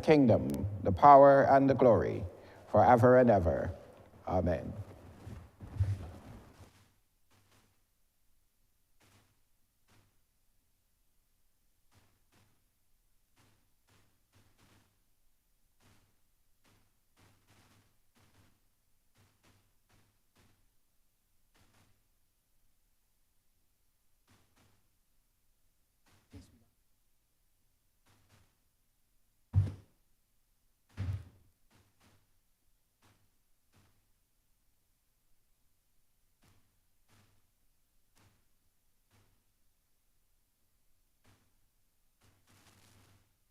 kingdom, the power, and the glory, forever and ever. Amen.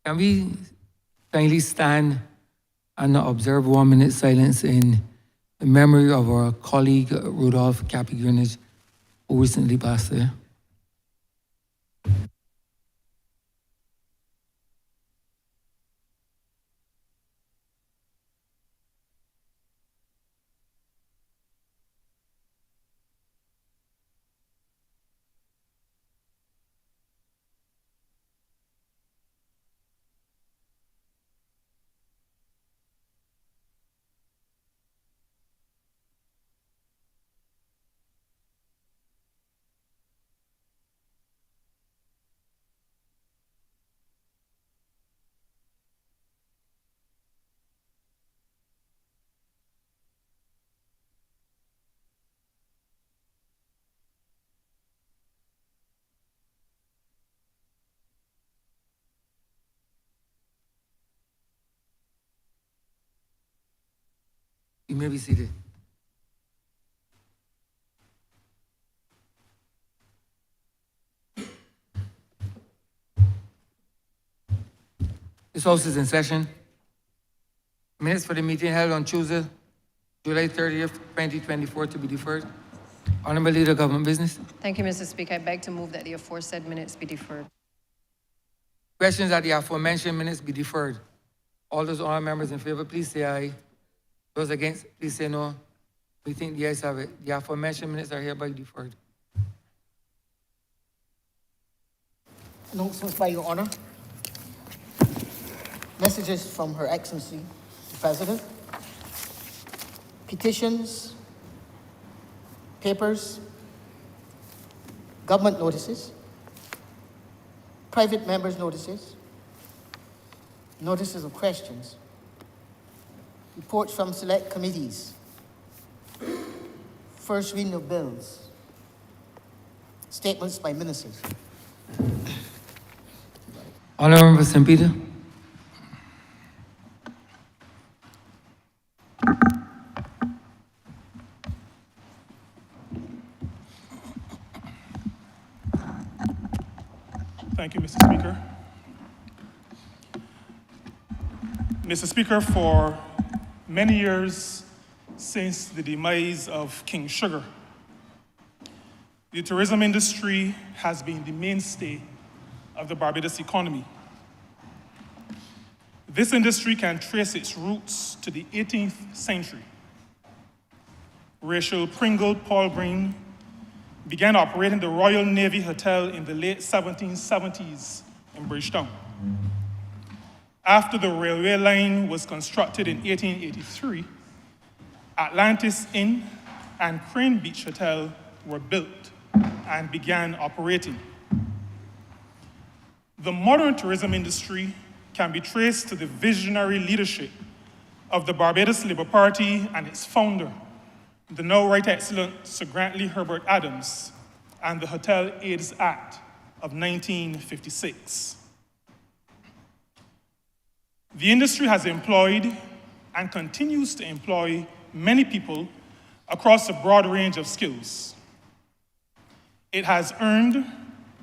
Can we kindly stand and observe 1 minute silence in memory of our colleague Rudolph Cappy Greenwich, who recently passed away? You may be seated. This House is in session. Minutes for the meeting held on Tuesday, July 30th, 2024 to be deferred. Honourable Leader of Government Business. Thank you, Mr. Speaker. I beg to move that the aforesaid minutes be deferred. Questions that the aforementioned minutes be deferred. All those honourable members in favour, please say aye. Those against, please say no. We think the ayes have it. The aforementioned minutes are hereby deferred. Announcements by Your Honour. Messages from Her Excellency, the President. Petitions, papers, government notices, private members' notices, notices of questions, reports from select committees, first reading of bills, statements by ministers. Honourable St. Peter. Thank you, Mr. Speaker. Mr. Speaker, for many years since the demise of King Sugar, the tourism industry has been the mainstay of the Barbados economy. This industry can trace its roots to the 18th century. Rachel Pringle Paul Green began operating the Royal Navy Hotel in the late 1770s in Bridgetown. After the railway line was constructed in 1883, Atlantis Inn and Crane Beach Hotel were built and began operating. The modern tourism industry can be traced to the visionary leadership of the Barbados Labour Party and its founder, the now Right Excellent Sir Grantley Herbert Adams, and the Hotel Aids Act of 1956. The industry has employed and continues to employ many people across a broad range of skills. It has earned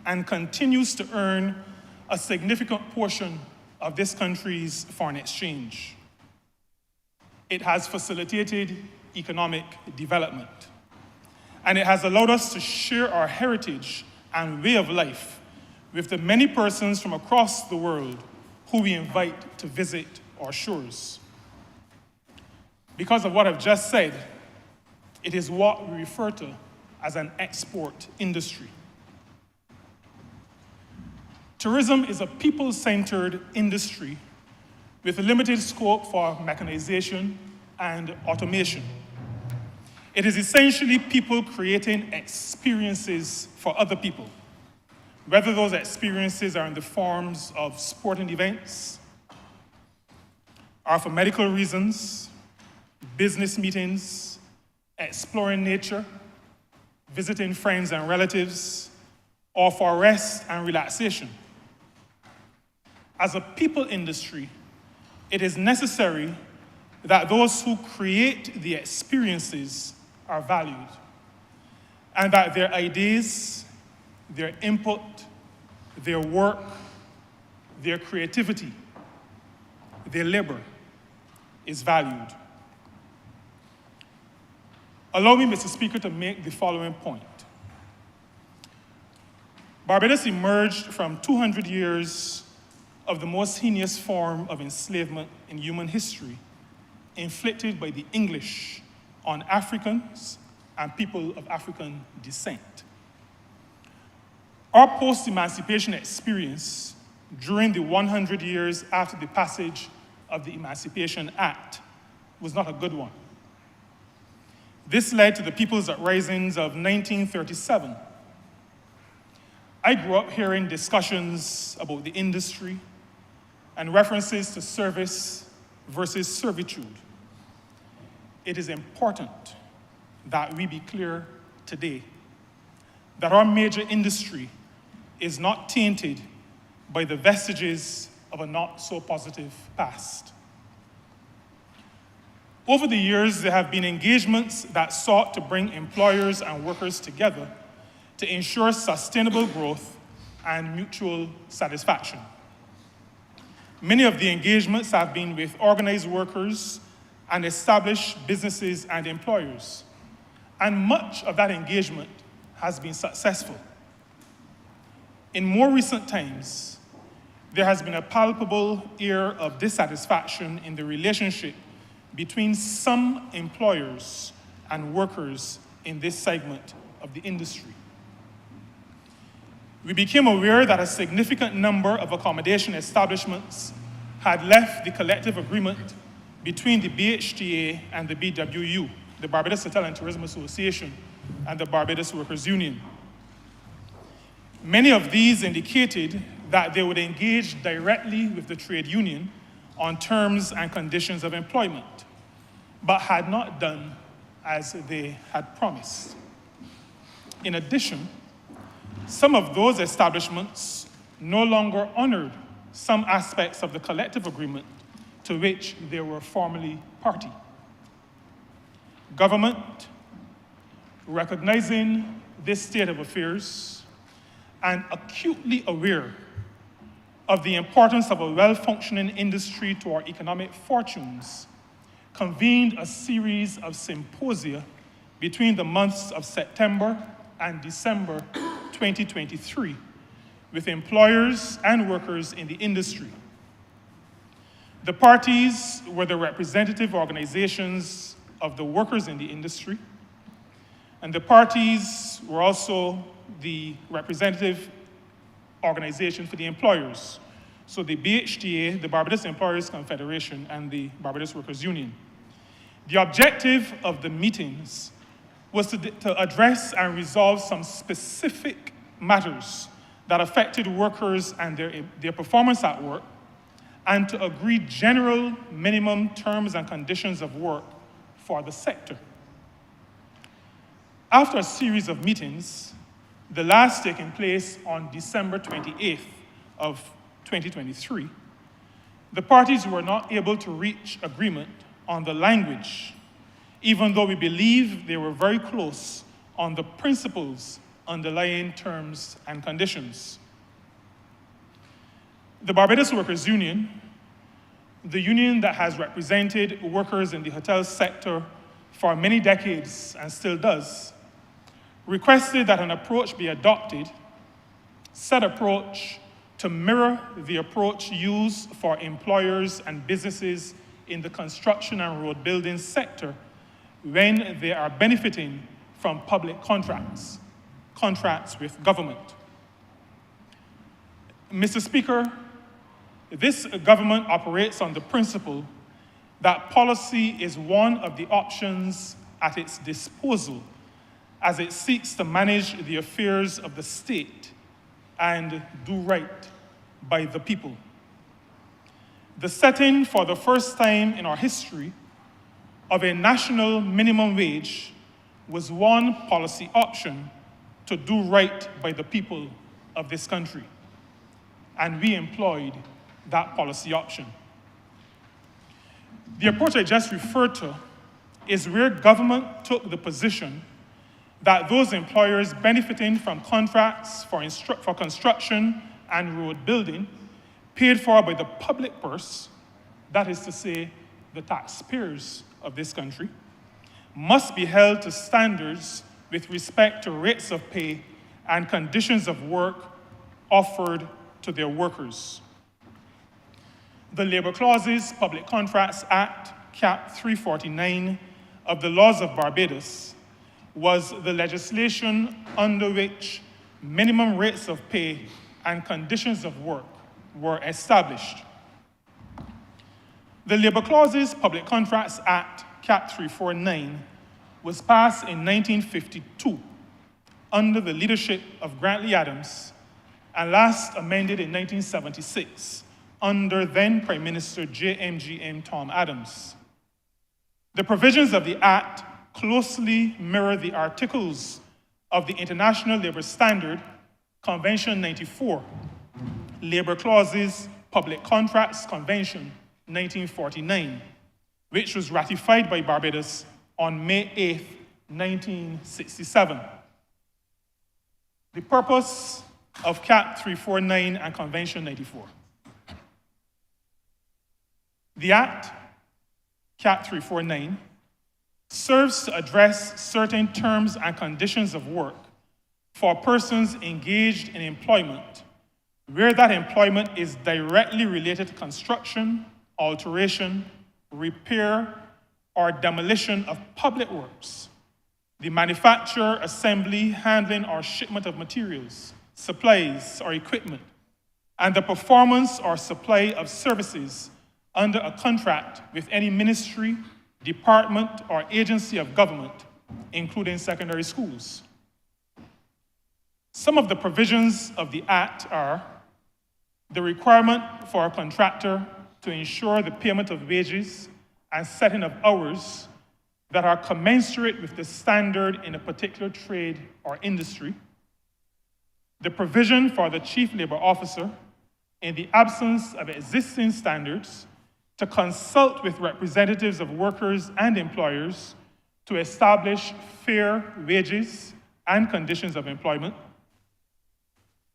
and continues to earn a significant portion of this country's foreign exchange. It has facilitated economic development, and it has allowed us to share our heritage and way of life with the many persons from across the world who we invite to visit our shores. Because of what I've just said, it is what we refer to as an export industry. Tourism is a people-centered industry with limited scope for mechanization and automation. It is essentially people creating experiences for other people, whether those experiences are in the forms of sporting events, are for medical reasons, business meetings, exploring nature, visiting friends and relatives, or for rest and relaxation. As a people industry, it is necessary that those who create the experiences are valued, and that their ideas, their input, their work, their creativity, their labor is valued. Allow me, Mr. Speaker, to make the following point. Barbados emerged from 200 years of the most heinous form of enslavement in human history, inflicted by the English on Africans and people of African descent. Our post-emancipation experience during the 100 years after the passage of the Emancipation Act was not a good one. This led to the People's Uprisings of 1937. I grew up hearing discussions about the industry and references to service versus servitude. It is important that we be clear today that our major industry is not tainted by the vestiges of a not-so-positive past. Over the years, there have been engagements that sought to bring employers and workers together to ensure sustainable growth and mutual satisfaction. Many of the engagements have been with organized workers and established businesses and employers, and much of that engagement has been successful. In more recent times, there has been a palpable air of dissatisfaction in the relationship between some employers and workers in this segment of the industry. We became aware that a significant number of accommodation establishments had left the collective agreement between the BHTA and the BWU, the Barbados Hotel and Tourism Association, and the Barbados Workers Union. Many of these indicated that they would engage directly with the trade union on terms and conditions of employment, but had not done as they had promised. In addition, some of those establishments no longer honored some aspects of the collective agreement to which they were formerly party. Government, recognizing this state of affairs and acutely aware of the importance of a well-functioning industry to our economic fortunes, convened a series of symposia between the months of September and December 2023 with employers and workers in the industry. The parties were the representative organizations of the workers in the industry, and the parties were also the representative organization for the employers. So the BHTA, the Barbados Employers Confederation, and the Barbados Workers Union. The objective of the meetings was to address and resolve some specific matters that affected workers and their performance at work, and to agree general minimum terms and conditions of work for the sector. After a series of meetings, the last taking place on December 28th of 2023, the parties were not able to reach agreement on the language, even though we believe they were very close on the principles underlying terms and conditions. The Barbados Workers Union, the union that has represented workers in the hotel sector for many decades and still does, requested that an approach be adopted, said approach to mirror the approach used for employers and businesses in the construction and road building sector when they are benefiting from public contracts with government. Mr. Speaker, This government operates on the principle that policy is one of the options at its disposal as it seeks to manage the affairs of the state and do right by the people. The setting for the first time in our history of a national minimum wage was one policy option to do right by the people of this country, and we employed that policy option. The approach I just referred to is where government took the position that those employers benefiting from contracts for construction and road building paid for by the public purse, that is to say, the taxpayers of this country, must be held to standards with respect to rates of pay and conditions of work offered to their workers. The Labor Clauses Public Contracts Act, Cap 349 of the Laws of Barbados was the legislation under which minimum rates of pay and conditions of work were established. The Labor Clauses Public Contracts Act, Cap 349, was passed in 1952 under the leadership of Grantley Adams and last amended in 1976 under then Prime Minister JMGM Tom Adams. The provisions of the Act closely mirror the articles of the International Labour Standard, Convention 94, Labor Clauses Public Contracts Convention 1949, which was ratified by Barbados on May 8, 1967. The purpose of Cap 349 and Convention 94. The Act, Cap 349, serves to address certain terms and conditions of work for persons engaged in employment where that employment is directly related to construction, alteration, repair, or demolition of public works, the manufacture, assembly, handling, or shipment of materials, supplies, or equipment, and the performance or supply of services under a contract with any ministry, department, or agency of government, including secondary schools. Some of the provisions of the Act are the requirement for a contractor to ensure the payment of wages and setting of hours that are commensurate with the standard in a particular trade or industry, the provision for the Chief Labor Officer, in the absence of existing standards, to consult with representatives of workers and employers to establish fair wages and conditions of employment,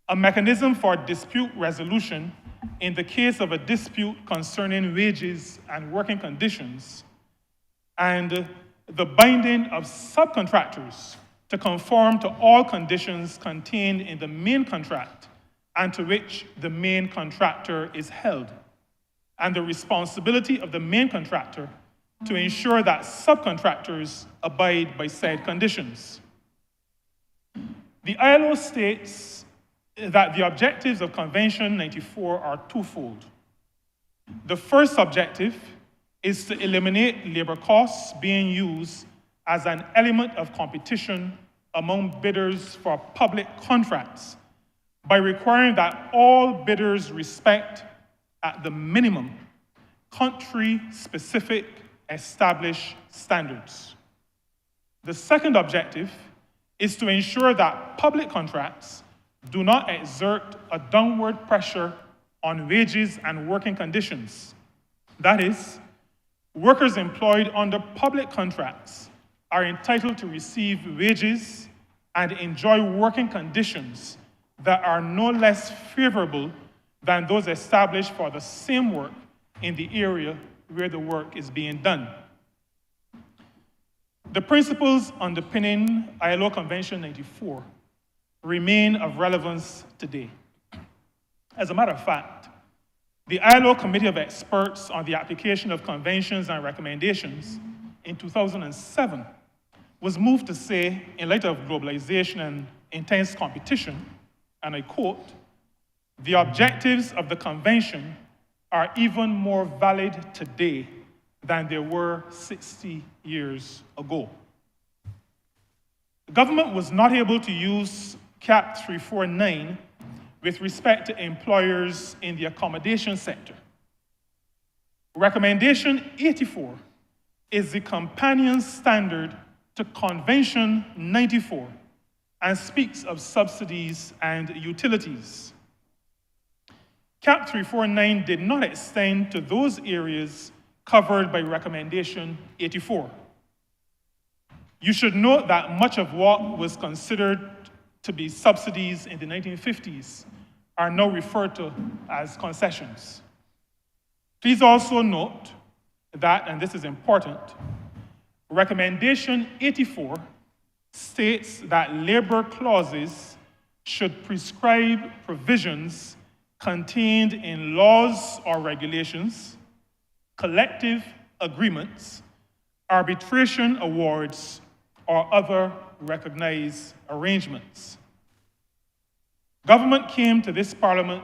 a mechanism for dispute resolution in the case of a dispute concerning wages and working conditions, and the binding of subcontractors to conform to all conditions contained in the main contract and to which the main contractor is held, and the responsibility of the main contractor to ensure that subcontractors abide by said conditions. The ILO states that the objectives of Convention 94 are twofold. The first objective is to eliminate labor costs being used as an element of competition among bidders for public contracts by requiring that all bidders respect, at the minimum, country-specific established standards. The second objective is to ensure that public contracts do not exert a downward pressure on wages and working conditions. That is, workers employed under public contracts are entitled to receive wages and enjoy working conditions that are no less favorable than those established for the same work in the area where the work is being done. The principles underpinning ILO Convention 94 remain of relevance today. As a matter of fact, the ILO Committee of Experts on the Application of Conventions and Recommendations in 2007 was moved to say, in light of globalization and intense competition, and I quote, "The objectives of the convention are even more valid today than they were 60 years ago. The government was not able to use Cap 349 with respect to employers in the accommodation sector. Recommendation 84 is the companion standard to Convention 94 and speaks of subsidies and utilities. Cap 349 did not extend to those areas covered by Recommendation 84. You should note that much of what was considered to be subsidies in the 1950s are now referred to as concessions. Please also note that, and this is important, Recommendation 84 states that labor clauses should prescribe provisions contained in laws or regulations, collective agreements, arbitration awards, or other recognized arrangements. Government came to this Parliament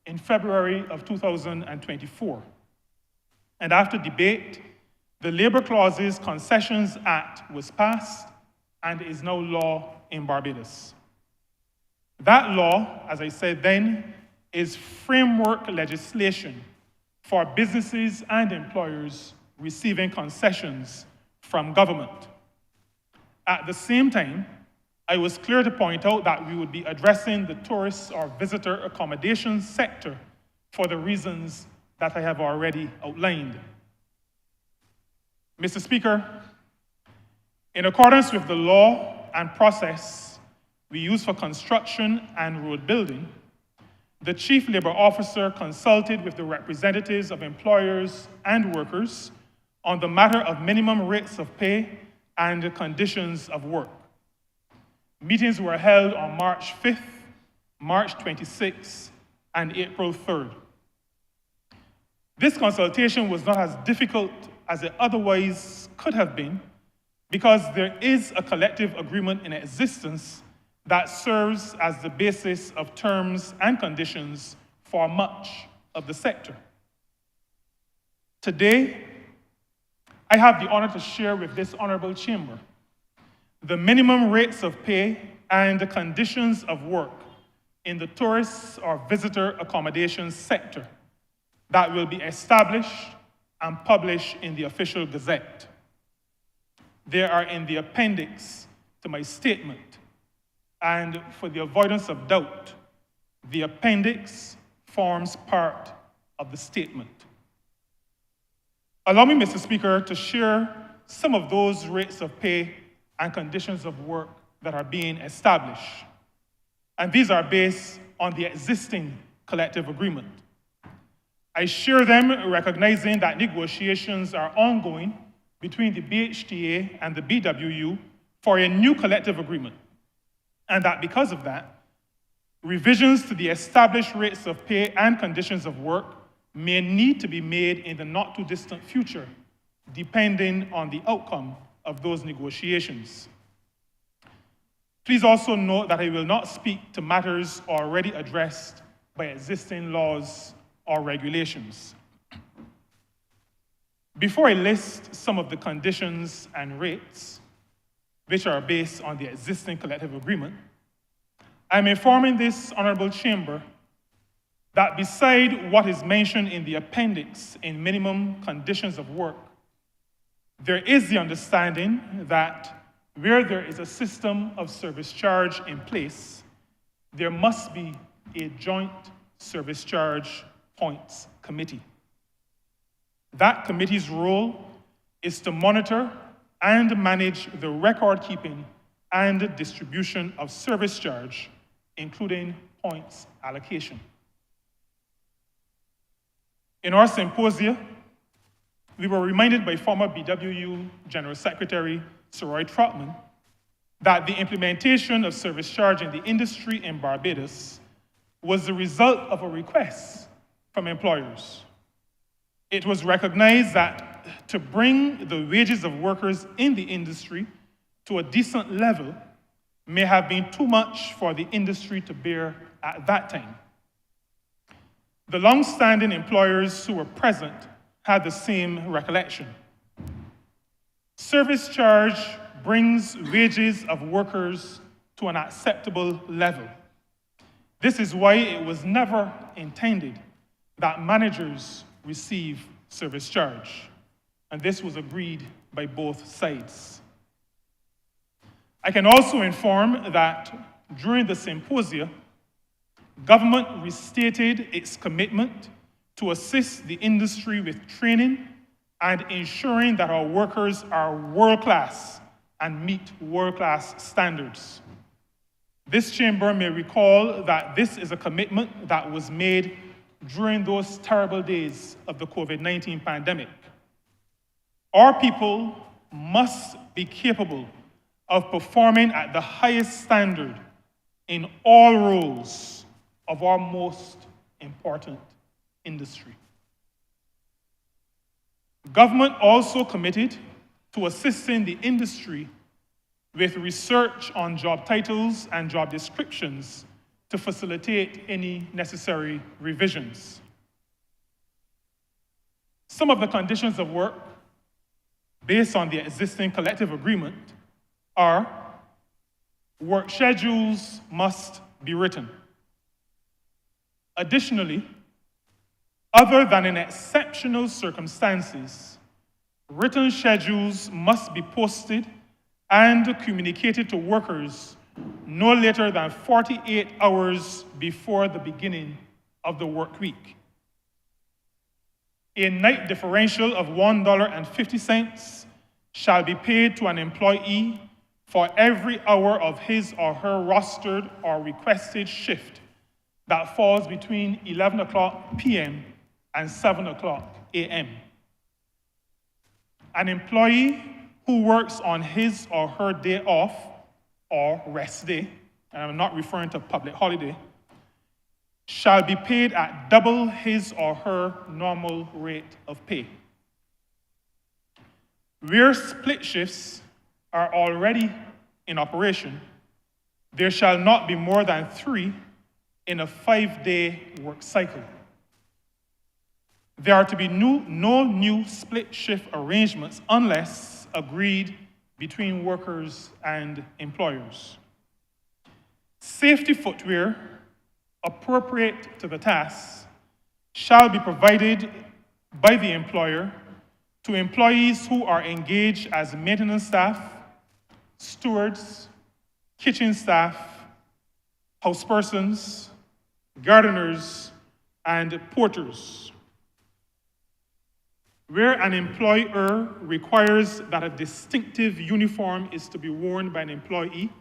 in February of 2024, and after debate, the Labor Clauses Concessions Act was passed and is now law in Barbados. That law, as I said then, is framework legislation for businesses and employers receiving concessions from government. At the same time, I was clear to point out that we would be addressing the tourist or visitor accommodation sector for the reasons that I have already outlined. Mr. Speaker, in accordance with the law and process we use for construction and road building, the Chief Labor Officer consulted with the representatives of employers and workers on the matter of minimum rates of pay and conditions of work. Meetings were held on March 5th, March 26th, and April 3rd. This consultation was not as difficult as it otherwise could have been because there is a collective agreement in existence that serves as the basis of terms and conditions for much of the sector. Today, I have the honor to share with this honorable chamber the minimum rates of pay and the conditions of work in the tourist or visitor accommodation sector that will be established and published in the official gazette. They are in the appendix to my statement, and for the avoidance of doubt, the appendix forms part of the statement. Allow me, Mr. Speaker, to share some of those rates of pay and conditions of work that are being established. And these are based on the existing collective agreement. I share them recognizing that negotiations are ongoing between the BHTA and the BWU for a new collective agreement, and that because of that, revisions to the established rates of pay and conditions of work may need to be made in the not-too-distant future, depending on the outcome of those negotiations. Please also note that I will not speak to matters already addressed by existing laws or regulations. Before I list some of the conditions and rates, which are based on the existing collective agreement, I'm informing this honorable chamber that beside what is mentioned in the appendix in minimum conditions of work, there is the understanding that where there is a system of service charge in place, there must be a joint service charge points committee. That committee's role is to monitor and manage the record keeping and distribution of service charge, including points allocation. In our symposia, we were reminded by former BWU General Secretary Sir Roy Trotman that the implementation of service charge in the industry in Barbados was the result of a request from employers. It was recognized that to bring the wages of workers in the industry to a decent level may have been too much for the industry to bear at that time. The long-standing employers who were present had the same recollection. Service charge brings wages of workers to an acceptable level. This is why it was never intended that managers receive service charge, and this was agreed by both sides. I can also inform that during the symposia, government restated its commitment to assist the industry with training and ensuring that our workers are world-class and meet world-class standards. This chamber may recall that this is a commitment that was made during those terrible days of the COVID-19 pandemic. Our people must be capable of performing at the highest standard in all roles of our most important industry. Government also committed to assisting the industry with research on job titles and job descriptions to facilitate any necessary revisions. Some of the conditions of work based on the existing collective agreement are: work schedules must be written. Additionally, other than in exceptional circumstances, written schedules must be posted and communicated to workers no later than 48 hours before the beginning of the work week. A night differential of $1.50 shall be paid to an employee for every hour of his or her rostered or requested shift that falls between 11 o'clock p.m. and 7 o'clock a.m. An employee who works on his or her day off or rest day, and I'm not referring to public holiday, shall be paid at double his or her normal rate of pay. Where split shifts are already in operation, there shall not be more than 3 in a 5-day work cycle. There are to be no new split shift arrangements unless agreed between workers and employers. Safety footwear appropriate to the task shall be provided by the employer to employees who are engaged as maintenance staff, stewards, kitchen staff, housepersons, gardeners, and porters. Where an employer requires that a distinctive uniform is to be worn by an employee,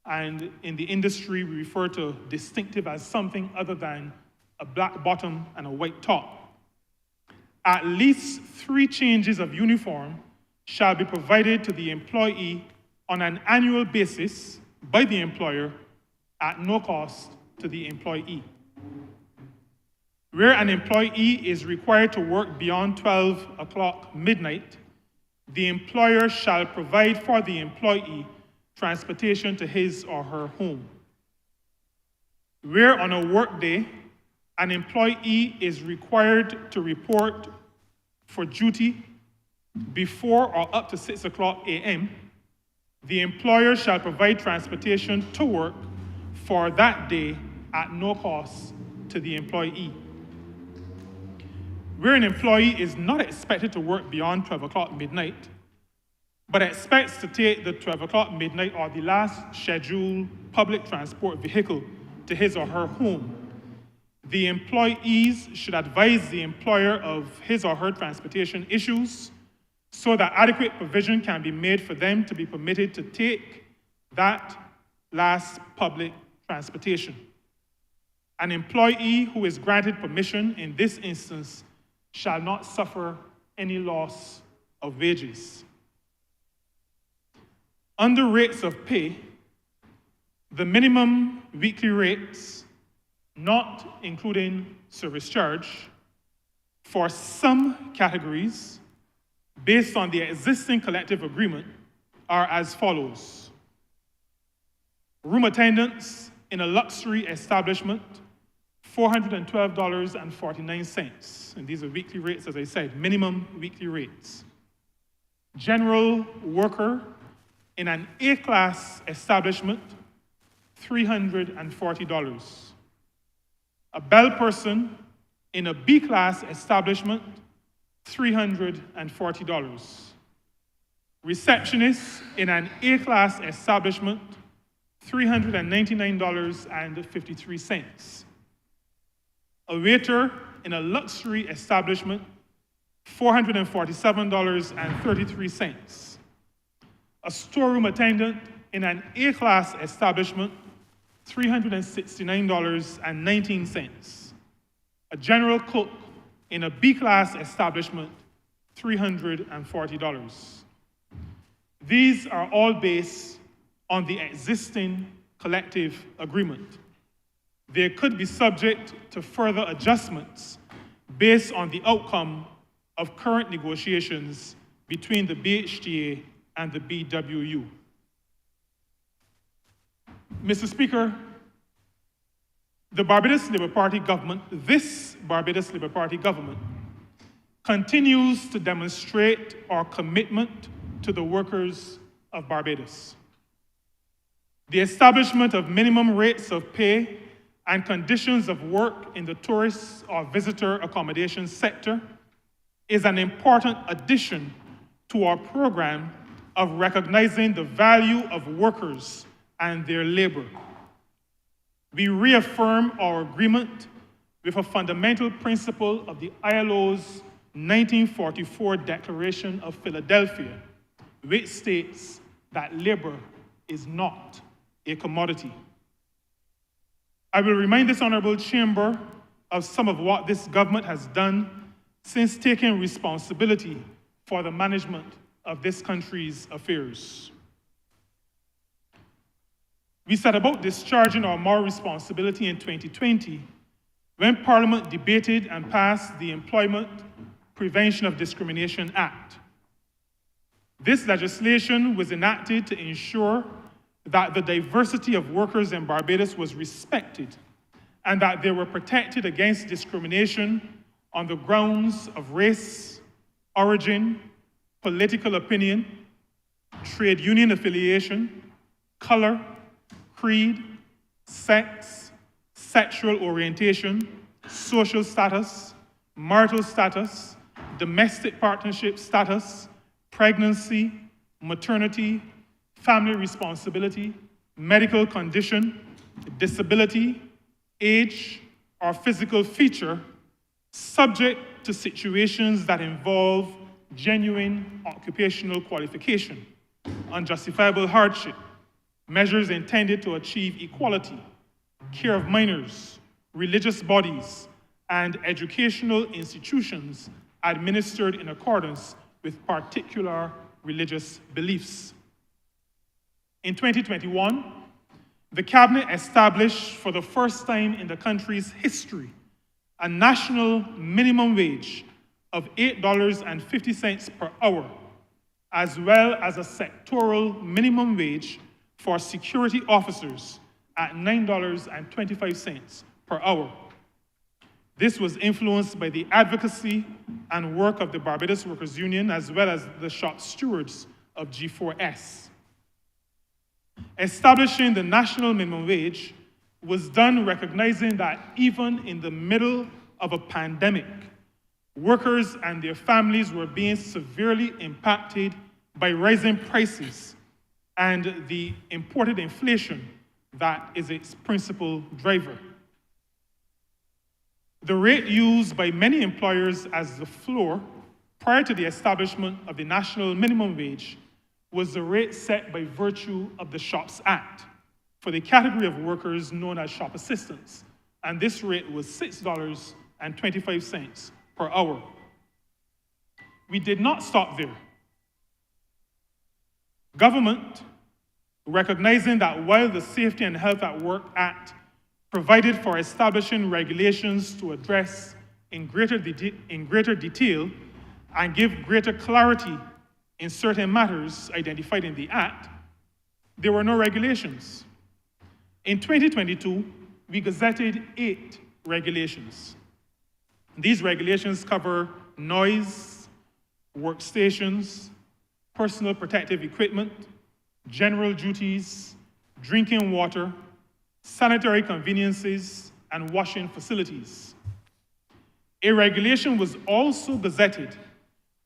and in the industry we refer to distinctive as something other than a black bottom and a white top, at least 3 changes of uniform shall be provided to the employee on an annual basis by the employer at no cost to the employee. Where an employee is required to work beyond 12 o'clock midnight, the employer shall provide for the employee transportation to his or her home. Where on a workday, an employee is required to report for duty before or up to 6 o'clock a.m., the employer shall provide transportation to work for that day at no cost to the employee. Where an employee is not expected to work beyond 12 o'clock midnight, but expects to take the 12 o'clock midnight or the last scheduled public transport vehicle to his or her home, the employees should advise the employer of his or her transportation issues so that adequate provision can be made for them to be permitted to take that last public transportation. An employee who is granted permission in this instance shall not suffer any loss of wages. Under rates of pay, the minimum weekly rates, not including service charge, for some categories, based on the existing collective agreement, are as follows. Room attendants in a luxury establishment, $412.49. And these are weekly rates, as I said, minimum weekly rates. General worker in an A-class establishment, $340. A bell person in a B-class establishment, $340. Receptionist in an A-class establishment, $399.53. A waiter in a luxury establishment, $447.33. A storeroom attendant in an A-class establishment, $369.19. A general cook in a B-class establishment, $340. These are all based on the existing collective agreement. They could be subject to further adjustments based on the outcome of current negotiations between the BHTA and the BWU. Mr. Speaker, the Barbados Labour Party government, this Barbados Labour Party government, continues to demonstrate our commitment to the workers of Barbados. The establishment of minimum rates of pay and conditions of work in the tourist or visitor accommodation sector is an important addition to our program of recognizing the value of workers and their labor. We reaffirm our agreement with a fundamental principle of the ILO's 1944 Declaration of Philadelphia, which states that labor is not a commodity. I will remind this honorable chamber of some of what this government has done since taking responsibility for the management of this country's affairs. We set about discharging our moral responsibility in 2020 when Parliament debated and passed the Employment Prevention of Discrimination Act. This legislation was enacted to ensure that the diversity of workers in Barbados was respected and that they were protected against discrimination on the grounds of race, origin, political opinion, trade union affiliation, color, creed, sex, sexual orientation, social status, marital status, domestic partnership status, pregnancy, maternity, family responsibility, medical condition, disability, age, or physical feature, subject to situations that involve genuine occupational qualification, unjustifiable hardship, measures intended to achieve equality, care of minors, religious bodies, and educational institutions administered in accordance with particular religious beliefs. In 2021, the Cabinet established for the first time in the country's history a national minimum wage of $8.50 per hour, as well as a sectoral minimum wage for security officers at $9.25 per hour. This was influenced by the advocacy and work of the Barbados Workers Union, as well as the shop stewards of G4S. Establishing the national minimum wage was done recognizing that even in the middle of a pandemic, workers and their families were being severely impacted by rising prices and the imported inflation that is its principal driver. The rate used by many employers as the floor prior to the establishment of the national minimum wage was the rate set by virtue of the Shops Act for the category of workers known as shop assistants, and this rate was $6.25 per hour. We did not stop there. Government, recognizing that while the Safety and Health at Work Act provided for establishing regulations to address in greater detail and give greater clarity in certain matters identified in the Act, there were no regulations. In 2022, we gazetted 8 regulations. These regulations cover noise, workstations, personal protective equipment, general duties, drinking water, sanitary conveniences, and washing facilities. A regulation was also gazetted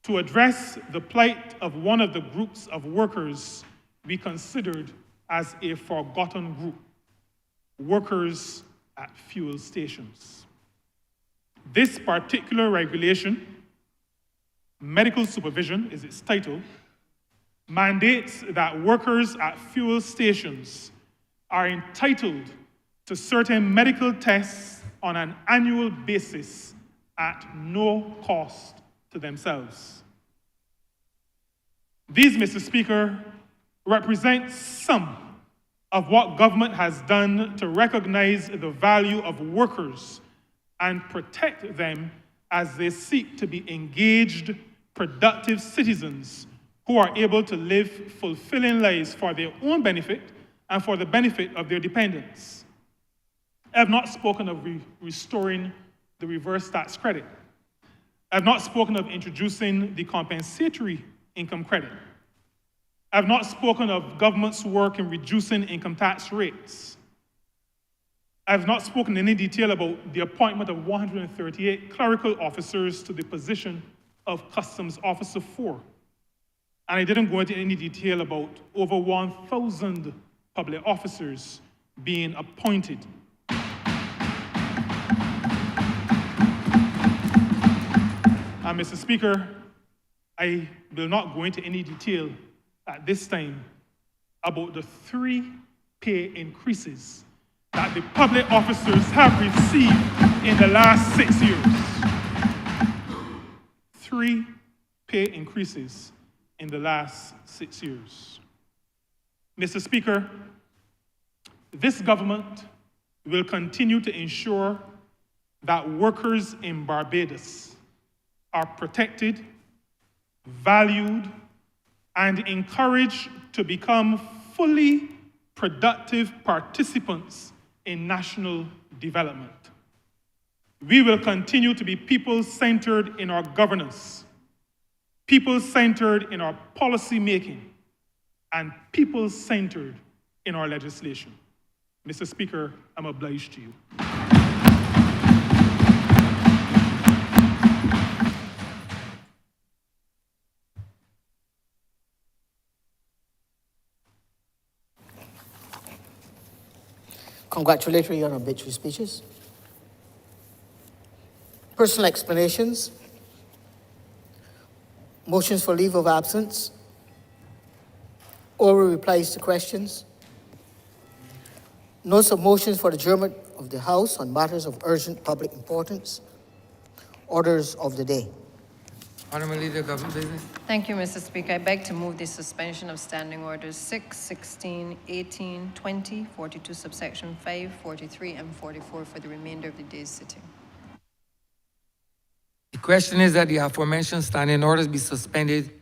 to address the plight of one of the groups of workers we considered as a forgotten group, workers at fuel stations. This particular regulation, medical supervision is its title, mandates that workers at fuel stations are entitled to certain medical tests on an annual basis at no cost to themselves. These, Mr. Speaker, represent some of what government has done to recognize the value of workers and protect them as they seek to be engaged, productive citizens who are able to live fulfilling lives for their own benefit and for the benefit of their dependents. I have not spoken of restoring the reverse tax credit. I have not spoken of introducing the compensatory income credit. I have not spoken of government's work in reducing income tax rates. I have not spoken in any detail about the appointment of 138 clerical officers to the position of Customs Officer 4. And I didn't go into any detail about over 1,000 public officers being appointed. And Mr. Speaker, I will not go into any detail at this time about the 3 pay increases that the public officers have received in the last 6 years. 3 pay increases in the last 6 years. Mr. Speaker, this government will continue to ensure that workers in Barbados are protected, valued, and encouraged to become fully productive participants in national development. We will continue to be people-centered in our governance, people-centered in our policy making, and people-centered in our legislation. Mr. Speaker, I'm obliged to you. Congratulatory and obituary speeches. Personal explanations. Motions for leave of absence. Oral replies to questions. Notice of motions for adjournment of the House on matters of urgent public importance. Orders of the day. Honourable Leader of Government Business. Thank you, Mr. Speaker. I beg to move the suspension of standing orders 6, 16, 18, 20, 42, subsection 5, 43, and 44 for the remainder of the day's sitting. The question is that the aforementioned standing orders be suspended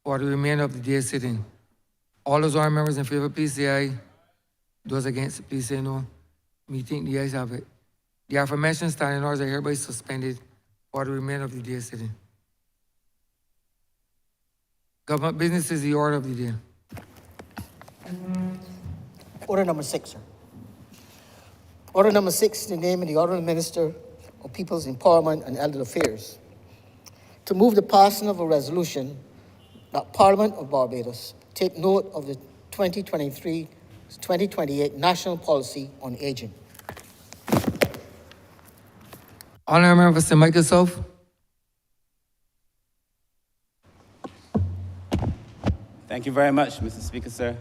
for the remainder of the day's sitting. All those honourable members in favour, please say aye. Those against, please say no. Me think the ayes have it. The aforementioned standing orders are hereby suspended for the remainder of the day's sitting. Government business is the order of the day. Order number 6, sir. Order number 6, in the name of the Honourable Minister of People's Empowerment and Elder Affairs, to move the passing of a resolution that Parliament of Barbados take note of the 2023-2028 National Policy on Aging. Honourable Member for St. Michael South. Thank you very much, Mr. Speaker, sir.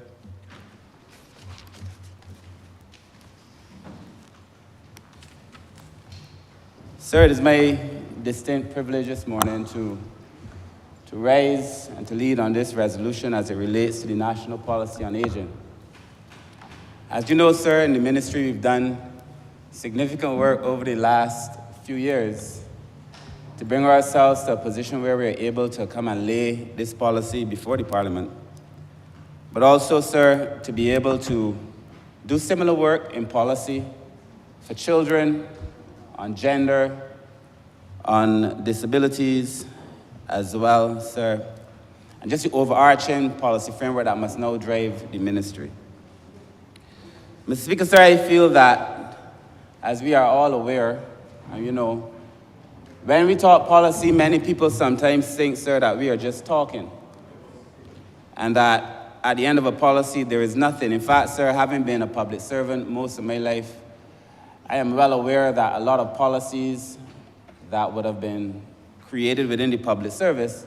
Sir, it is my distinct privilege this morning to raise and to lead on this resolution as it relates to the National Policy on Aging. As you know, sir, in the ministry, we've done significant work over the last few years to bring ourselves to a position where we are able to come and lay this policy before the Parliament. But also, sir, to be able to do similar work in policy for children, on gender, on disabilities as well, sir, and just the overarching policy framework that must now drive the ministry. Mr. Speaker, sir, I feel that, as we are all aware, and you know, when we talk policy, many people sometimes think, sir, that we are just talking, and that at the end of a policy, there is nothing. In fact, sir, having been a public servant most of my life, I am well aware that a lot of policies that would have been created within the public service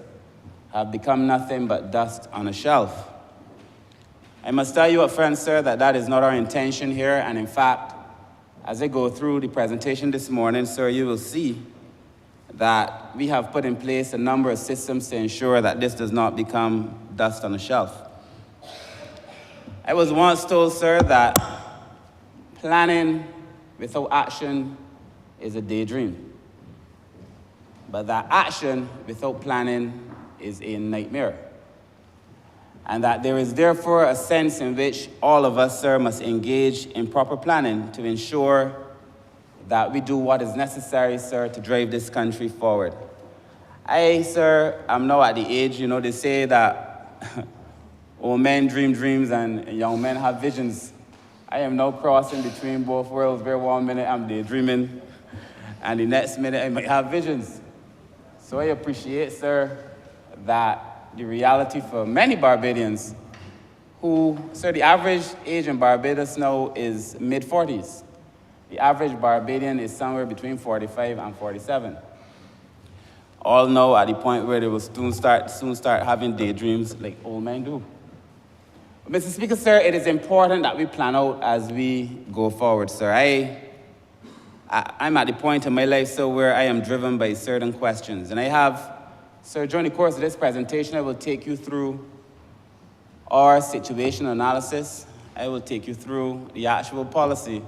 have become nothing but dust on a shelf. I must tell you up front, sir, that that is not our intention here, and in fact, as I go through the presentation this morning, sir, you will see that we have put in place a number of systems to ensure that this does not become dust on a shelf. I was once told, sir, that planning without action is a daydream, but that action without planning is a nightmare. And that there is therefore a sense in which all of us, sir, must engage in proper planning to ensure that we do what is necessary, sir, to drive this country forward. I, sir, am now at the age, they say that old men dream dreams and young men have visions. I am now crossing between both worlds, where 1 minute I'm daydreaming and the next minute I might have visions. So I appreciate, sir, that the reality for many Barbadians who, sir, the average age in Barbados now is mid-40s. The average Barbadian is somewhere between 45 and 47. All now at the point where they will soon start having daydreams like old men do. Mr. Speaker, sir, it is important that we plan out as we go forward, sir. I'm at the point in my life, sir, where I am driven by certain questions. And I have, sir, during the course of this presentation, I will take you through our situational analysis. I will take you through the actual policy.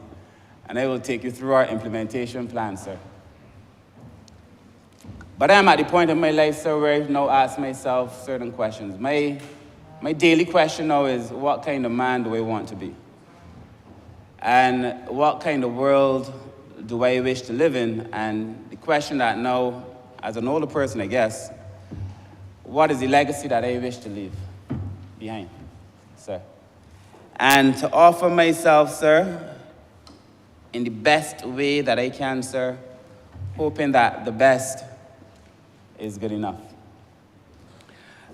And I will take you through our implementation plan, sir. But I am at the point in my life, sir, where I now ask myself certain questions. My daily question now is, what kind of man do I want to be? And what kind of world do I wish to live in? And the question that now, as an older person, I guess, what is the legacy that I wish to leave behind, sir? And to offer myself, sir, in the best way that I can, sir, hoping that the best is good enough.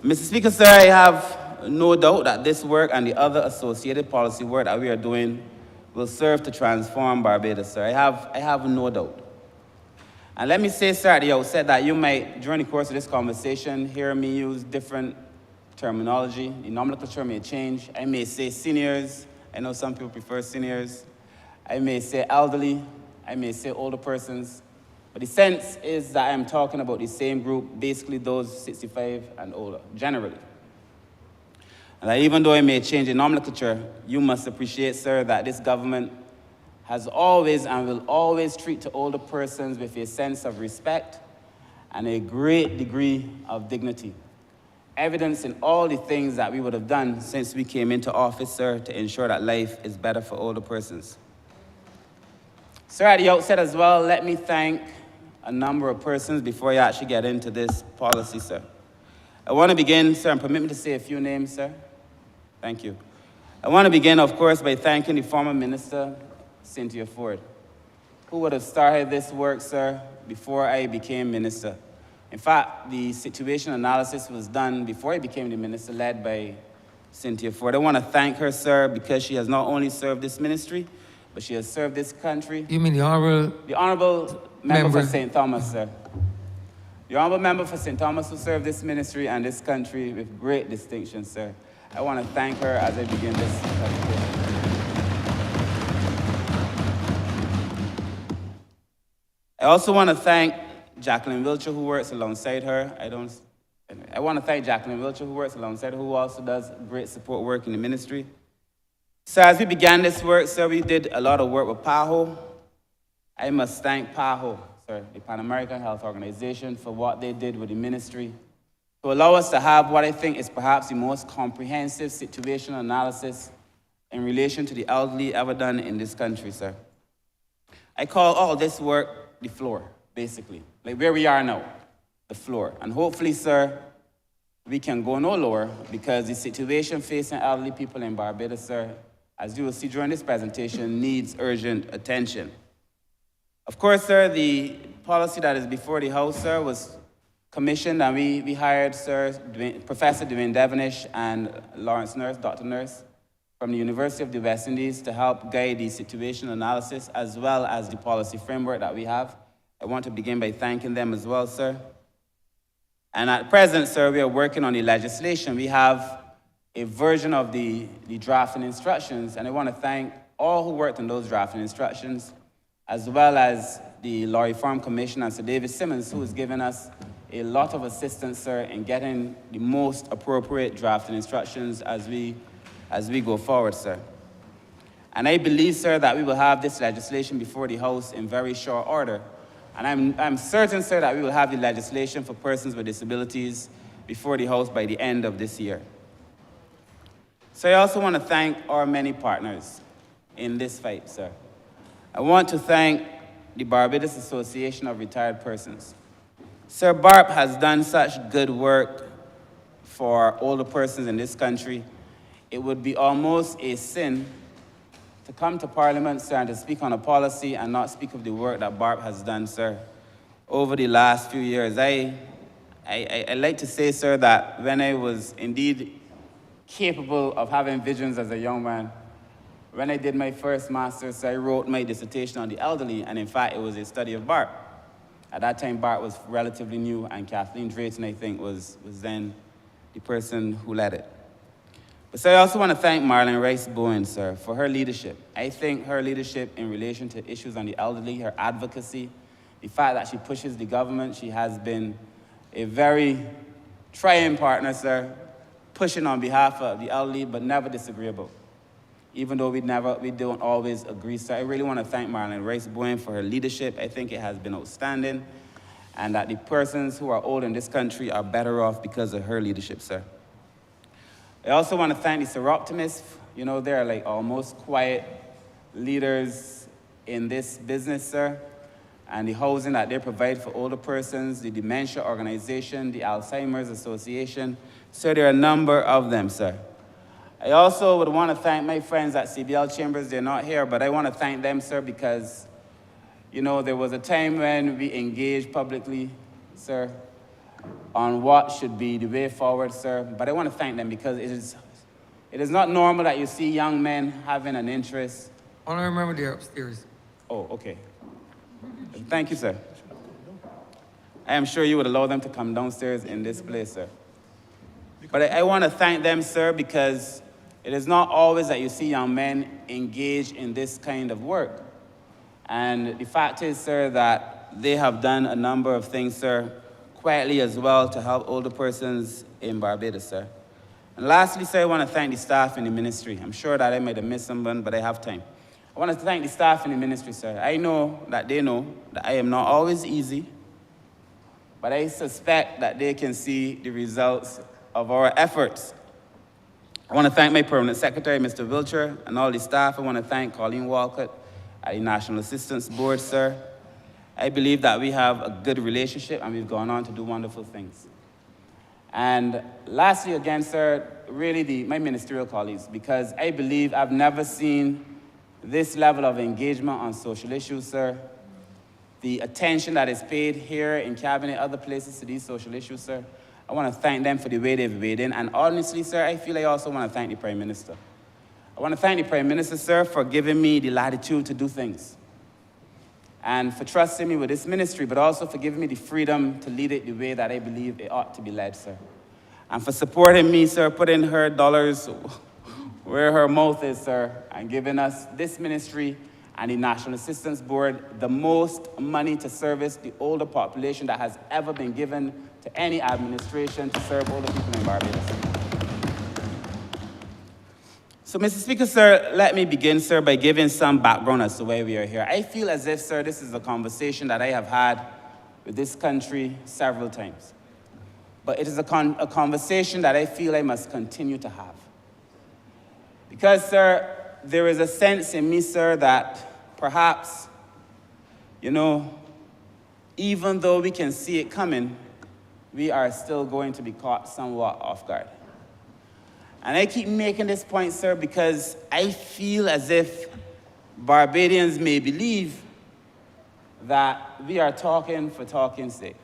Mr. Speaker, sir, I have no doubt that this work and the other associated policy work that we are doing will serve to transform Barbados, sir. I have no doubt. And let me say, sir, at the outset that you might, during the course of this conversation, hear me use different terminology. The nomenclature may change. I may say seniors. I know some people prefer seniors. I may say elderly. I may say older persons. But the sense is that I'm talking about the same group, basically those 65 and older, generally. And that even though I may change the nomenclature, you must appreciate, sir, that this government has always and will always treat to older persons with a sense of respect and a great degree of dignity. Evidence in all the things that we would have done since we came into office, sir, to ensure that life is better for older persons. Sir, at the outset as well, let me thank a number of persons before I actually get into this policy, sir. I want to begin, sir, and permit me to say a few names, sir. Thank you. I want to begin, of course, by thanking the former minister, Cynthia Ford, who would have started this work, sir, before I became minister. In fact, the situation analysis was done before I became the minister, led by Cynthia Ford. I want to thank her, sir, because she has not only served this ministry, but she has served this country. You mean the Honourable? The Honourable member for St. Thomas, sir. The Honourable member for St. Thomas who served this ministry and this country with great distinction, sir. I want to thank her as I begin this presentation. I also want to thank Jacqueline Wiltshire, who works alongside her. I want to thank Jacqueline Wiltshire, who works alongside her, who also does great support work in the ministry. So as we began this work, sir, we did a lot of work with PAHO. I must thank PAHO, sir, the Pan American Health Organization, for what they did with the ministry to allow us to have what I think is perhaps the most comprehensive situational analysis in relation to the elderly ever done in this country, sir. I call all this work the floor, basically. Like where we are now, the floor. And hopefully, sir, we can go no lower because the situation facing elderly people in Barbados, sir, as you will see during this presentation, needs urgent attention. Of course, sir, the policy that is before the House, sir, was commissioned, and we hired, sir, Professor Dwayne Devonish and Lawrence Nurse, Dr. Nurse, from the University of the West Indies to help guide the situation analysis as well as the policy framework that we have. I want to begin by thanking them as well, sir. And at present, sir, we are working on the legislation. We have a version of the drafting instructions, and I want to thank all who worked on those drafting instructions, as well as the Law Reform Commission and Sir David Simmons, who has given us a lot of assistance, sir, in getting the most appropriate drafting instructions as we go forward, sir. And I believe, sir, that we will have this legislation before the House in very short order. And I'm certain, sir, that we will have the legislation for persons with disabilities before the House by the end of this year. So I also want to thank our many partners in this fight, sir. I want to thank the Barbados Association of Retired Persons. Sir, BARP has done such good work for older persons in this country. It would be almost a sin to come to Parliament, sir, and to speak on a policy and not speak of the work that BARP has done, sir, over the last few years. I like to say, sir, that when I was indeed capable of having visions as a young man, when I did my first master's, I wrote my dissertation on the elderly, and in fact, it was a study of BARP. At that time, BARP was relatively new, and Kathleen Drayton, I think, was then the person who led it. But sir, I also want to thank Marlon Rice-Bowen, sir, for her leadership. I think her leadership in relation to issues on the elderly, her advocacy, the fact that she pushes the government, she has been a very trying partner, sir, pushing on behalf of the elderly, but never disagreeable. Even though we don't always agree, sir. I really want to thank Marlon Rice-Bowen for her leadership. I think it has been outstanding, and that the persons who are old in this country are better off because of her leadership, sir. I also want to thank the Sir Optimists. You know, they're like almost quiet leaders in this business, sir. And the housing that they provide for older persons, the Dementia Organization, the Alzheimer's Association. So there are a number of them, sir. I also would want to thank my friends at CBL Chambers. They're not here, but I want to thank them, sir, because, you know, there was a time when we engaged publicly, sir, on what should be the way forward, sir. But I want to thank them because it is not normal that you see young men having an interest. Honourable member, they're upstairs. Oh, okay. Thank you, sir. I am sure you would allow them to come downstairs in this place, sir. But I want to thank them, sir, because it is not always that you see young men engaged in this kind of work. And the fact is, sir, that they have done a number of things, sir, quietly as well to help older persons in Barbados, sir. And lastly, sir, I want to thank the staff in the ministry. I'm sure that I might have missed someone, but I have time. I want to thank the staff in the ministry, sir. I know that they know that I am not always easy, but I suspect that they can see the results of our efforts. I want to thank my permanent secretary, Mr. Wiltshire, and all the staff. I want to thank Colleen Walcott at the National Assistance Board, sir. I believe that we have a good relationship and we've gone on to do wonderful things. And lastly, again, sir, really my ministerial colleagues, because I believe I've never seen this level of engagement on social issues, sir. The attention that is paid here in Cabinet, other places to these social issues, sir. I want to thank them for the way they've weighed in. And honestly, sir, I feel I also want to thank the Prime Minister. I want to thank the Prime Minister, sir, for giving me the latitude to do things. And for trusting me with this ministry, but also for giving me the freedom to lead it the way that I believe it ought to be led, sir. And for supporting me, sir, putting her dollars where her mouth is, sir, and giving us this ministry and the National Assistance Board the most money to service the older population that has ever been given to any administration to serve older people in Barbados. So, Mr. Speaker, sir, let me begin, sir, by giving some background as to why we are here. I feel as if, sir, this is a conversation that I have had with this country several times. But it is a conversation that I feel I must continue to have. Because, sir, there is a sense in me, sir, that perhaps, you know, even though we can see it coming, we are still going to be caught somewhat off guard. And I keep making this point, sir, because I feel as if Barbadians may believe that we are talking for talking's sake.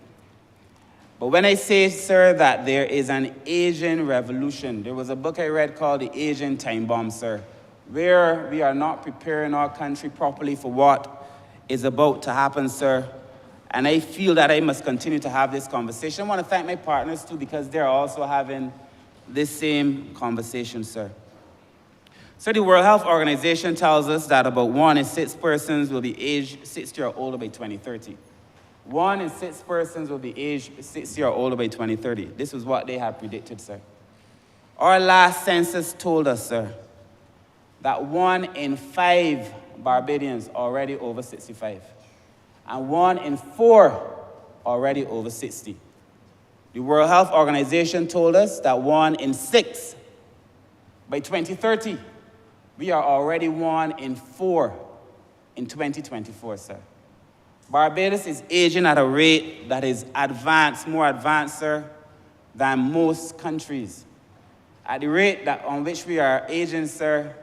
But when I say, sir, that there is an Asian revolution, there was a book I read called The Asian Time Bomb, sir, where we are not preparing our country properly for what is about to happen, sir. And I feel that I must continue to have this conversation. I want to thank my partners, too, because they're also having this same conversation, sir. So the World Health Organization tells us that about 1 in 6 persons will be aged 60 or older by 2030. 1 in 6 persons will be aged 60 or older by 2030. This is what they have predicted, sir. Our last census told us, sir, that 1 in 5 Barbadians already over 65, and 1 in 4 already over 60. The World Health Organization told us that 1 in 6 by 2030. We are already 1 in 4 in 2024, sir. Barbados is aging at a rate that is more advanced, sir, than most countries. At the rate on which we are aging, sir,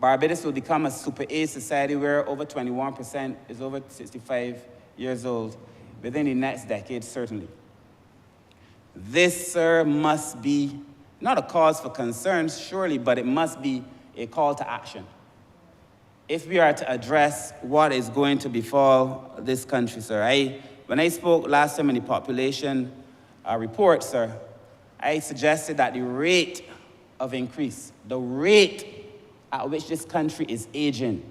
Barbados will become a super age society where over 21% is over 65 years old within the next decade, certainly. This, sir, must be not a cause for concern, surely, but it must be a call to action if we are to address what is going to befall this country, sir. When I spoke last time in the population report, sir, I suggested that the rate of increase, the rate at which this country is aging,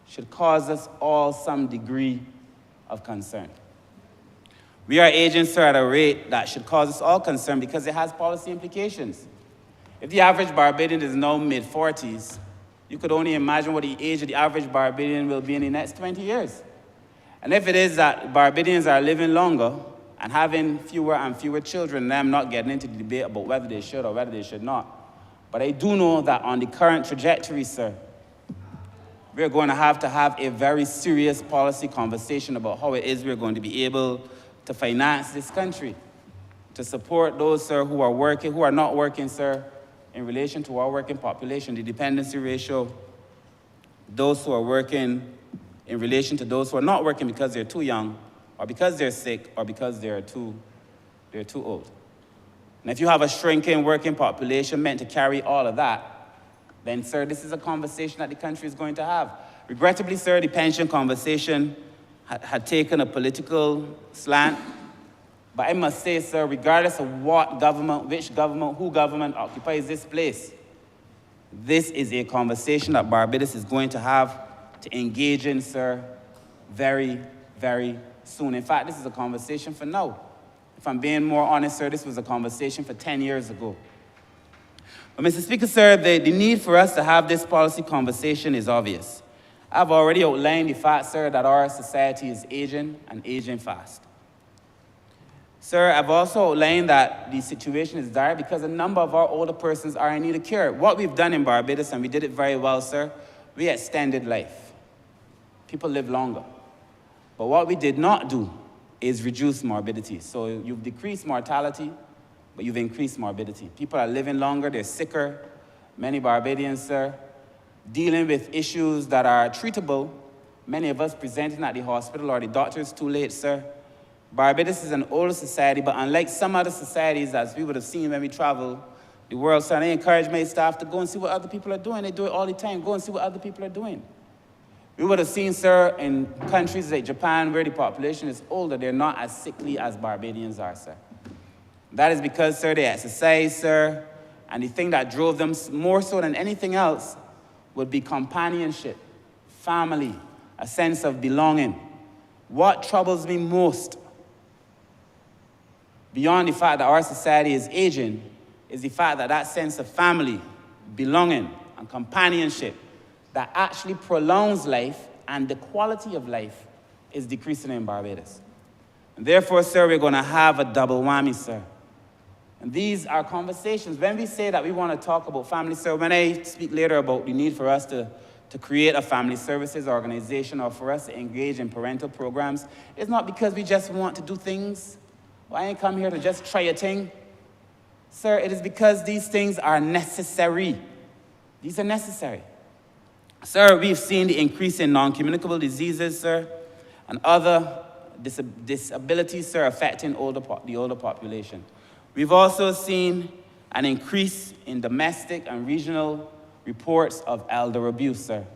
should cause us all some degree of concern. We are aging, sir, at a rate that should cause us all concern because it has policy implications. If the average Barbadian is now mid-40s, you could only imagine what the age of the average Barbadian will be in the next 20 years. And if it is that Barbadians are living longer and having fewer and fewer children, and I'm not getting into the debate about whether they should or whether they should not, but I do know that on the current trajectory, sir, we're going to have a very serious policy conversation about how it is we're going to be able to finance this country, to support those, sir, who are working, who are not working, sir, in relation to our working population, the dependency ratio, those who are working in relation to those who are not working because they're too young, or because they're sick, or because they're too old. And if you have a shrinking working population meant to carry all of that, then, sir, this is a conversation that the country is going to have. Regrettably, sir, the pension conversation had taken a political slant. But I must say, sir, regardless of what government, which government, who government occupies this place, this is a conversation that Barbados is going to have to engage in, sir, very, very soon. In fact, this is a conversation for now. If I'm being more honest, sir, this was a conversation for 10 years ago. But, Mr. Speaker, sir, the need for us to have this policy conversation is obvious. I've already outlined the fact, sir, that our society is aging and aging fast. Sir, I've also outlined that the situation is dire because a number of our older persons are in need of care. What we've done in Barbados, and we did it very well, sir, we extended life. People live longer. But what we did not do is reduce morbidity. So you've decreased mortality, but you've increased morbidity. People are living longer, they're sicker. Many Barbadians, sir, dealing with issues that are treatable. Many of us presenting at the hospital or the doctor's too late, sir. Barbados is an older society, but unlike some other societies, as we would have seen when we travel the world, so I encourage my staff to go and see what other people are doing. They do it all the time. Go and see what other people are doing. We would have seen, sir, in countries like Japan, where the population is older, they're not as sickly as Barbadians are, sir. That is because, sir, they exercise, sir, and the thing that drove them more so than anything else would be companionship, family, a sense of belonging. What troubles me most, beyond the fact that our society is aging, is the fact that that sense of family, belonging, and companionship that actually prolongs life and the quality of life is decreasing in Barbados. And therefore, sir, we're going to have a double whammy, sir. And these are conversations. When we say that we want to talk about family, sir, when I speak later about the need for us to to create a family services organization or for us to engage in parental programs is not because we just want to do things. Well, I ain't come here to just try a thing. Sir, it is because these things are necessary. These are necessary. Sir, we've seen the increase in non-communicable diseases, sir, and other disabilities, sir, affecting the older population. We've also seen an increase in domestic and regional reports of elder abuse, sir.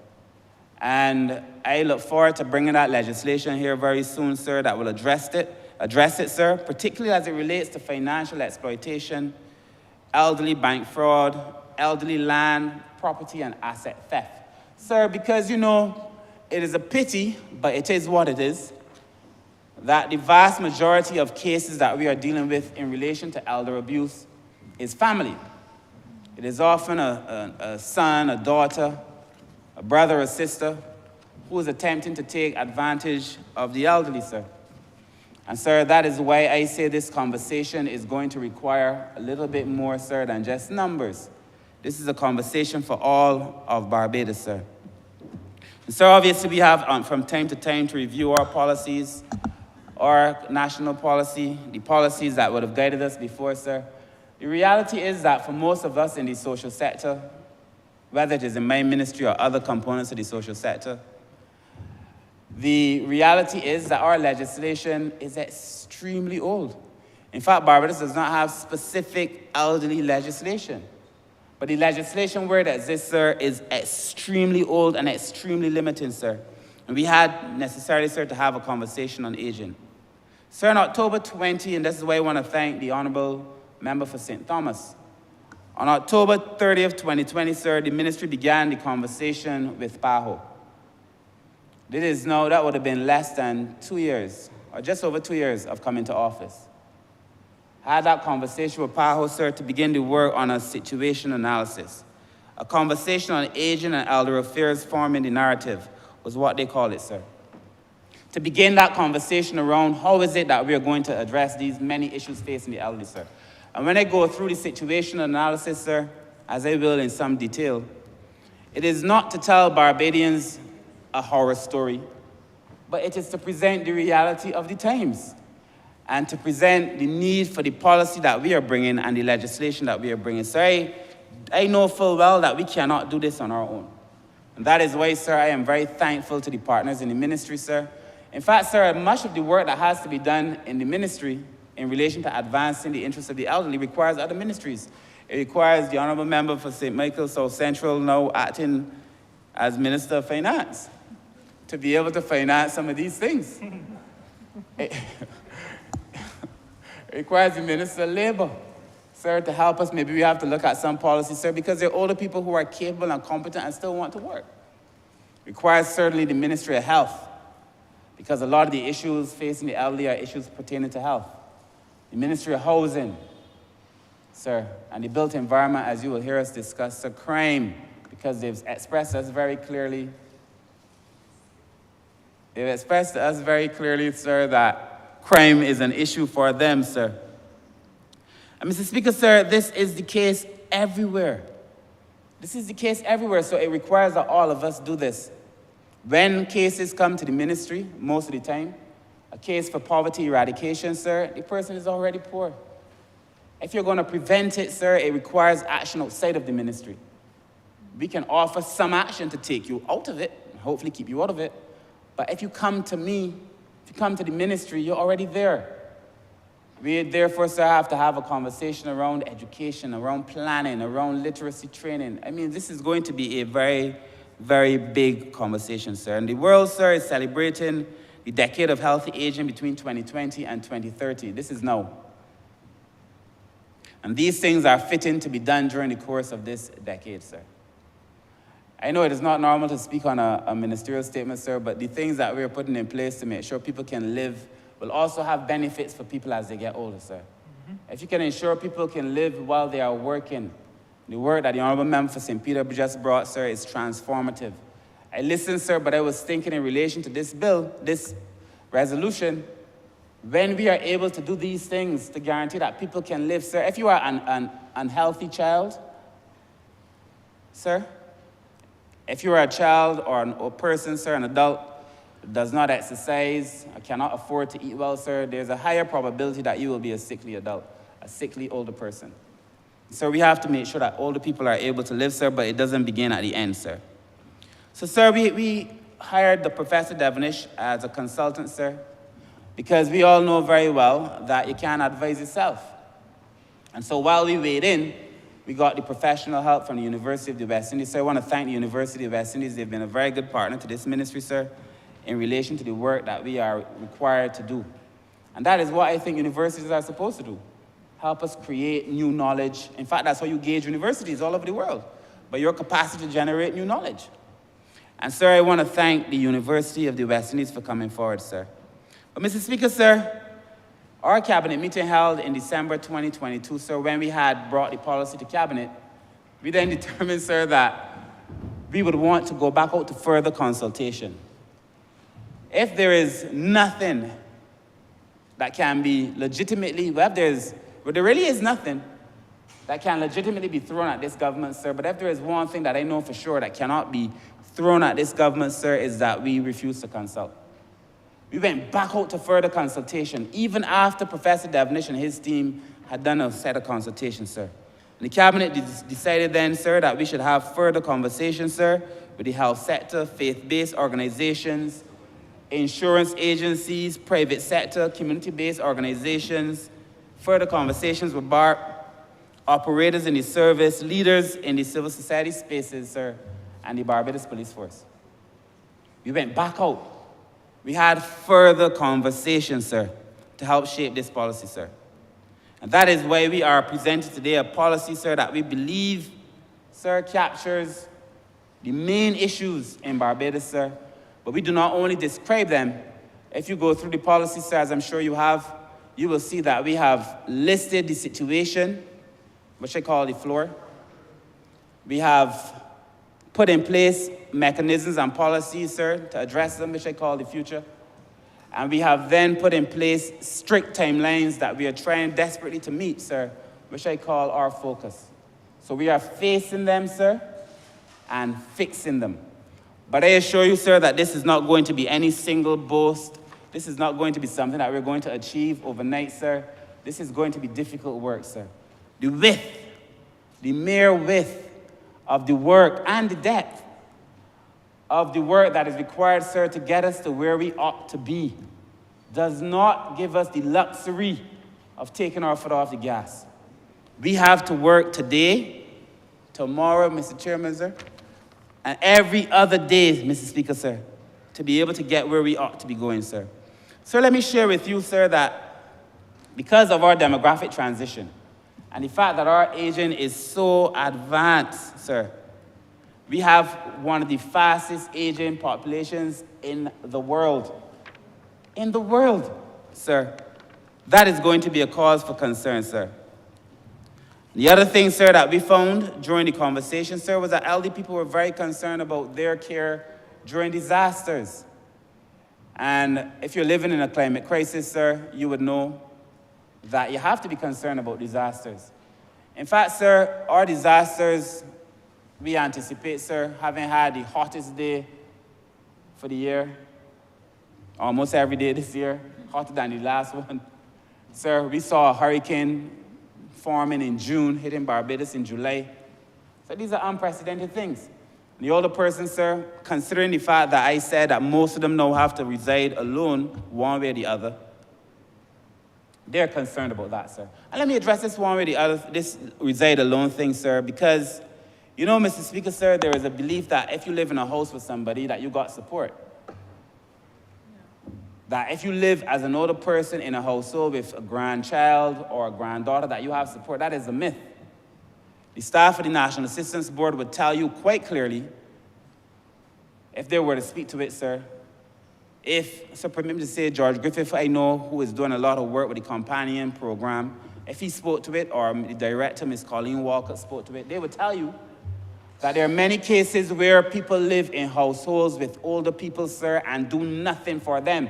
And I look forward to bringing that legislation here very soon, sir, that will address it, sir, particularly as it relates to financial exploitation, elderly bank fraud, elderly land, property, and asset theft. Sir, because, you know, it is a pity, but it is what it is, that the vast majority of cases that we are dealing with in relation to elder abuse is family. It is often a son, a daughter, a brother or sister who is attempting to take advantage of the elderly, sir. And, sir, that is why I say this conversation is going to require a little bit more, sir, than just numbers. This is a conversation for all of Barbados, sir. And, sir, obviously we have from time to time to review our policies, our national policy, the policies that would have guided us before, sir. The reality is that for most of us in the social sector, whether it is in my ministry or other components of the social sector, the reality is that our legislation is extremely old. In fact, Barbados does not have specific elderly legislation. But the legislation where it exists, sir, is extremely old and extremely limiting, sir. And we had necessarily, sir, to have a conversation on aging. Sir, on October 20, and this is why I want to thank the Honourable Member for St. Thomas. On October 30th, 2020, sir, the ministry began the conversation with PAHO. That would have been less than 2 years, or just over 2 years of coming to office. I had that conversation with PAHO, sir, to begin the work on a situation analysis. A conversation on aging and elder affairs forming the narrative was what they call it, sir. To begin that conversation around how is it that we are going to address these many issues facing the elderly, sir. And when I go through the situation analysis, sir, as I will in some detail, it is not to tell Barbadians a horror story, but it is to present the reality of the times and to present the need for the policy that we are bringing and the legislation that we are bringing. So I know full well that we cannot do this on our own. And that is why, sir, I am very thankful to the partners in the ministry, sir. In fact, sir, much of the work that has to be done in the ministry in relation to advancing the interests of the elderly requires other ministries. It requires the Honourable Member for St. Michael South Central now acting as Minister of Finance to be able to finance some of these things. It requires the Minister of Labour, sir, to help us. Maybe we have to look at some policies, sir, because there are older people who are capable and competent and still want to work. It requires certainly the Ministry of Health, because a lot of the issues facing the elderly are issues pertaining to health. The Ministry of Housing, sir, and the built environment, as you will hear us discuss, sir, crime, because they've expressed us very clearly. They've expressed to us very clearly, sir, that crime is an issue for them, sir. And Mr. Speaker, sir, this is the case everywhere. This is the case everywhere, so it requires that all of us do this. When cases come to the ministry, most of the time, a case for poverty eradication, sir, the person is already poor. If you're going to prevent it, sir, it requires action outside of the ministry. We can offer some action to take you out of it, and hopefully keep you out of it. But if you come to me, if you come to the ministry, you're already there. We therefore, sir, have to have a conversation around education, around planning, around literacy training. I mean, this is going to be a very, very big conversation, sir. And the world, sir, is celebrating the decade of healthy aging between 2020 and 2030. This is now. And these things are fitting to be done during the course of this decade, sir. I know it is not normal to speak on a ministerial statement, sir, but the things that we are putting in place to make sure people can live will also have benefits for people as they get older, sir. Mm-hmm. If you can ensure people can live while they are working, the work that the Honourable Member for St. Peter just brought, sir, is transformative. I listened, sir, but I was thinking in relation to this bill, this resolution, when we are able to do these things to guarantee that people can live, sir, if you are an unhealthy child, sir, If you are a child or a person, sir, an adult, does not exercise, or cannot afford to eat well, sir, there's a higher probability that you will be a sickly adult, a sickly older person. So we have to make sure that older people are able to live, sir, but it doesn't begin at the end, sir. So, sir, we hired the Professor Devonish as a consultant, sir, because we all know very well that you can't advise yourself. And so while we weighed in, we got the professional help from the University of the West Indies. So I want to thank the University of the West Indies. They've been a very good partner to this ministry, sir, in relation to the work that we are required to do. And that is what I think universities are supposed to do. Help us create new knowledge. In fact, that's how you gauge universities all over the world, by your capacity to generate new knowledge. And sir, I want to thank the University of the West Indies for coming forward, sir. But Mr. Speaker, sir, our cabinet meeting held in December 2022, sir, when we had brought the policy to cabinet, we then determined, sir, that we would want to go back out to further consultation. If there is nothing that can be legitimately, well, there really is nothing that can legitimately be thrown at this government, sir, but if there is one thing that I know for sure that cannot be thrown at this government, sir, is that we refuse to consult. We went back out to further consultation, even after Professor Devonish and his team had done a set of consultations, sir. And the cabinet decided then, sir, that we should have further conversations, sir, with the health sector, faith-based organizations, insurance agencies, private sector, community-based organizations, further conversations with bar operators in the service, leaders in the civil society spaces, sir, and the Barbados Police Force. We went back out. We had further conversations, sir, to help shape this policy, sir. And that is why we are presenting today a policy, sir, that we believe, sir, captures the main issues in Barbados, sir. But we do not only describe them. If you go through the policy, sir, as I'm sure you have, you will see that we have listed the situation, which I call the floor. We have put in place mechanisms and policies, sir, to address them, which I call the future. And we have then put in place strict timelines that we are trying desperately to meet, sir, which I call our focus. So we are facing them, sir, and fixing them. But I assure you, sir, that this is not going to be any single boast. This is not going to be something that we're going to achieve overnight, sir. This is going to be difficult work, sir. The width, the mere width of the work and the depth of the work that is required, sir, to get us to where we ought to be does not give us the luxury of taking our foot off the gas. We have to work today, tomorrow, Mr. Chairman, sir, and every other day, Mr. Speaker, sir, to be able to get where we ought to be going, sir. So let me share with you, sir, that because of our demographic transition and the fact that our aging is so advanced, sir, we have one of the fastest aging populations in the world. In the world, sir. That is going to be a cause for concern, sir. The other thing, sir, that we found during the conversation, sir, was that elderly people were very concerned about their care during disasters. And if you're living in a climate crisis, sir, you would know that you have to be concerned about disasters. In fact, sir, our disasters, we anticipate, sir, having had the hottest day for the year, almost every day this year, hotter than the last one. Sir, we saw a hurricane forming in June, hitting Barbados in July. So these are unprecedented things. The older person, sir, considering the fact that I said that most of them now have to reside alone, one way or the other, they're concerned about that, sir. And let me address this one way or the other, this reside alone thing, sir, because, you know, Mr. Speaker, sir, there is a belief that if you live in a house with somebody, that you got support. That if you live as an older person in a household with a grandchild or a granddaughter, that you have support. That is a myth. The staff of the National Assistance Board would tell you quite clearly, if they were to speak to it, sir, so permit me to say, George Griffith, I know, who is doing a lot of work with the companion program, if he spoke to it, or the director, Ms. Colleen Walker, spoke to it, they would tell you that there are many cases where people live in households with older people, sir, and do nothing for them.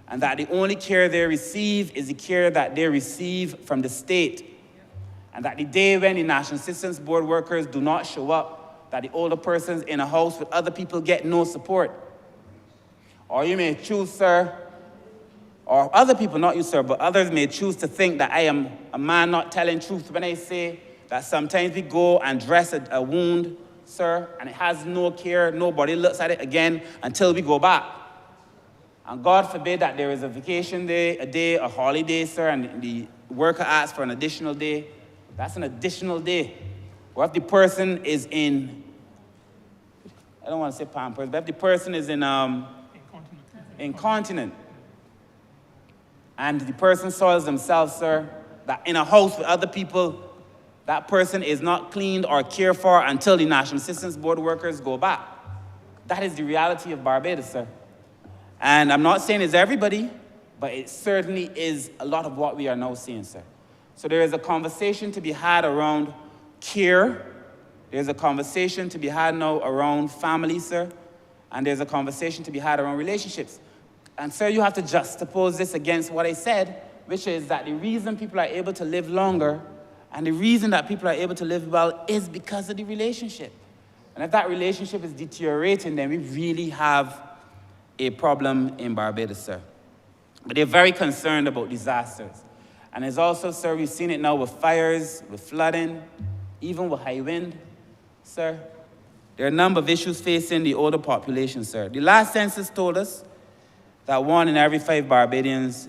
And that the only care they receive is the care that they receive from the state. And that the day when the National Assistance Board workers do not show up that the older persons in a house with other people get no support. Or you may choose, sir, or other people, not you, sir, but others may choose to think that I am a man not telling truth when I say that sometimes we go and dress a wound, sir, and it has no care, nobody looks at it again until we go back. And God forbid that there is a vacation day, a holiday, sir, and the worker asks for an additional day. That's an additional day. Or if the person is in, I don't want to say Pampers, but if the person is in incontinent, and the person soils themselves, sir, that in a house with other people, that person is not cleaned or cared for until the National Assistance Board workers go back. That is the reality of Barbados, sir. And I'm not saying it's everybody, but it certainly is a lot of what we are now seeing, sir. So there is a conversation to be had around care. There's a conversation to be had now around family, sir. And there's a conversation to be had around relationships. And sir, you have to juxtapose this against what I said, which is that the reason people are able to live longer and the reason that people are able to live well is because of the relationship. And if that relationship is deteriorating, then we really have a problem in Barbados, sir. But they're very concerned about disasters. And there's also, sir, we've seen it now with fires, with flooding, even with high wind, sir. There are a number of issues facing the older population, sir. The last census told us that 1 in every 5 Barbadians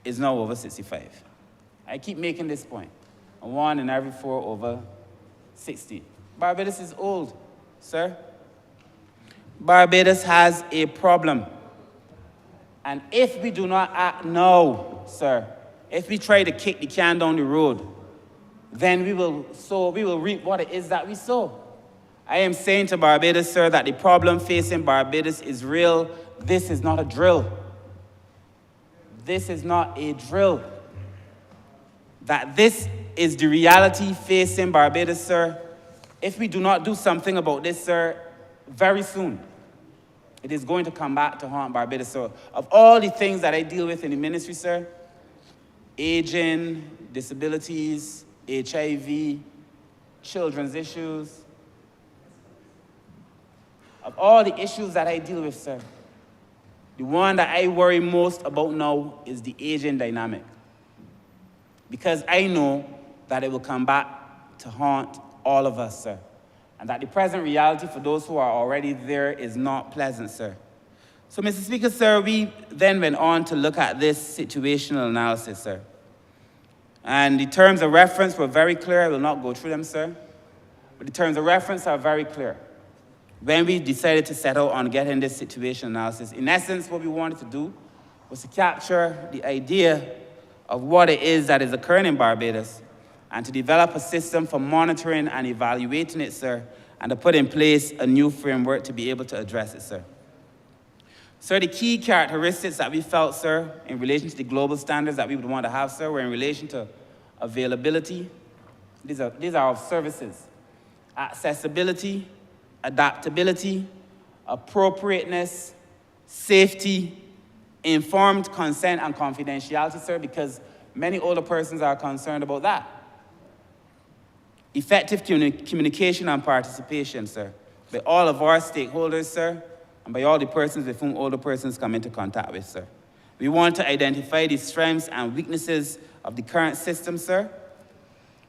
is now over 65. I keep making this point. And 1 in every 4 over 60. Barbados is old, sir. Barbados has a problem. And if we do not act now, sir, if we try to kick the can down the road, then we will reap what it is that we sow. I am saying to Barbados, sir, that the problem facing Barbados is real. This is not a drill. This is not a drill. That this is the reality facing Barbados, sir. If we do not do something about this, sir, very soon, it is going to come back to haunt Barbados. So of all the things that I deal with in the ministry, sir, aging, disabilities, HIV, children's issues, of all the issues that I deal with, sir, the one that I worry most about now is the aging dynamic. Because I know that it will come back to haunt all of us, sir. And that the present reality for those who are already there is not pleasant, sir. So, Mr. Speaker, sir, we then went on to look at this situational analysis, sir. And the terms of reference were very clear. I will not go through them, sir. But the terms of reference are very clear. When we decided to settle on getting this situation analysis, in essence, what we wanted to do was to capture the idea of what it is that is occurring in Barbados and to develop a system for monitoring and evaluating it, sir, and to put in place a new framework to be able to address it, sir. Sir, the key characteristics that we felt, sir, in relation to the global standards that we would want to have, sir, were in relation to availability. These are our services. Accessibility, adaptability, appropriateness, safety, informed consent, and confidentiality, sir, because many older persons are concerned about that. Effective communication and participation, sir, by all of our stakeholders, sir, and by all the persons with whom older persons come into contact with, sir. We want to identify the strengths and weaknesses of the current system, sir.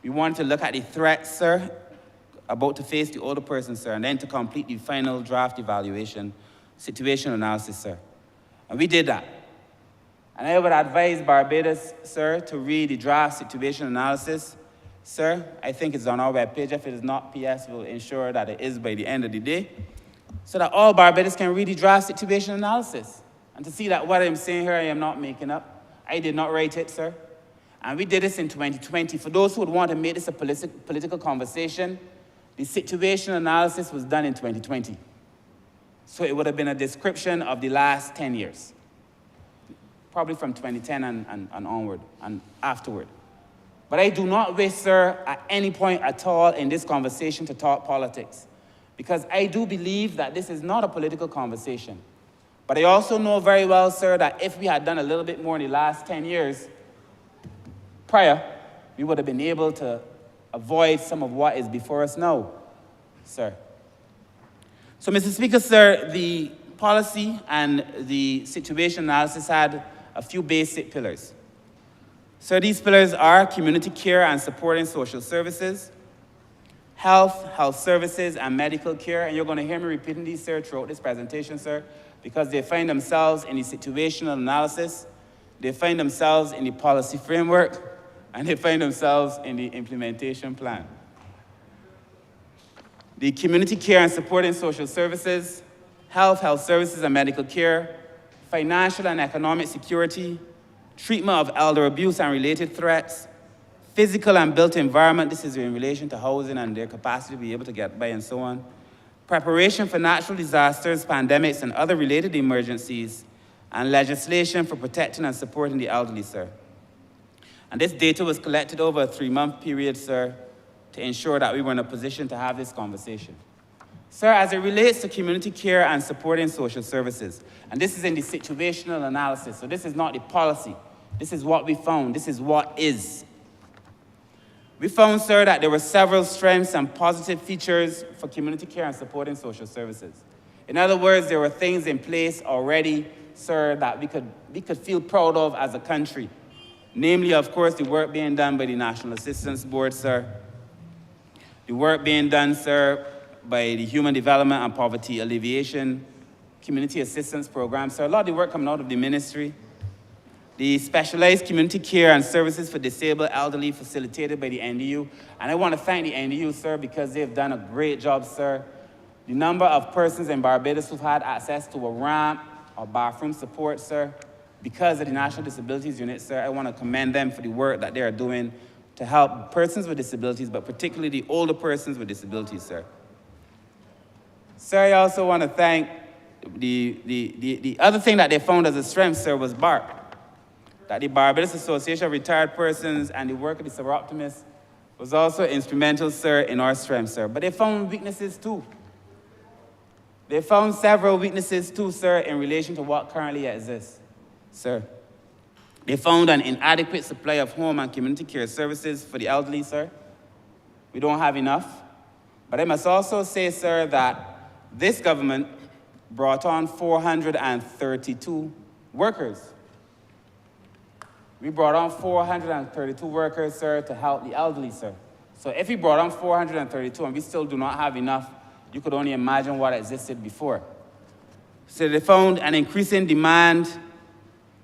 We want to look at the threats, sir, about to face the older person, sir, and then to complete the final draft evaluation, situational analysis, sir. And we did that. And I would advise Barbados, sir, to read the draft situation analysis. Sir, I think it's on our webpage. If it is not, PS will ensure that it is by the end of the day, so that all Barbados can read the draft situation analysis. And to see that what I'm saying here, I am not making up. I did not write it, sir. And we did this in 2020. For those who would want to make this a political conversation, the situation analysis was done in 2020. So it would have been a description of the last 10 years, probably from 2010 and onward and afterward. But I do not wish, sir, at any point at all in this conversation to talk politics, because I do believe that this is not a political conversation. But I also know very well, sir, that if we had done a little bit more in the last 10 years prior, we would have been able to avoid some of what is before us now. sir. So, Mr. Speaker, sir, the policy and the situation analysis had a few basic pillars. So these pillars are community care and supporting social services, health services, and medical care. And you're going to hear me repeating these, sir, throughout this presentation, sir, because they find themselves in the situational analysis, they find themselves in the policy framework, and they find themselves in the implementation plan. The community care and supporting social services, health services and medical care, financial and economic security, treatment of elder abuse and related threats, physical and built environment, this is in relation to housing and their capacity to be able to get by and so on, preparation for natural disasters, pandemics, and other related emergencies, and legislation for protecting and supporting the elderly, sir. And this data was collected over a 3-month period, sir, to ensure that we were in a position to have this conversation. Sir, as it relates to community care and supporting social services, and this is in the situational analysis, so this is not the policy. This is what we found. This is what is. We found, sir, that there were several strengths and positive features for community care and supporting social services. In other words, there were things in place already, sir, that we could feel proud of as a country. Namely, of course, the work being done by the National Assistance Board, sir. The work being done, sir, by the Human Development and Poverty Alleviation Community Assistance Program. So a lot of the work coming out of the ministry. The specialized community care and services for disabled elderly facilitated by the NDU. And I want to thank the NDU, sir, because they've done a great job, sir. The number of persons in Barbados who've had access to a ramp or bathroom support, sir, because of the National Disabilities Unit, sir, I want to commend them for the work that they are doing to help persons with disabilities, but particularly the older persons with disabilities, sir. Sir, I also want to thank the other thing that they found as a strength, sir, was BARP. That the Barbados Association of Retired Persons and the work of the Seroptimists was also instrumental, sir, in our strength, sir. But they found weaknesses too. They found several weaknesses too, sir, in relation to what currently exists, sir. They found an inadequate supply of home and community care services for the elderly, sir. We don't have enough. But I must also say, sir, that this government brought on 432 workers. We brought on 432 workers, sir, to help the elderly, sir. So if we brought on 432 and we still do not have enough, you could only imagine what existed before. So they found an increasing demand,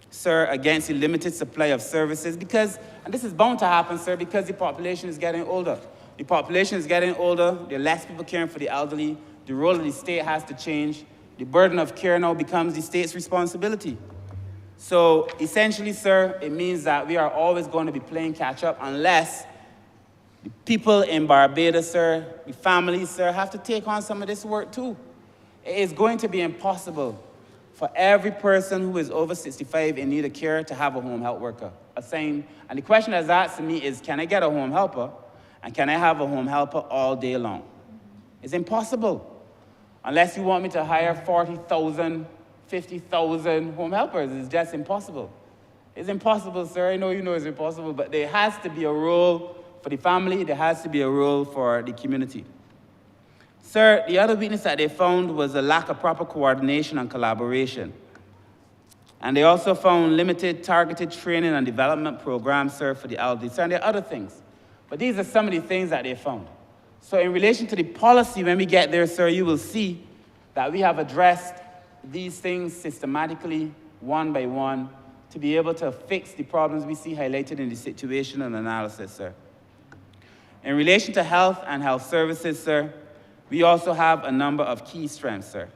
sir, against the limited supply of services because, and this is bound to happen, sir, because the population is getting older. The population is getting older, there are less people caring for the elderly, the role of the state has to change, the burden of care now becomes the state's responsibility. So essentially, sir, it means that we are always going to be playing catch up unless the people in Barbados, sir, the families, sir, have to take on some of this work too. It is going to be impossible for every person who is over 65 in need of care to have a home health worker assigned. And the question that's asked to me is, can I get a home helper? And can I have a home helper all day long? It's impossible. Unless you want me to hire 40,000, 50,000 home helpers. It's just impossible. It's impossible, sir. I know you know it's impossible, but there has to be a role for the family. There has to be a role for the community. Sir, the other weakness that they found was a lack of proper coordination and collaboration. And they also found limited targeted training and development programs, sir, for the elderly. Sir, and there are other things. But these are some of the things that they found. So in relation to the policy, when we get there, sir, you will see that we have addressed these things systematically, one by one, to be able to fix the problems we see highlighted in the situational analysis, sir. In relation to health and health services, sir, we also have a number of key strengths, sir.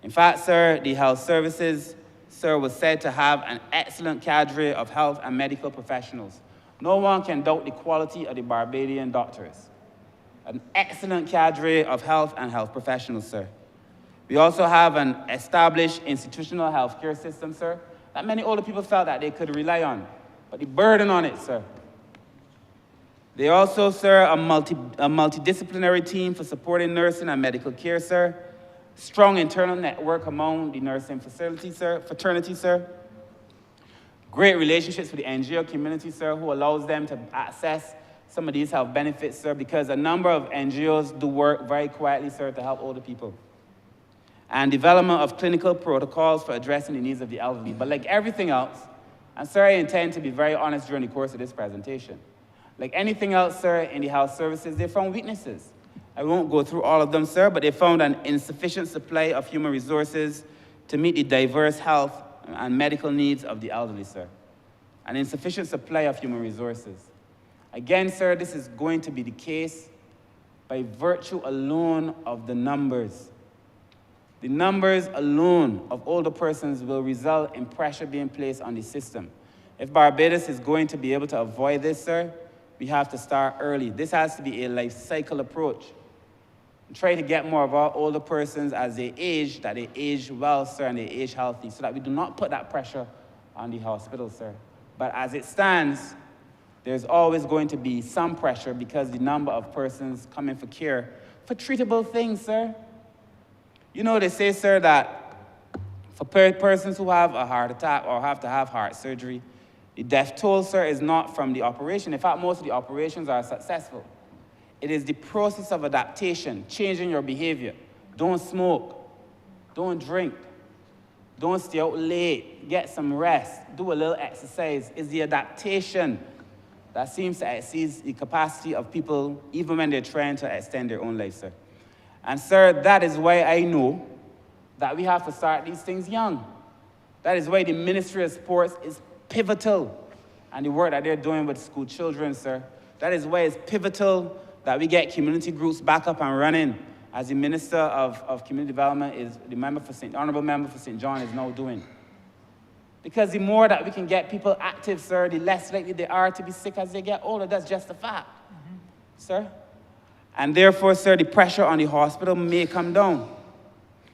In fact, sir, the health services, sir, was said to have an excellent cadre of health and medical professionals. No one can doubt the quality of the Barbadian doctors. An excellent cadre of health and health professionals, sir. We also have an established institutional healthcare system, sir, that many older people felt that they could rely on, but the burden on it, sir. They also, sir, a multidisciplinary team for supporting nursing and medical care, sir. Strong internal network among the nursing fraternity, sir. Great relationships with the NGO community, sir, who allows them to access some of these health benefits, sir, because a number of NGOs do work very quietly, sir, to help older people. And development of clinical protocols for addressing the needs of the elderly. But like everything else, and sir, I intend to be very honest during the course of this presentation. Like anything else, sir, in the health services, they found weaknesses. I won't go through all of them, sir, but they found an insufficient supply of human resources to meet the diverse health and medical needs of the elderly, sir. An insufficient supply of human resources. Again, sir, this is going to be the case by virtue alone of the numbers. The numbers alone of older persons will result in pressure being placed on the system. If Barbados is going to be able to avoid this, sir, we have to start early. This has to be a life cycle approach. Try to get more of our older persons as they age, that they age well, sir, and they age healthy, so that we do not put that pressure on the hospital, sir. But as it stands, there's always going to be some pressure because the number of persons coming for care for treatable things, sir. You know, they say, sir, that for persons who have a heart attack or have to have heart surgery, the death toll, sir, is not from the operation. In fact, most of the operations are successful. It is the process of adaptation, changing your behavior. Don't smoke, don't drink, don't stay out late, get some rest, do a little exercise. It's the adaptation that seems to exceed the capacity of people, even when they're trying to extend their own life, sir. And sir, that is why I know that we have to start these things young. That is why the Ministerial Sports is pivotal, and the work that they're doing with school children, sir. That is why it's pivotal that we get community groups back up and running, as the Minister of Community Development is the Honourable Member for St. John is now doing. Because the more that we can get people active, sir, the less likely they are to be sick as they get older. That's just a fact, sir. And therefore, sir, the pressure on the hospital may come down.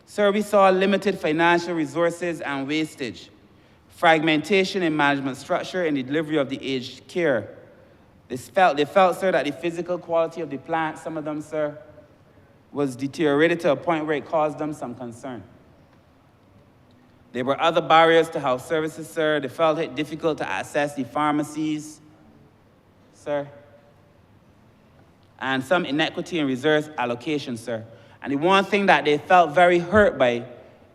Sir, we saw limited financial resources and wastage, fragmentation in management structure and the delivery of the aged care. They felt, sir, that the physical quality of the plant, some of them, sir, was deteriorated to a point where it caused them some concern. There were other barriers to health services, sir. They felt it difficult to access the pharmacies, sir. And some inequity in resource allocation, sir. And the one thing that they felt very hurt by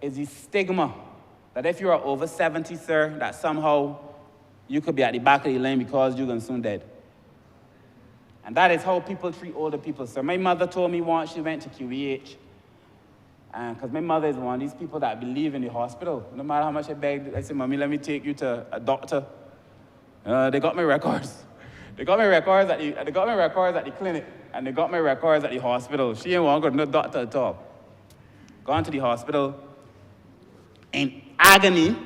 is the stigma that if you are over 70, sir, that somehow you could be at the back of the lane because you're going to soon dead. And that is how people treat older people, sir. My mother told me once she went to QEH, because my mother is one of these people that believe in the hospital. No matter how much I begged, I said, Mommy, let me take you to a doctor. They got my records. They got my records at the clinic, and they got my records at the hospital. She ain't want to go to no doctor at all. Gone to the hospital in agony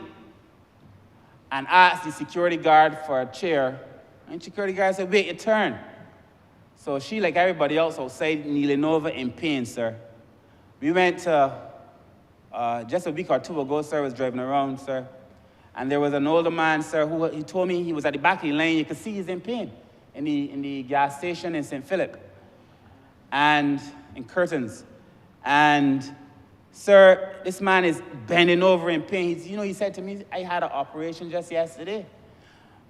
and asked the security guard for a chair. And the security guard said, wait your turn. So she, like everybody else outside, kneeling over in pain, sir. We went to, just a week or two ago, sir, I was driving around, sir. And there was an older man, sir, who he told me he was at the back of the lane. You could see he's in pain in the gas station in St. Philip and in Curtains. And, sir, this man is bending over in pain. He said to me, I had an operation just yesterday.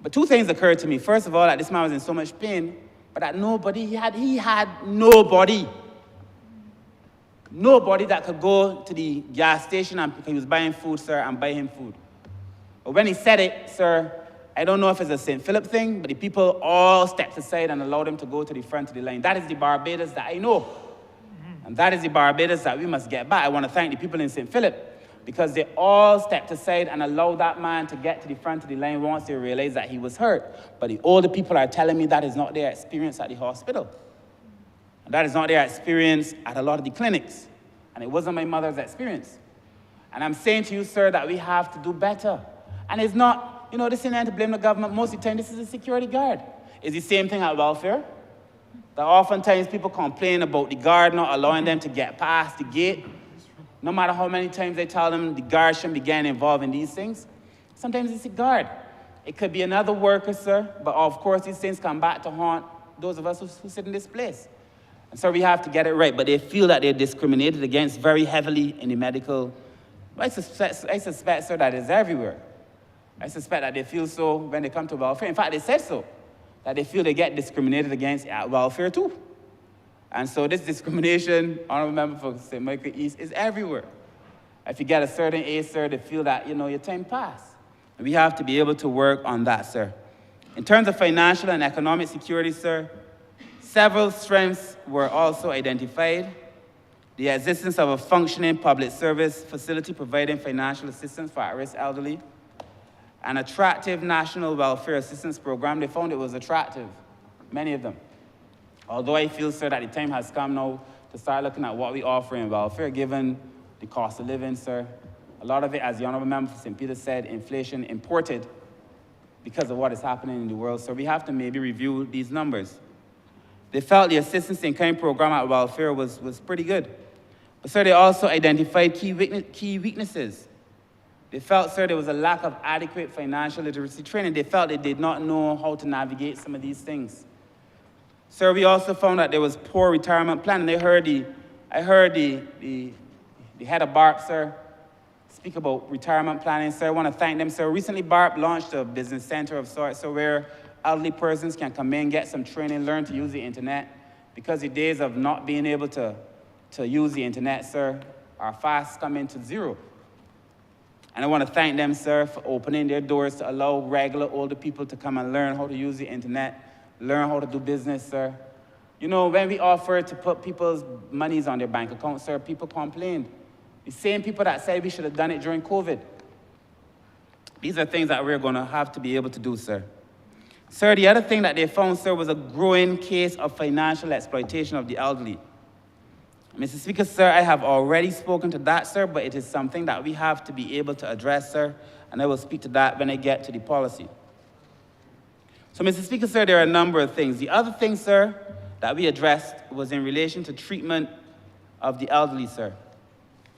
But two things occurred to me. First of all, that this man was in so much pain, but that he had nobody that could go to the gas station and he was buying food, sir, and buy him food. But when he said it, sir, I don't know if it's a St. Philip thing, but the people all stepped aside and allowed him to go to the front of the line. That is the Barbados that I know. And that is the Barbados that we must get back. I want to thank the people in St. Philip because they all stepped aside and allowed that man to get to the front of the line once they realized that he was hurt. But the older people are telling me that is not their experience at the hospital. And that is not their experience at a lot of the clinics. And it wasn't my mother's experience. And I'm saying to you, sir, that we have to do better. And it's not, this isn't to blame the government. Most of the time, this is a security guard. It's the same thing at welfare. That oftentimes people complain about the guard not allowing them to get past the gate. No matter how many times they tell them the guard shouldn't be getting involved in these things. Sometimes it's the guard. It could be another worker, sir. But of course, these things come back to haunt those of us who sit in this place. And so we have to get it right. But they feel that they're discriminated against very heavily in the medical. I suspect, sir, that it's everywhere. I suspect that they feel so when they come to welfare. In fact, they said so. that they feel they get discriminated against at welfare too. And so this discrimination, Honourable Member for St. Michael East, is everywhere. If you get a certain age, sir, they feel that, your time passed. And we have to be able to work on that, sir. In terms of financial and economic security, sir, several strengths were also identified. The existence of a functioning public service facility providing financial assistance for at-risk elderly, an attractive national welfare assistance program. They found it was attractive, many of them. Although I feel, sir, that the time has come now to start looking at what we offer in welfare, given the cost of living, sir. A lot of it, as the Honourable Member for St. Peter said, inflation imported because of what is happening in the world. So we have to maybe review these numbers. They felt the assistance in kind program at welfare was pretty good. But, sir, they also identified key weaknesses. They felt, sir, there was a lack of adequate financial literacy training. They felt they did not know how to navigate some of these things. Sir, we also found that there was poor retirement planning. I heard the head of BARP, sir, speak about retirement planning, sir. I want to thank them, sir. Recently, BARP launched a business center of sorts, so where elderly persons can come in, get some training, learn to use the internet, because the days of not being able to use the internet, sir, are fast coming to zero. And I want to thank them, sir, for opening their doors to allow regular older people to come and learn how to use the internet, learn how to do business, sir. When we offered to put people's monies on their bank account, sir, people complained. The same people that said we should have done it during COVID. These are things that we're going to have to be able to do, sir. Sir, the other thing that they found, sir, was a growing case of financial exploitation of the elderly. Mr. Speaker, sir, I have already spoken to that, sir, but it is something that we have to be able to address, sir, and I will speak to that when I get to the policy. So, Mr. Speaker, sir, there are a number of things. The other thing, sir, that we addressed was in relation to treatment of the elderly, sir,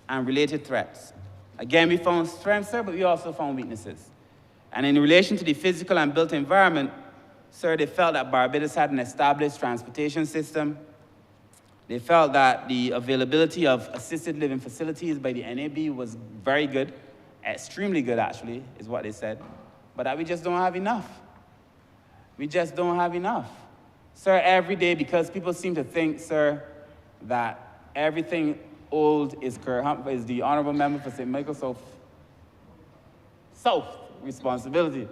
and related threats. Again, we found strengths, sir, but we also found weaknesses. And in relation to the physical and built environment, sir, they felt that Barbados had an established transportation system. They felt that the availability of assisted living facilities by the NAB was very good, extremely good actually, is what they said, but that we just don't have enough. We just don't have enough. Sir, every day, because people seem to think, sir, that everything old is the Honourable Member for St. Michael South responsibility.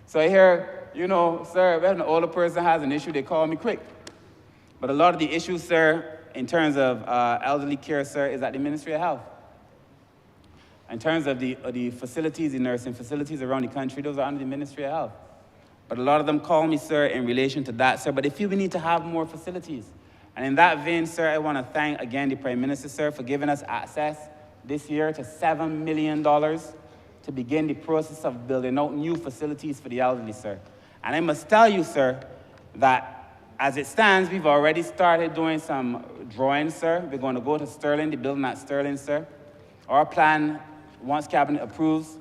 So I hear, sir, when an older person has an issue, they call me quick. But a lot of the issues, sir, in terms of elderly care, sir, is at the Ministerial Health. In terms of the facilities, the nursing facilities around the country, those are under the Ministerial Health. But a lot of them call me, sir, in relation to that, sir, but they feel we need to have more facilities. And in that vein, sir, I want to thank again the Prime Minister, sir, for giving us access this year to $7 million to begin the process of building out new facilities for the elderly, sir. And I must tell you, sir, that as it stands, we've already started doing some drawings, sir. We're going to go to Sterling, the building at Sterling, sir. Our plan, once Cabinet approves,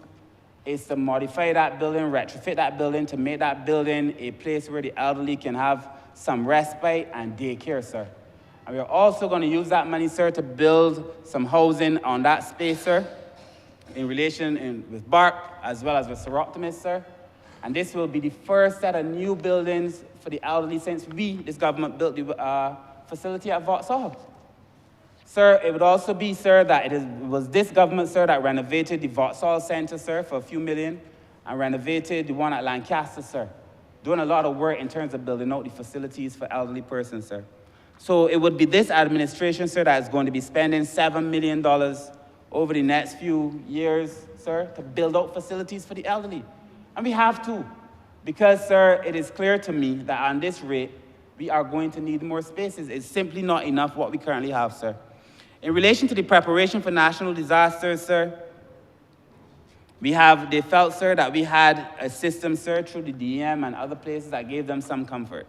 is to modify that building, retrofit that building, to make that building a place where the elderly can have some respite and daycare, sir. And we're also going to use that money, sir, to build some housing on that space, sir, in relation with BARP, as well as with Sir Optimus, sir. And this will be the first set of new buildings for the elderly since this government built the facility at Vauxhall. Sir, it would also be, sir, that it was this government, sir, that renovated the Vauxhall Centre, sir, for a few million, and renovated the one at Lancaster, sir. Doing a lot of work in terms of building out the facilities for elderly persons, sir. So it would be this administration, sir, that is going to be spending $7 million over the next few years, sir, to build out facilities for the elderly. And we have to, because, sir, it is clear to me that on this rate, we are going to need more spaces. It's simply not enough what we currently have, sir. In relation to the preparation for national disasters, sir, they felt, sir, that we had a system, sir, through the DM and other places that gave them some comfort.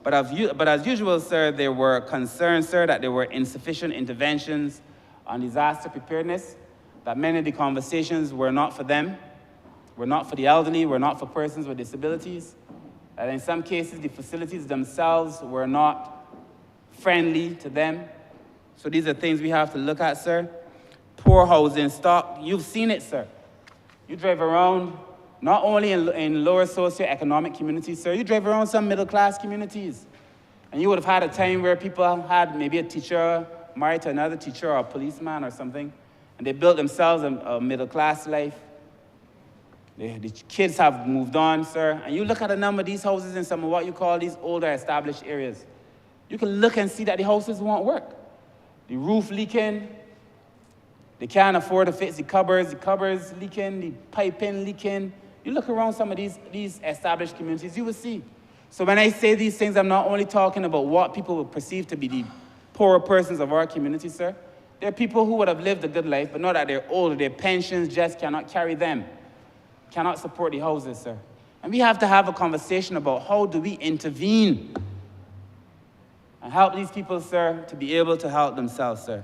But as usual, sir, there were concerns, sir, that there were insufficient interventions on disaster preparedness, that many of the conversations were not for them, were not for the elderly, were not for persons with disabilities, that in some cases the facilities themselves were not friendly to them. So these are things we have to look at, sir. Poor housing stock, you've seen it, sir. You drive around not only in lower socioeconomic communities, sir. You drive around some middle-class communities, and you would have had a time where people had maybe a teacher married to another teacher or a policeman or something, and they built themselves a middle-class life. The kids have moved on, sir, and you look at a number of these houses in some of what you call these older established areas. You can look and see that the houses won't work. The roof leaking, they can't afford to fix the cupboards leaking, the piping leaking. You look around some of these established communities, you will see. So when I say these things, I'm not only talking about what people would perceive to be the poorer persons of our community, sir. There are people who would have lived a good life, but now that they're older, their pensions just cannot carry them, cannot support the houses, sir. And we have to have a conversation about how do we intervene and help these people, sir, to be able to help themselves, sir.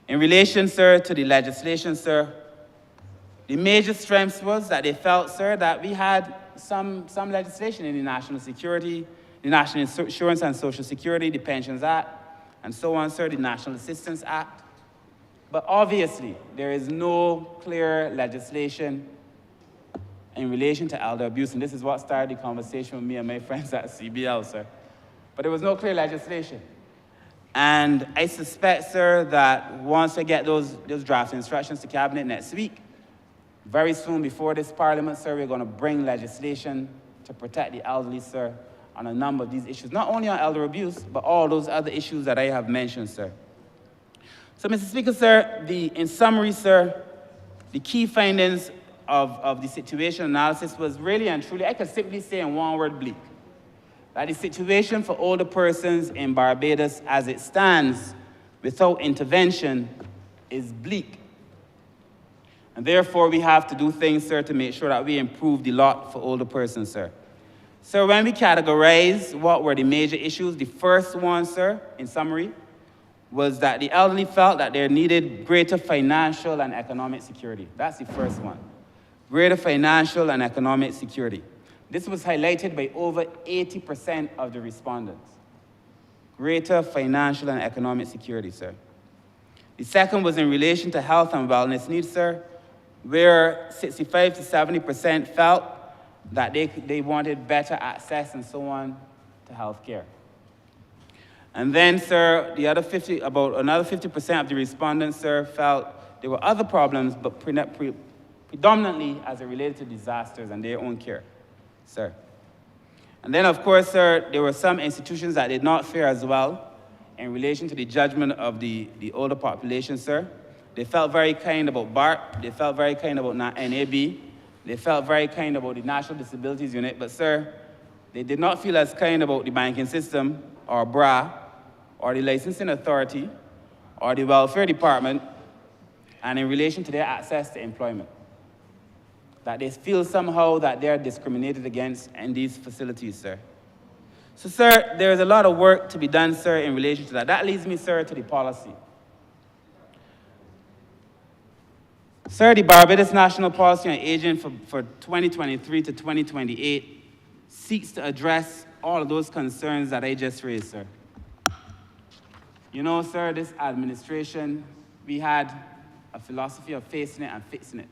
In relation, sir, to the legislation, sir, the major strengths was that they felt, sir, that we had some legislation in the national security, the National Insurance and Social Security, the Pensions Act, and so on, sir, the National Assistance Act. But obviously, there is no clear legislation in relation to elder abuse, and this is what started the conversation with me and my friends at CBL, sir. But there was no clear legislation. And I suspect, sir, that once I get those draft instructions to Cabinet next week, very soon before this Parliament, sir, we're going to bring legislation to protect the elderly, sir, on a number of these issues. Not only on elder abuse, but all those other issues that I have mentioned, sir. So, Mr. Speaker, sir, in summary, sir, the key findings of the situation analysis was really and truly, I could simply say in one word, bleak. That the situation for older persons in Barbados as it stands without intervention is bleak. And therefore, we have to do things, sir, to make sure that we improve the lot for older persons, sir. So when we categorize what were the major issues, the first one, sir, in summary, was that the elderly felt that they needed greater financial and economic security. That's the first one. Greater financial and economic security. This was highlighted by over 80% of the respondents. Greater financial and economic security, sir. The second was in relation to health and wellness needs, sir, where 65 to 70% felt that they wanted better access and so on to health care. And then, sir, about another 50% of the respondents, sir, felt there were other problems, but predominantly as it related to disasters and their own care, sir. And then, of course, sir, there were some institutions that did not fare as well in relation to the judgment of the older population, sir. They felt very kind about BART. They felt very kind about NAB. They felt very kind about the National Disabilities Unit. But, sir, they did not feel as kind about the banking system, or BRA, or the licensing authority, or the welfare department, and in relation to their access to employment. That they feel somehow that they're discriminated against in these facilities, sir. So, sir, there is a lot of work to be done, sir, in relation to that. That leads me, sir, to the policy. Sir, the Barbados National Policy on Aging for 2023 to 2028 seeks to address all of those concerns that I just raised, sir. You know, sir, this administration, we had a philosophy of facing it and fixing it.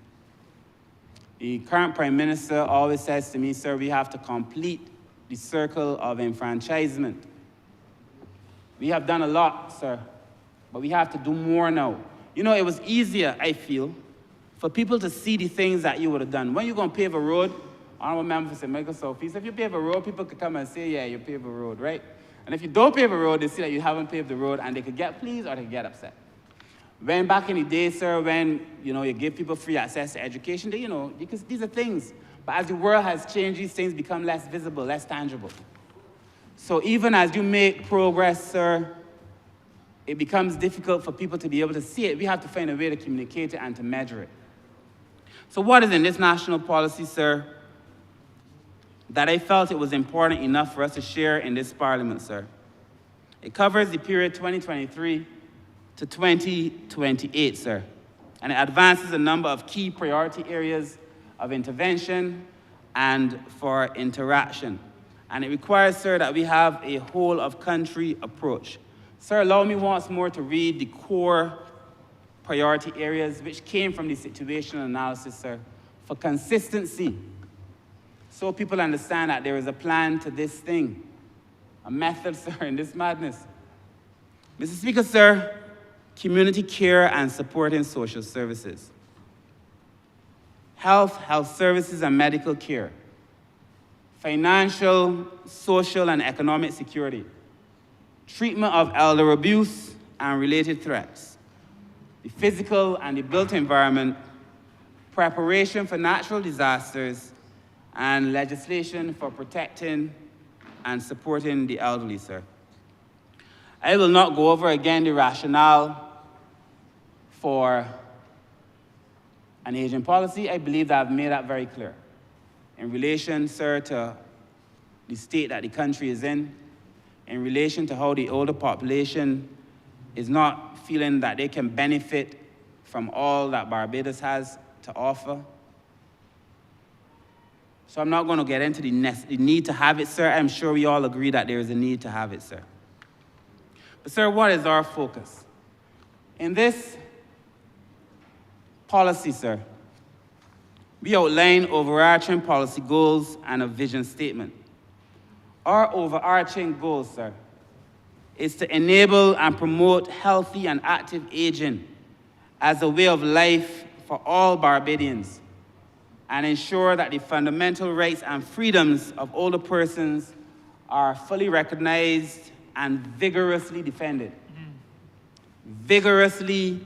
The current Prime Minister always says to me, sir, we have to complete the circle of enfranchisement. We have done a lot, sir, but we have to do more now. You know, it was easier, I feel, for people to see the things that you would have done. When you're going to pave a road, Honourable Member for St. Michael Southeast, if you pave a road, people could come and say, yeah, you pave a road, right? And if you don't pave a road, they see that you haven't paved the road, and they could get pleased or they could get upset. When back in the day, sir, when, you give people free access to education, because these are things. But as the world has changed, these things become less visible, less tangible. So even as you make progress, sir, it becomes difficult for people to be able to see it. We have to find a way to communicate it and to measure it. So what is in this national policy, sir, that I felt it was important enough for us to share in this Parliament, sir? It covers the period 2023 to 2028, sir. And it advances a number of key priority areas of intervention and for interaction. And it requires, sir, that we have a whole-of-country approach. Sir, allow me once more to read the core priority areas which came from the situational analysis, sir, for consistency, so people understand that there is a plan to this thing, a method, sir, in this madness. Mr. Speaker, sir, community care and supporting social services. Health services and medical care. Financial, social, and economic security. Treatment of elder abuse and related threats. The physical and the built environment. Preparation for natural disasters, and legislation for protecting and supporting the elderly, sir. I will not go over again the rationale for an aging policy. I believe that I've made that very clear. In relation, sir, to the state that the country is in relation to how the older population is not feeling that they can benefit from all that Barbados has to offer. So I'm not going to get into the need to have it, sir. I'm sure we all agree that there is a need to have it, sir. But, sir, what is our focus? In this policy, sir, we outline overarching policy goals and a vision statement. Our overarching goal, sir, is to enable and promote healthy and active aging as a way of life for all Barbadians, and ensure that the fundamental rights and freedoms of older persons are fully recognized and vigorously defended. Vigorously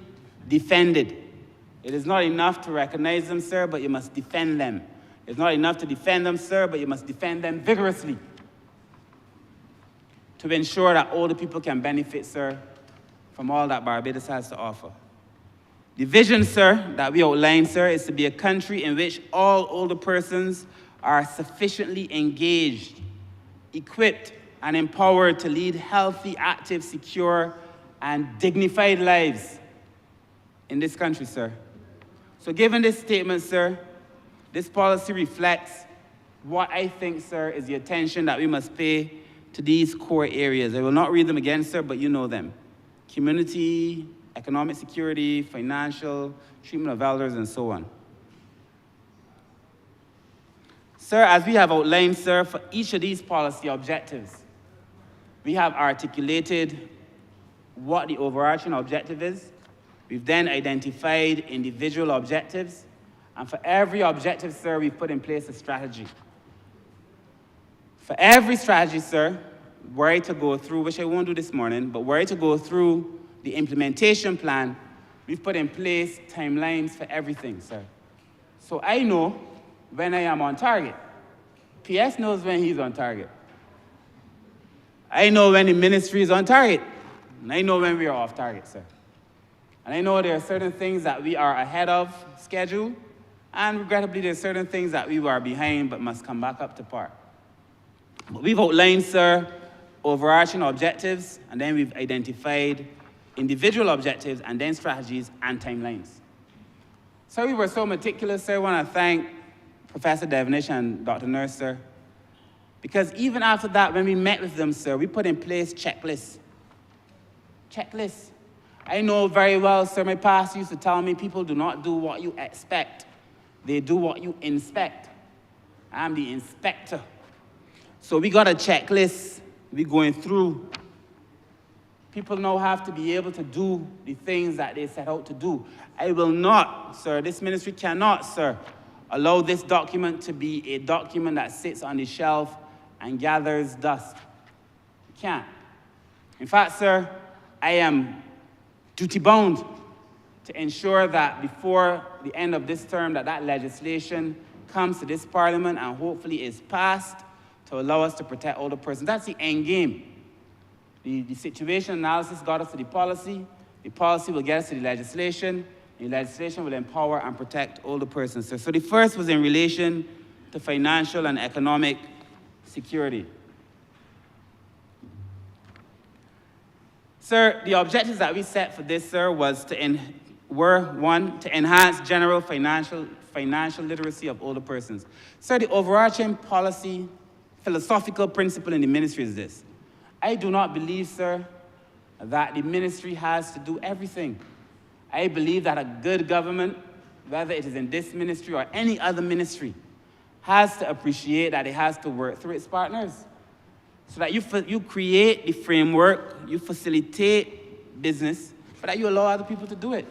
defended. It is not enough to recognize them, sir, but you must defend them. It's not enough to defend them, sir, but you must defend them vigorously to ensure that older people can benefit, sir, from all that Barbados has to offer. The vision, sir, that we outline, sir, is to be a country in which all older persons are sufficiently engaged, equipped, and empowered to lead healthy, active, secure, and dignified lives in this country, sir. So given this statement, sir, this policy reflects what I think, sir, is the attention that we must pay to these core areas. I will not read them again, sir, but you know them. Community, economic security, financial, treatment of elders, and so on. Sir, as we have outlined, sir, for each of these policy objectives, we have articulated what the overarching objective is. We've then identified individual objectives, and for every objective, sir, we've put in place a strategy. For every strategy, sir, were I to go through, which I won't do this morning, but were I to go through the implementation plan, we've put in place timelines for everything, sir. So I know when I am on target. PS knows when he's on target. I know when the ministry is on target. And I know when we are off target, sir. And I know there are certain things that we are ahead of schedule, and regrettably there are certain things that we are behind but must come back up to par. But we've outlined, sir, overarching objectives, and then we've identified individual objectives, and then strategies and timelines. So we were so meticulous, sir. I want to thank Professor Devonish and Dr. Nurse, sir, because even after that, when we met with them, sir, we put in place checklists. Checklists. I know very well, sir, my pastor used to tell me people do not do what you expect. They do what you inspect. I'm the inspector. So we got a checklist we're going through. People now have to be able to do the things that they set out to do. I will not, sir, this ministry cannot, sir, allow this document to be a document that sits on the shelf and gathers dust. It can't. In fact, sir, I am duty-bound to ensure that before the end of this term that legislation comes to this parliament and hopefully is passed to allow us to protect older persons. That's the end game. The situation analysis got us to the policy will get us to the legislation will empower and protect older persons. So the first was in relation to financial and economic security. Sir, the objectives that we set for this, sir, were one, to enhance general financial literacy of older persons. Sir, the overarching policy, philosophical principle in the ministry is this. I do not believe, sir, that the ministry has to do everything. I believe that a good government whether it is in this ministry or any other ministry, has to appreciate that it has to work through its partners. So that you create the framework, you facilitate business, but that you allow other people to do it.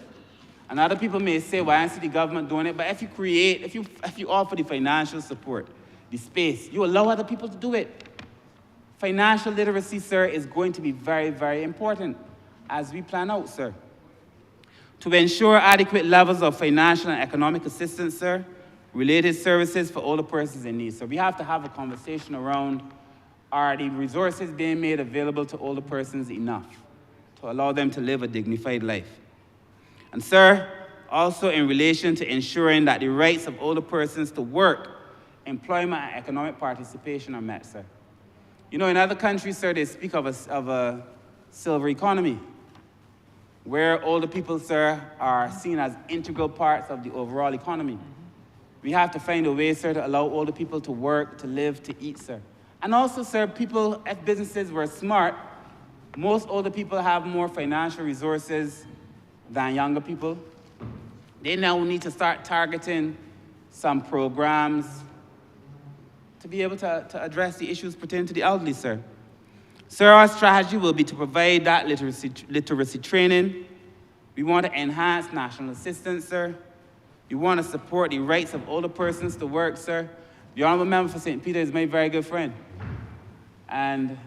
And other people may say, well, I see the government doing it, but if you offer the financial support, the space, you allow other people to do it. Financial literacy, sir, is going to be very, very important as we plan out, sir. To ensure adequate levels of financial and economic assistance, sir, related services for older persons in need. So we have to have a conversation around, are the resources being made available to older persons enough to allow them to live a dignified life? And sir, also in relation to ensuring that the rights of older persons to work, employment, and economic participation are met, sir. You know, in other countries, sir, they speak of a silver economy, where older people, sir, are seen as integral parts of the overall economy. We have to find a way, sir, to allow older people to work, to live, to eat, sir. And also, sir, people, if businesses were smart, most older people have more financial resources than younger people. They now need to start targeting some programs to be able to address the issues pertaining to the elderly, sir. Sir, our strategy will be to provide that literacy training. We want to enhance national assistance, sir. We want to support the rights of older persons to work, sir. The Honourable Member for St. Peter is my very good friend. And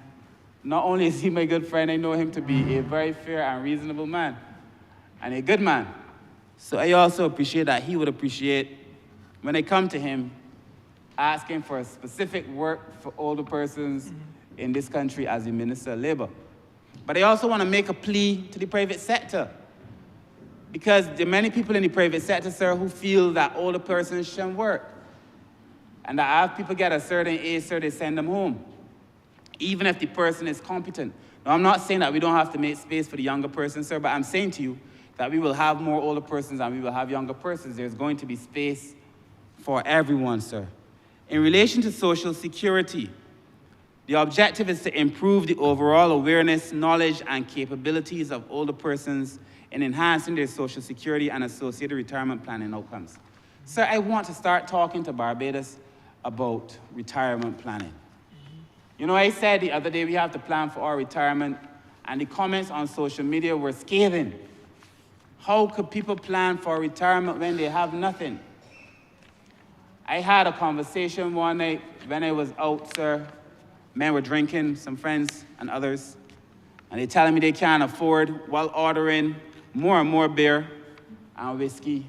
not only is he my good friend, I know him to be a very fair and reasonable man, and a good man. So I also appreciate that he would appreciate when I come to him asking for specific work for older persons in this country as the Minister of Labour. But I also want to make a plea to the private sector, because there are many people in the private sector, sir, who feel that older persons shouldn't work. And that as people get a certain age, sir, they send them home, even if the person is competent. Now, I'm not saying that we don't have to make space for the younger person, sir, but I'm saying to you that we will have more older persons and we will have younger persons. There's going to be space for everyone, sir. In relation to social security, the objective is to improve the overall awareness, knowledge, and capabilities of older persons in enhancing their social security and associated retirement planning outcomes. Sir, I want to start talking to Barbados about retirement planning. You know, I said the other day we have to plan for our retirement, and the comments on social media were scathing. How could people plan for retirement when they have nothing? I had a conversation one night when I was out, sir. Men were drinking, some friends and others, and they're telling me they can't afford, while ordering more and more beer and whiskey,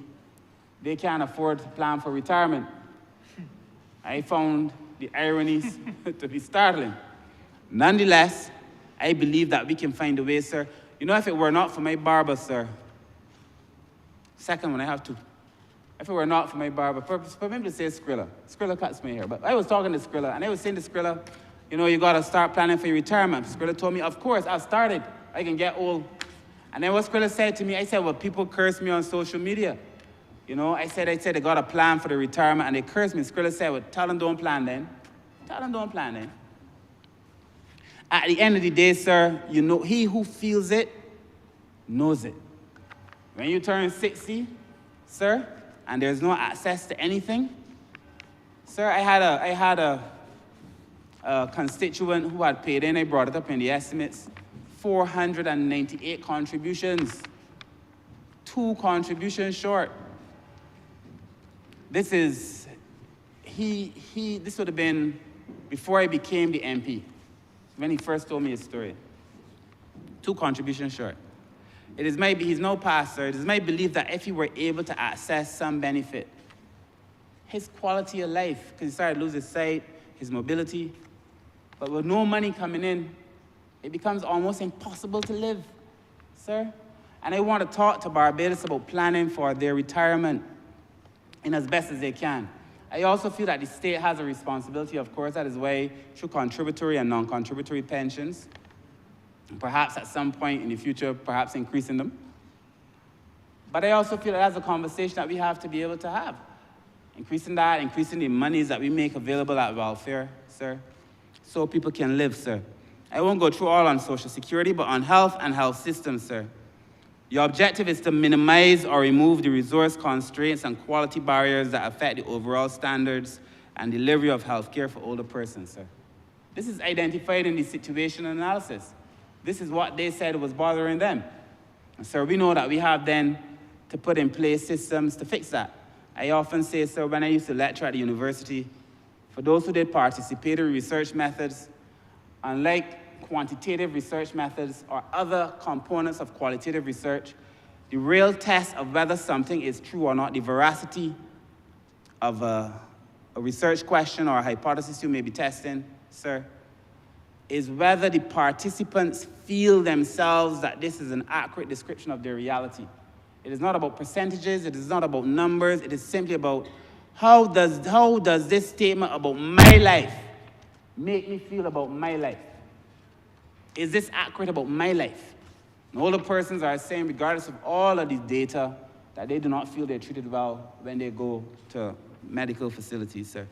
they can't afford to plan for retirement. I found the ironies to be startling. Nonetheless, I believe that we can find a way, sir. You know, if it were not for my barber, sir, second one, I have to. If it were not for my barber, for me to say Skrilla. Skrilla cuts my hair. But I was talking to Skrilla, and I was saying to Skrilla, you know, you got to start planning for your retirement. Skrilla told me, of course, I've started. I can get old. And then what Skrilla said to me, I said, well, people curse me on social media. You know, I said they got a plan for the retirement, and they cursed me. Skrilla said, well, tell them don't plan then. Tell them don't plan then. At the end of the day, sir, you know, he who feels it knows it. When you turn 60, sir, and there's no access to anything, sir, I had a constituent who had paid in, I brought it up in the estimates, 498 contributions, 2 contributions short. This is, this would have been before I became the MP, when he first told me his story. 2 contributions short. He's no pastor. It is my belief that if he were able to access some benefit, his quality of life, because he started to lose his sight, his mobility, but with no money coming in, it becomes almost impossible to live, sir. And I want to talk to Barbados about planning for their retirement in as best as they can. I also feel that the state has a responsibility, of course, that is why through contributory and non-contributory pensions, perhaps at some point in the future, perhaps increasing them. But I also feel that that's a conversation that we have to be able to have. Increasing that, increasing the monies that we make available at welfare, sir, so people can live, sir. I won't go through all on Social Security, but on health and health systems, sir. Your objective is to minimize or remove the resource constraints and quality barriers that affect the overall standards and delivery of healthcare for older persons, sir. This is identified in the situation analysis. This is what they said was bothering them. And sir, we know that we have then to put in place systems to fix that. I often say, sir, when I used to lecture at the university, for those who did participatory research methods, unlike quantitative research methods or other components of qualitative research, the real test of whether something is true or not, the veracity of a research question or a hypothesis you may be testing, sir, is whether the participants feel themselves that this is an accurate description of their reality. It is not about percentages, it is not about numbers, it is simply about how does this statement about my life make me feel about my life? Is this accurate about my life? And older persons are saying, regardless of all of these data, that they do not feel they're treated well when they go to medical facilities, sir.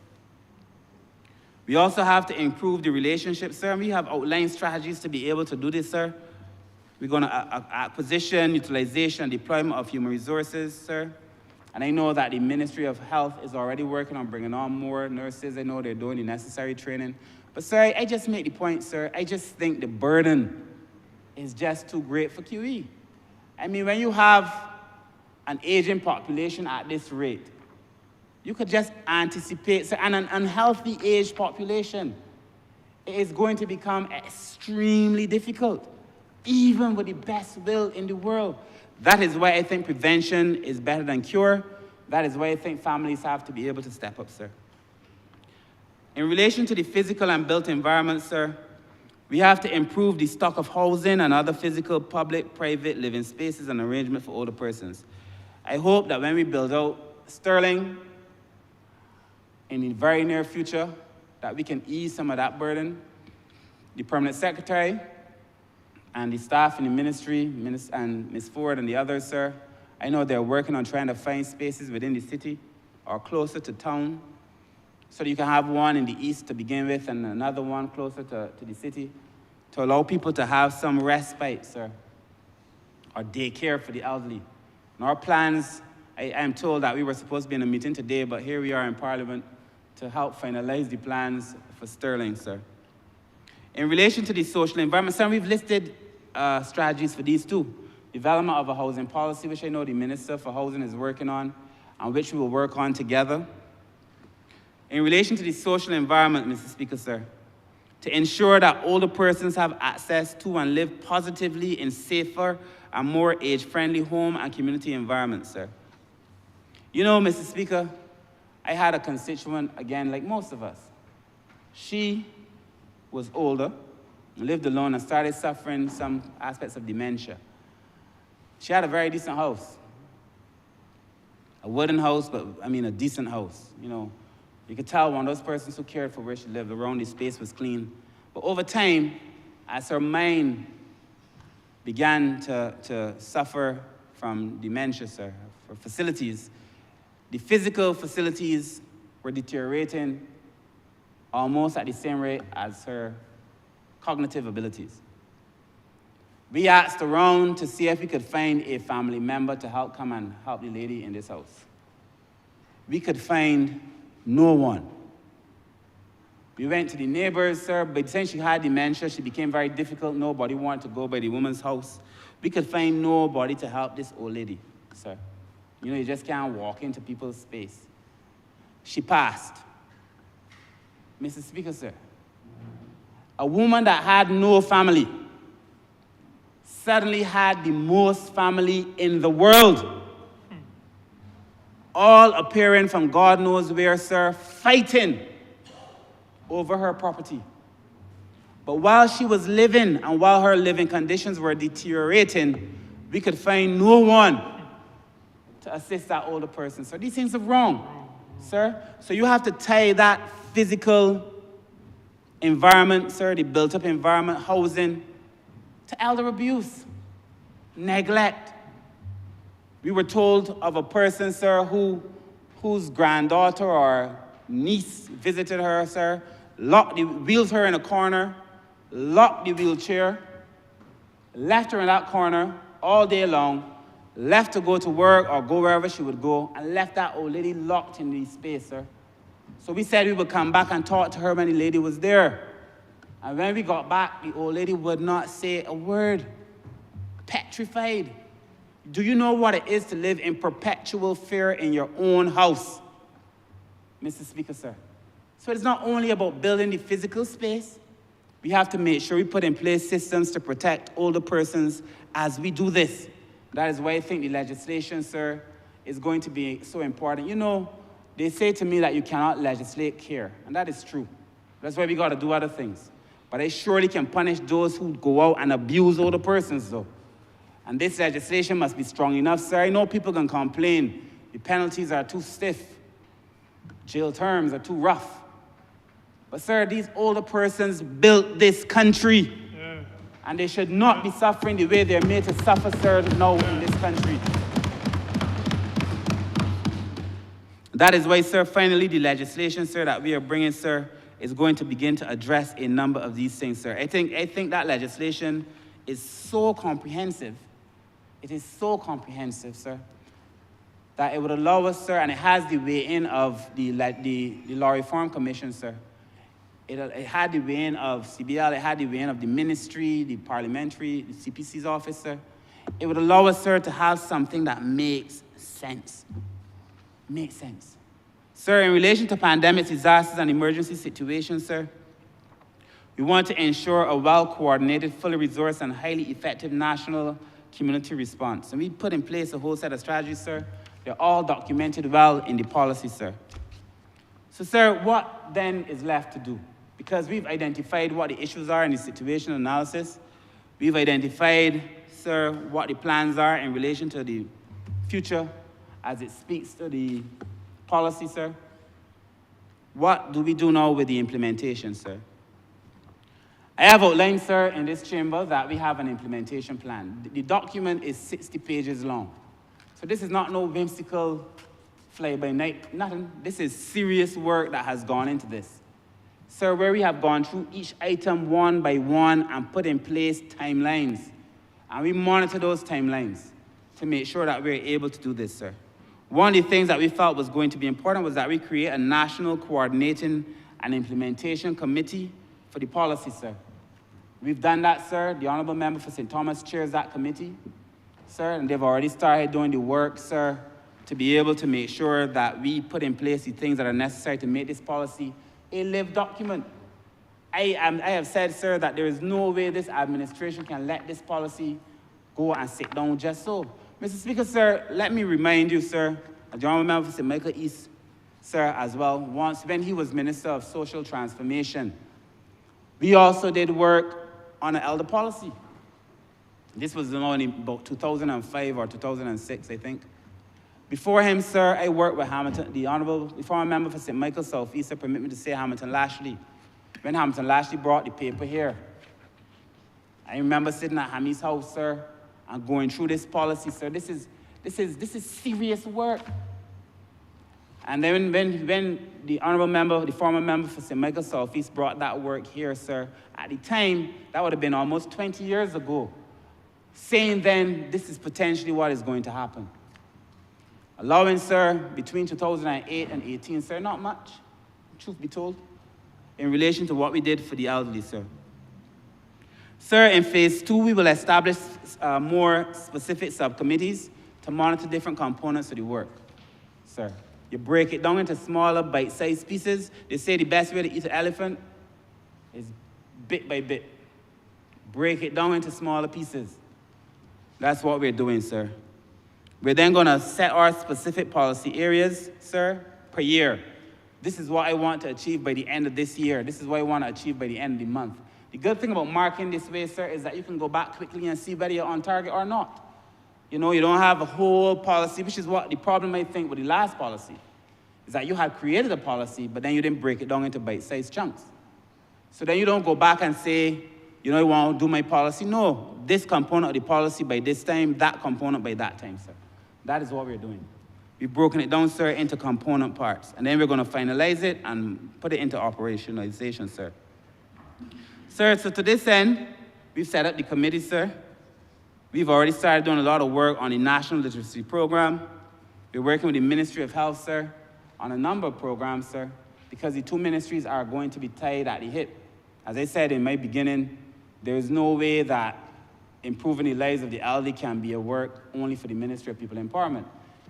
We also have to improve the relationship, sir. We have outlined strategies to be able to do this, sir. We're going to acquisition, utilization, and deployment of human resources, sir. And I know that the Ministry of Health is already working on bringing on more nurses. I know they're doing the necessary training. But, sir, I just make the point, sir, I just think the burden is just too great for QE. I mean, when you have an aging population at this rate, you could just anticipate, sir, and an unhealthy aged population is going to become extremely difficult, even with the best will in the world. That is why I think prevention is better than cure. That is why I think families have to be able to step up, sir. In relation to the physical and built environment, sir, we have to improve the stock of housing and other physical, public, private living spaces and arrangement for older persons. I hope that when we build out Sterling in the very near future, that we can ease some of that burden. The permanent secretary and the staff in the ministry, and Ms. Ford and the others, sir, I know they're working on trying to find spaces within the city or closer to town, so that you can have one in the east to begin with and another one closer to the city, to allow people to have some respite, sir, or daycare for the elderly. And our plans, I am told that we were supposed to be in a meeting today, but here we are in Parliament to help finalize the plans for Sterling, sir. In relation to the social environment, sir, we've listed strategies for these too. Development of a housing policy, which I know the Minister for Housing is working on, and which we will work on together. In relation to the social environment, Mr. Speaker, sir, to ensure that older persons have access to and live positively in safer and more age-friendly home and community environments, sir. You know, Mr. Speaker, I had a constituent, again, like most of us. She was older, lived alone, and started suffering some aspects of dementia. She had a very decent house. A wooden house, but I mean a decent house, you know. You could tell one of those persons who cared for where she lived, around the space was clean. But over time, as her mind began to suffer from dementia, sir, for facilities, the physical facilities were deteriorating almost at the same rate as her cognitive abilities. We asked around to see if we could find a family member to help come and help the lady in this house. We could find no one. We went to the neighbors, sir, but since she had dementia, she became very difficult. Nobody wanted to go by the woman's house. We could find nobody to help this old lady, sir. You know, you just can't walk into people's space. She passed. Mr. Speaker, sir, a woman that had no family suddenly had the most family in the world. All appearing from God knows where, sir, fighting over her property. But while she was living and while her living conditions were deteriorating, we could find no one to assist that older person. So these things are wrong, sir. So you have to tie that physical environment, sir, the built-up environment, housing, to elder abuse, neglect. We were told of a person, sir, whose granddaughter or niece visited her, sir, wheeled her in a corner, locked the wheelchair, left her in that corner, all day long, left to go to work or go wherever she would go, and left that old lady locked in the space, sir. So we said we would come back and talk to her when the lady was there. And when we got back, the old lady would not say a word. Petrified. Do you know what it is to live in perpetual fear in your own house? Mr. Speaker, sir. So it's not only about building the physical space. We have to make sure we put in place systems to protect older persons as we do this. That is why I think the legislation, sir, is going to be so important. You know, they say to me that you cannot legislate care, and that is true. That's why we got to do other things. But I surely can punish those who go out and abuse older persons, though. And this legislation must be strong enough, sir. I know people can complain. The penalties are too stiff. Jail terms are too rough. But, sir, these older persons built this country. Yeah. And they should not be suffering the way they're made to suffer, sir, now in this country. That is why, sir, finally, the legislation, sir, that we are bringing, sir, is going to begin to address a number of these things, sir. I think that legislation is so comprehensive. It is so comprehensive, sir, that it would allow us, sir, and it has the weigh-in of the Law Reform Commission, sir. It had the weigh-in of CBL, it had the weigh-in of the ministry, the parliamentary, the CPC's office, sir. It would allow us, sir, to have something that makes sense. Makes sense. Sir, in relation to pandemics, disasters, and emergency situations, sir, we want to ensure a well-coordinated, fully resourced, and highly effective national community response. And we put in place a whole set of strategies, sir. They're all documented well in the policy, sir. So, sir, what then is left to do? Because we've identified what the issues are in the situation analysis. We've identified, sir, what the plans are in relation to the future as it speaks to the policy, sir. What do we do now with the implementation, sir? I have outlined, sir, in this chamber that we have an implementation plan. The document is 60 pages long. So this is not no whimsical fly-by-night, nothing. This is serious work that has gone into this. Sir, where we have gone through each item one by one and put in place timelines. And we monitor those timelines to make sure that we're able to do this, sir. One of the things that we felt was going to be important was that we create a national coordinating and implementation committee for the policy, sir. We've done that, sir. The Honourable Member for St. Thomas chairs that committee, sir, and they've already started doing the work, sir, to be able to make sure that we put in place the things that are necessary to make this policy a lived document. I have said, sir, that there is no way this administration can let this policy go and sit down just so. Mr. Speaker, sir, let me remind you, sir, the Honourable Member for St. Michael East, sir, as well, once when he was Minister of Social Transformation, we also did work on an elder policy. This was in about 2005 or 2006, I think. Before him, sir, I worked with Hamilton, the former member for St. Michael South East, sir, permit me to say Hamilton Lashley. When Hamilton Lashley brought the paper here, I remember sitting at Hammy's house, sir, and going through this policy, sir. This is serious work. And then when the honourable member, the former member for St. Michael South East brought that work here, sir, at the time, that would have been almost 20 years ago, saying then this is potentially what is going to happen. Allowing, sir, between 2008 and 18, sir, not much, truth be told, in relation to what we did for the elderly, sir. Sir, in phase 2, we will establish more specific subcommittees to monitor different components of the work, sir. You break it down into smaller, bite-sized pieces. They say the best way to eat an elephant is bit by bit. Break it down into smaller pieces. That's what we're doing, sir. We're then going to set our specific policy areas, sir, per year. This is what I want to achieve by the end of this year. This is what I want to achieve by the end of the month. The good thing about marking this way, sir, is that you can go back quickly and see whether you're on target or not. You know, you don't have a whole policy, which is what the problem, I think, with the last policy, is that you had created a policy, but then you didn't break it down into bite-sized chunks. So then you don't go back and say, you know, I want to do my policy. No, this component of the policy by this time, that component by that time, sir. That is what we're doing. We've broken it down, sir, into component parts. And then we're going to finalize it and put it into operationalization, sir. Sir, so to this end, we've set up the committee, sir. We've already started doing a lot of work on the National Literacy Program. We're working with the Ministry of Health, sir, on a number of programs, sir, because the two ministries are going to be tied at the hip. As I said in my beginning, there is no way that improving the lives of the elderly can be a work only for the Ministry of People Empowerment.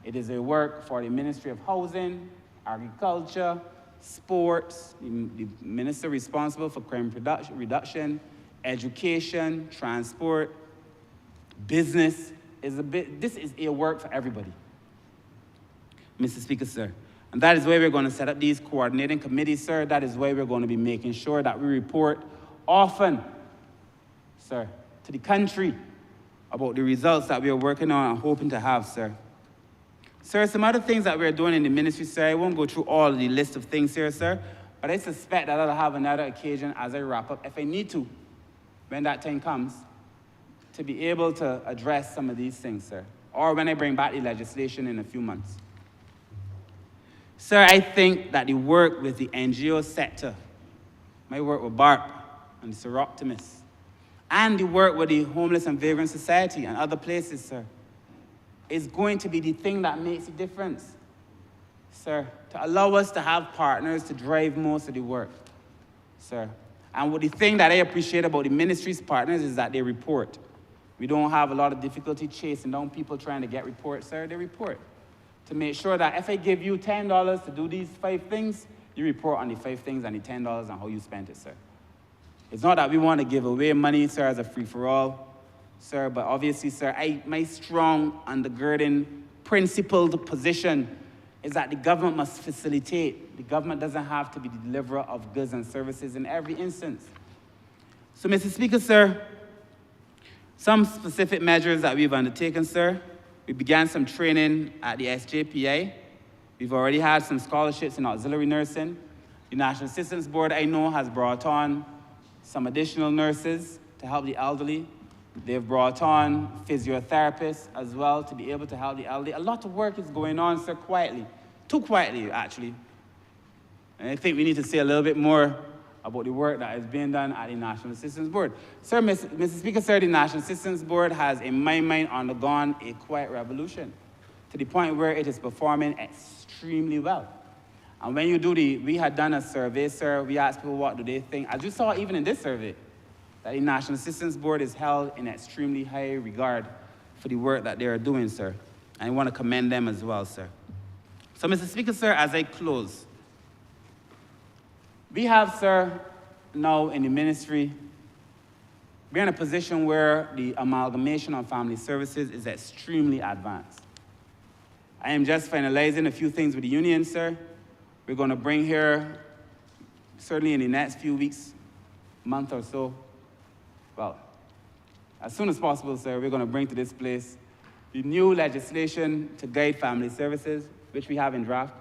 It is a work for the Ministry of Housing, Agriculture, Sports, the minister responsible for crime reduction, education, transport, business. This is a work for everybody, Mr. Speaker, sir. And that is why we're going to set up these coordinating committees, sir. That is why we're going to be making sure that we report often, sir, to the country about the results that we are working on and hoping to have, sir. Sir, some other things that we're doing in the ministry, sir, I won't go through all of the list of things here, sir, but I suspect that I'll have another occasion as I wrap up, if I need to, when that time comes, to be able to address some of these things, sir, or when I bring back the legislation in a few months. Sir, I think that the work with the NGO sector, my work with BARP and the Seroptimists, and the work with the Homeless and Vagrant Society and other places, sir, is going to be the thing that makes a difference, sir, to allow us to have partners to drive most of the work, sir. And the thing that I appreciate about the ministry's partners is that they report. We don't have a lot of difficulty chasing down people trying to get reports, sir. They report to make sure that if I give you $10 to do these 5 things, you report on the 5 things and the $10 and how you spent it, sir. It's not that we want to give away money, sir, as a free-for-all, sir, but obviously, sir, my strong undergirding principled position is that the government must facilitate. The government doesn't have to be the deliverer of goods and services in every instance. So, Mr. Speaker, sir, some specific measures that we've undertaken, sir. We began some training at the SJPI. We've already had some scholarships in auxiliary nursing. The National Assistance Board, I know, has brought on some additional nurses to help the elderly. They've brought on physiotherapists as well to be able to help the elderly. A lot of work is going on, sir, quietly. Too quietly, actually. And I think we need to say a little bit more about the work that is being done at the National Assistance Board. Sir, Mr. Speaker, sir, the National Assistance Board has, in my mind, undergone a quiet revolution to the point where it is performing extremely well. And when you do we had done a survey, sir, we asked people what do they think. As you saw even in this survey, that the National Assistance Board is held in extremely high regard for the work that they are doing, sir. And I want to commend them as well, sir. So, Mr. Speaker, sir, as I close, we have, sir, now in the ministry, we're in a position where the amalgamation of family services is extremely advanced. I am just finalizing a few things with the union, sir. We're going to bring here, certainly in the next few weeks, month or so, well, as soon as possible, sir, we're going to bring to this place the new legislation to guide family services, which we have in draft,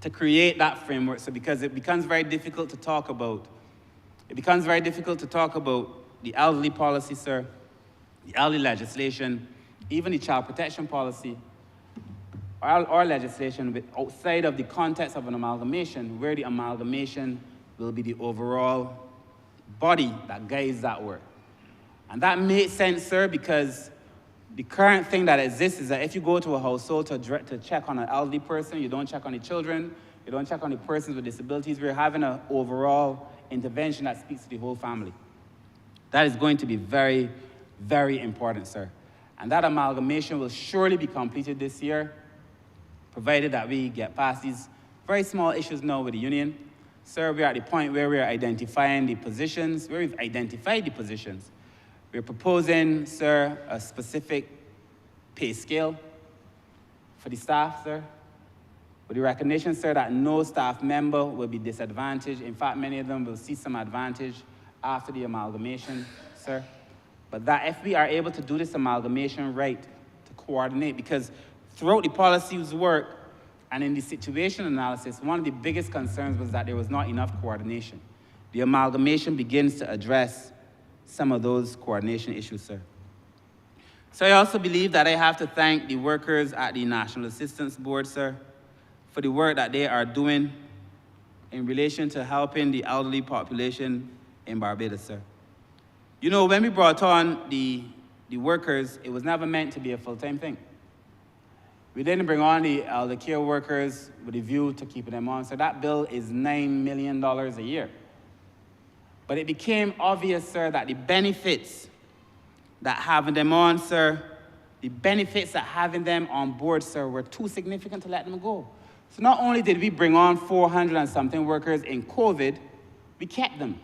to create that framework, so because it becomes very difficult to talk about. It becomes very difficult to talk about the elderly policy, sir, the elderly legislation, even the child protection policy, or legislation outside of the context of an amalgamation, where the amalgamation will be the overall body that guides that work. And that makes sense, sir, because the current thing that exists is that if you go to a household to check on an elderly person, you don't check on the children, you don't check on the persons with disabilities. We're having an overall intervention that speaks to the whole family. That is going to be very, very important, sir. And that amalgamation will surely be completed this year, provided that we get past these very small issues now with the union. Sir, we're at the point where we're identifying the positions, where we've identified the positions. We're proposing, sir, a specific pay scale for the staff, sir, with the recognition, sir, that no staff member will be disadvantaged. In fact, many of them will see some advantage after the amalgamation, sir. But that if we are able to do this amalgamation right, to coordinate, because throughout the policy's work and in the situation analysis, one of the biggest concerns was that there was not enough coordination. The amalgamation begins to address some of those coordination issues, sir. So I also believe that I have to thank the workers at the National Assistance Board, sir, for the work that they are doing in relation to helping the elderly population in Barbados, sir. You know, when we brought on the workers, it was never meant to be a full-time thing. We didn't bring on the elder care workers with a view to keeping them on. So that bill is $9 million a year. But it became obvious, sir, that the benefits that having them on, sir, the benefits that having them on board, sir, were too significant to let them go. So not only did we bring on 400 and something workers in COVID, we kept them.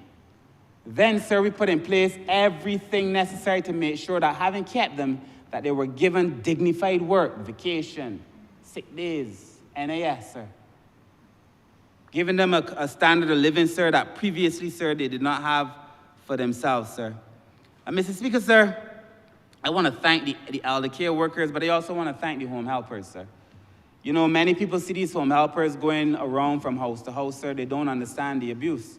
Then, sir, we put in place everything necessary to make sure that having kept them, that they were given dignified work, vacation, sick days, NAS, sir. Giving them a standard of living, sir, that previously, sir, they did not have for themselves, sir. And Mr. Speaker, sir, I want to thank the elder care workers, but I also want to thank the home helpers, sir. You know, many people see these home helpers going around from house to house, sir. They don't understand the abuse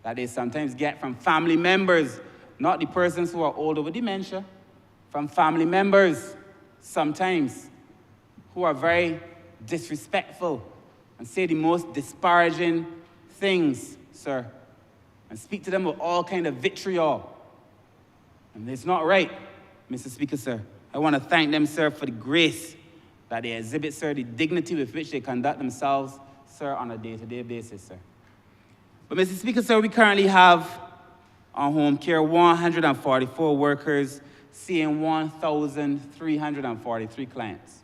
that they sometimes get from family members, not the persons who are older with dementia, from family members sometimes who are very disrespectful and say the most disparaging things, sir, and speak to them with all kind of vitriol. And it's not right, Mr. Speaker, sir. I want to thank them, sir, for the grace that they exhibit, sir, the dignity with which they conduct themselves, sir, on a day-to-day basis, sir. But, Mr. Speaker, sir, we currently have on home care 144 workers seeing 1,343 clients.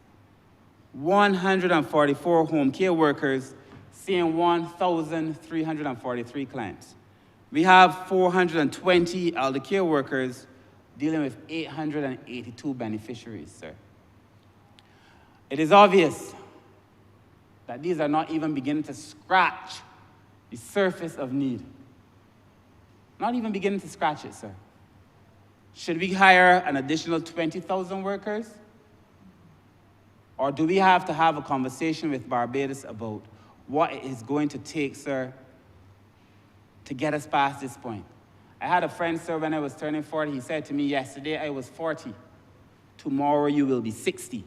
144 home care workers seeing 1,343 clients. We have 420 elder care workers dealing with 882 beneficiaries, sir. It is obvious that these are not even beginning to scratch the surface of need. Not even beginning to scratch it, sir. Should we hire an additional 20,000 workers? Or do we have to have a conversation with Barbados about what it is going to take, sir, to get us past this point? I had a friend, sir, when I was turning 40, he said to me, yesterday I was 40. Tomorrow you will be 60.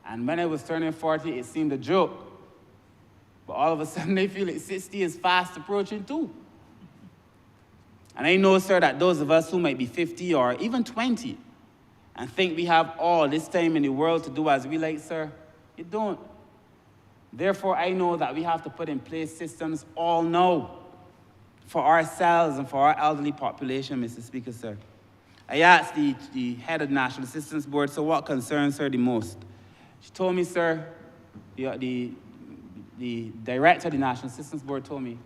And when I was turning 40, it seemed a joke. But all of a sudden, I feel like 60 is fast approaching too. And I know, sir, that those of us who might be 50 or even 20 and think we have all this time in the world to do as we like, sir, you don't. Therefore, I know that we have to put in place systems all now for ourselves and for our elderly population, Mr. Speaker, sir. I asked the head of the National Assistance Board, so what concerns her the most? She told me, sir, the director of the National Assistance Board told me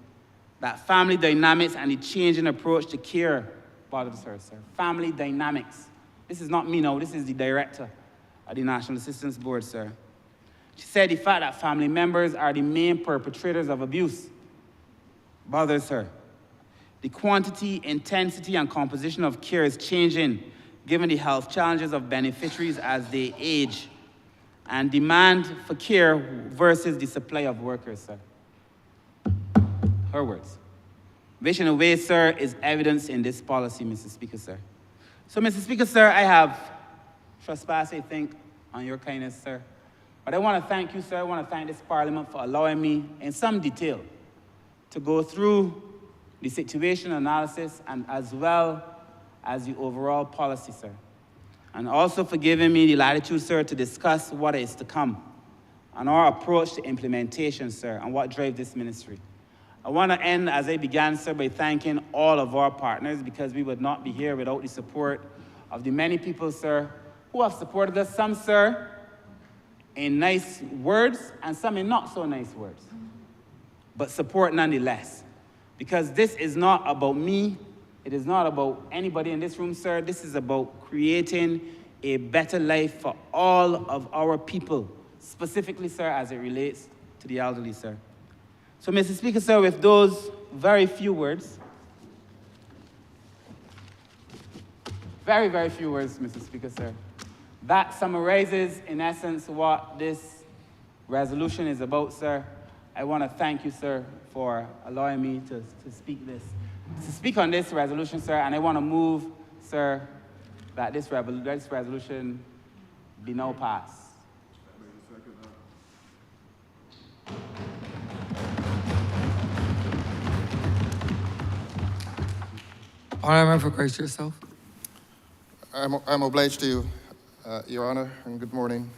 that family dynamics and the change in approach to care bothers her, sir. Family dynamics. This is not me now, this is the director of the National Assistance Board, sir. She said the fact that family members are the main perpetrators of abuse bothers her. The quantity, intensity, and composition of care is changing given the health challenges of beneficiaries as they age, and demand for care versus the supply of workers, sir. Her words. Which in a way, sir, is evidence in this policy, Mr. Speaker, sir. So, Mr. Speaker, sir, I have trespassed, I think, on your kindness, sir. But I want to thank you, sir. I want to thank this Parliament for allowing me, in some detail, to go through the situation analysis and as well as the overall policy, sir. And also for giving me the latitude, sir, to discuss what is to come and our approach to implementation, sir, and what drives this ministry. I want to end, as I began, sir, by thanking all of our partners, because we would not be here without the support of the many people, sir, who have supported us, some, sir, in nice words and some in not so nice words, but support nonetheless. Because this is not about me, it is not about anybody in this room, sir. This is about creating a better life for all of our people, specifically, sir, as it relates to the elderly, sir. So, Mr. Speaker, sir, with those very few words, very, very few words, Mr. Speaker, sir, that summarizes, in essence, what this resolution is about, sir. I want to thank you, sir, for allowing me to speak on this resolution, sir, and I want to move, sir, that this resolution be now passed. Honourable member for Christ yourself. I'm obliged to you, Your Honor, and good morning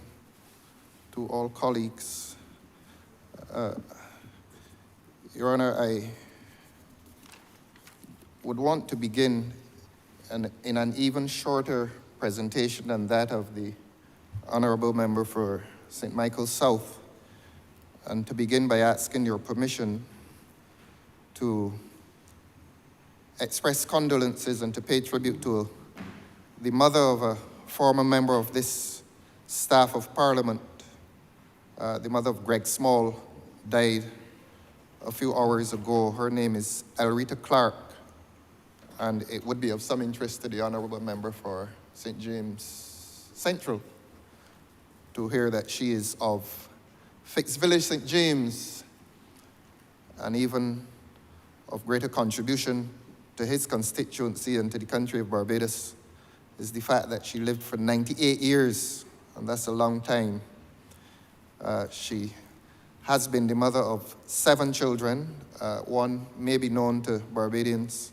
to all colleagues. Your Honor, I would want to begin in an even shorter presentation than that of the Honourable Member for St. Michael South, and to begin by asking your permission to express condolences and to pay tribute to the mother of a former member of this staff of Parliament. The mother of Greg Small died a few hours ago. Her name is Elrita Clark, and it would be of some interest to the Honourable Member for St. James Central to hear that she is of Fix Village, St. James, and even of greater contribution to his constituency and to the country of Barbados is the fact that she lived for 98 years, and that's a long time. She has been the mother of 7 children. One may be known to Barbadians,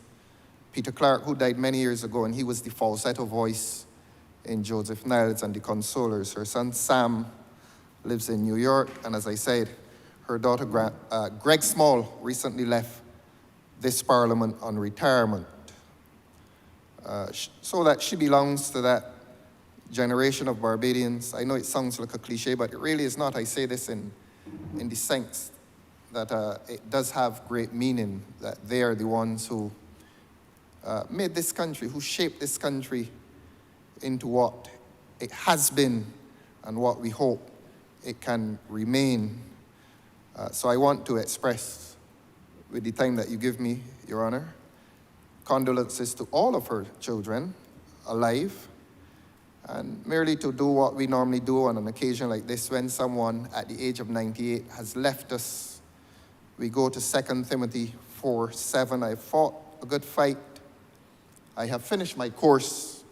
Peter Clark, who died many years ago, and he was the falsetto voice in Joseph Niles and the Consolers. Her son Sam lives in New York, and as I said, her daughter Greg Small recently left this Parliament on retirement. So that she belongs to that generation of Barbadians. I know it sounds like a cliche, but it really is not. I say this in the sense that it does have great meaning, that they are the ones who made this country, who shaped this country into what it has been and what we hope it can remain. So I want to express, with the time that you give me, Your Honor, condolences to all of her children alive, and merely to do what we normally do on an occasion like this when someone at the age of 98 has left us. We go to 2 Timothy 4:7. I fought a good fight. I have finished my course.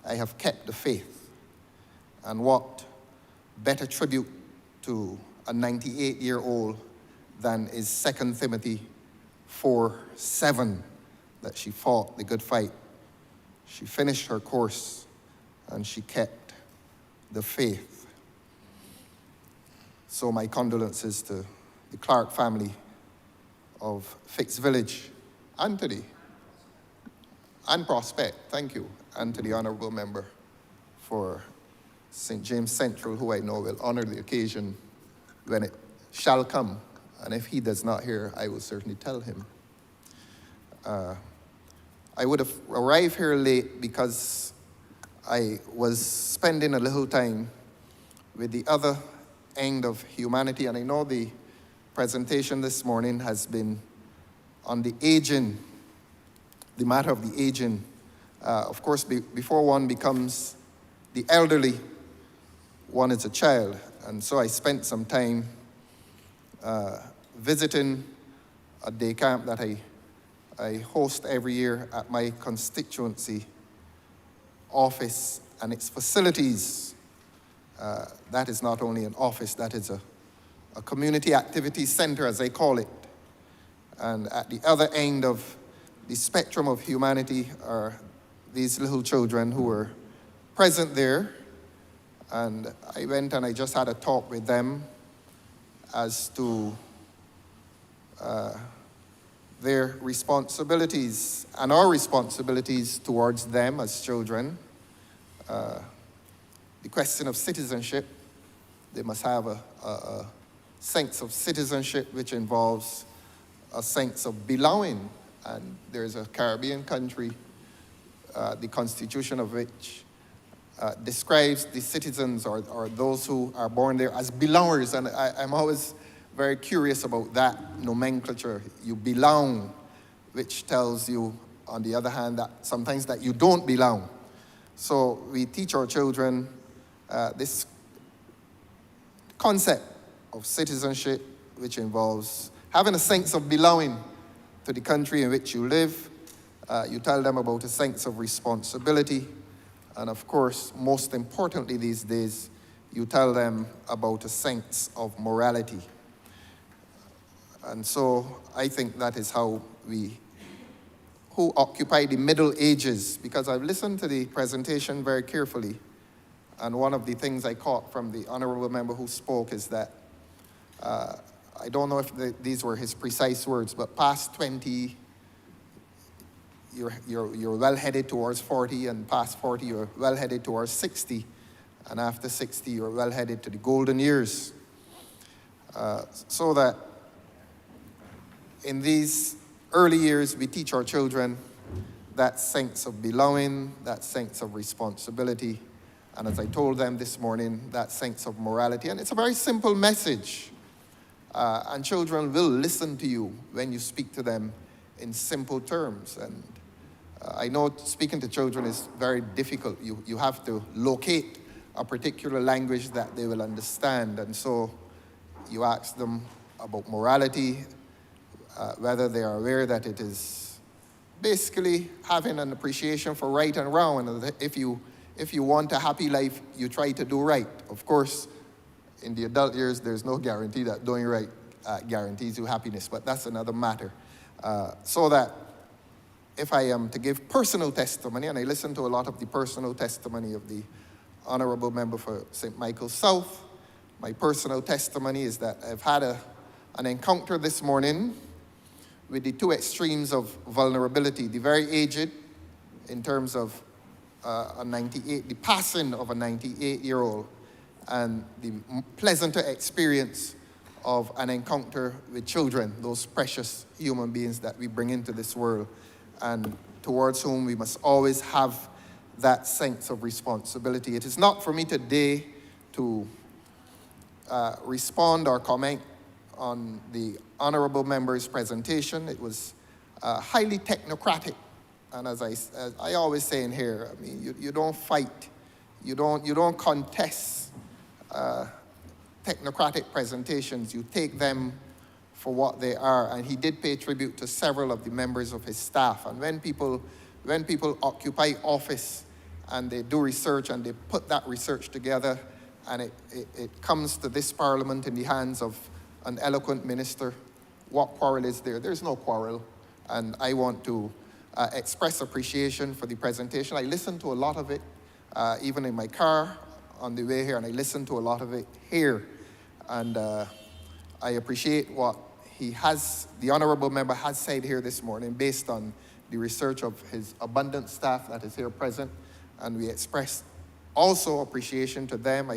I have kept the faith. And what better tribute to a 98-year-old than is 2 Timothy 4:7, that she fought the good fight. She finished her course and she kept the faith. So my condolences to the Clark family of Fix Village, and to the and Prospect, thank you, and to the Honourable Member for St. James Central, who I know will honour the occasion when it shall come. And if he does not hear, I will certainly tell him. I would have arrived here late because I was spending a little time with the other end of humanity, and I know the presentation this morning has been on the aging, the matter of the aging. Of course, before one becomes the elderly, one is a child, and so I spent some time visiting a day camp that I host every year at my constituency office and its facilities. That is not only an office, that is a community activity center, as they call it. And at the other end of the spectrum of humanity are these little children who were present there. And I went and I just had a talk with them as to their responsibilities and our responsibilities towards them as children. The question of citizenship, they must have a sense of citizenship which involves a sense of belonging. And there's a Caribbean country, the constitution of which describes the citizens or those who are born there as belongers. And I'm always very curious about that nomenclature. You belong, which tells you, on the other hand, that sometimes that you don't belong. So we teach our children this concept of citizenship, which involves having a sense of belonging to the country in which you live. You tell them about a sense of responsibility. And of course, most importantly these days, you tell them about a sense of morality. And so I think that is how we who occupy the Middle Ages, because I've listened to the presentation very carefully, and one of the things I caught from the honourable member who spoke is that, I don't know if these were his precise words, but past 20, you're well headed towards 40, and past 40, you're well headed towards 60, and after 60, you're well headed to the golden years. So that in these early years, we teach our children that sense of belonging, that sense of responsibility, and as I told them this morning, that sense of morality. And it's a very simple message. And children will listen to you when you speak to them in simple terms. And I know speaking to children is very difficult. You have to locate a particular language that they will understand. And so you ask them about morality, whether they are aware that it is basically having an appreciation for right and wrong. And if you want a happy life, you try to do right. Of course, in the adult years, there's no guarantee that doing right guarantees you happiness, but that's another matter. So that if I am to give personal testimony, and I listen to a lot of the personal testimony of the honourable member for St. Michael's South, my personal testimony is that I've had an encounter this morning with the two extremes of vulnerability, the very aged in terms of the passing of a 98-year-old, and the pleasanter experience of an encounter with children, those precious human beings that we bring into this world, and towards whom we must always have that sense of responsibility. It is not for me today to respond or comment on the honourable member's presentation. It was highly technocratic, and as I always say in here, I mean, you don't fight, you don't contest technocratic presentations. You take them for what they are. And he did pay tribute to several of the members of his staff. And when people occupy office and they do research and they put that research together, and it comes to this parliament in the hands of an eloquent minister, what quarrel is there? There's no quarrel. And I want to express appreciation for the presentation. I listened to a lot of it, even in my car on the way here, and I listened to a lot of it here. And I appreciate what the honourable member has said here this morning based on the research of his abundant staff that is here present. And we express also appreciation to them.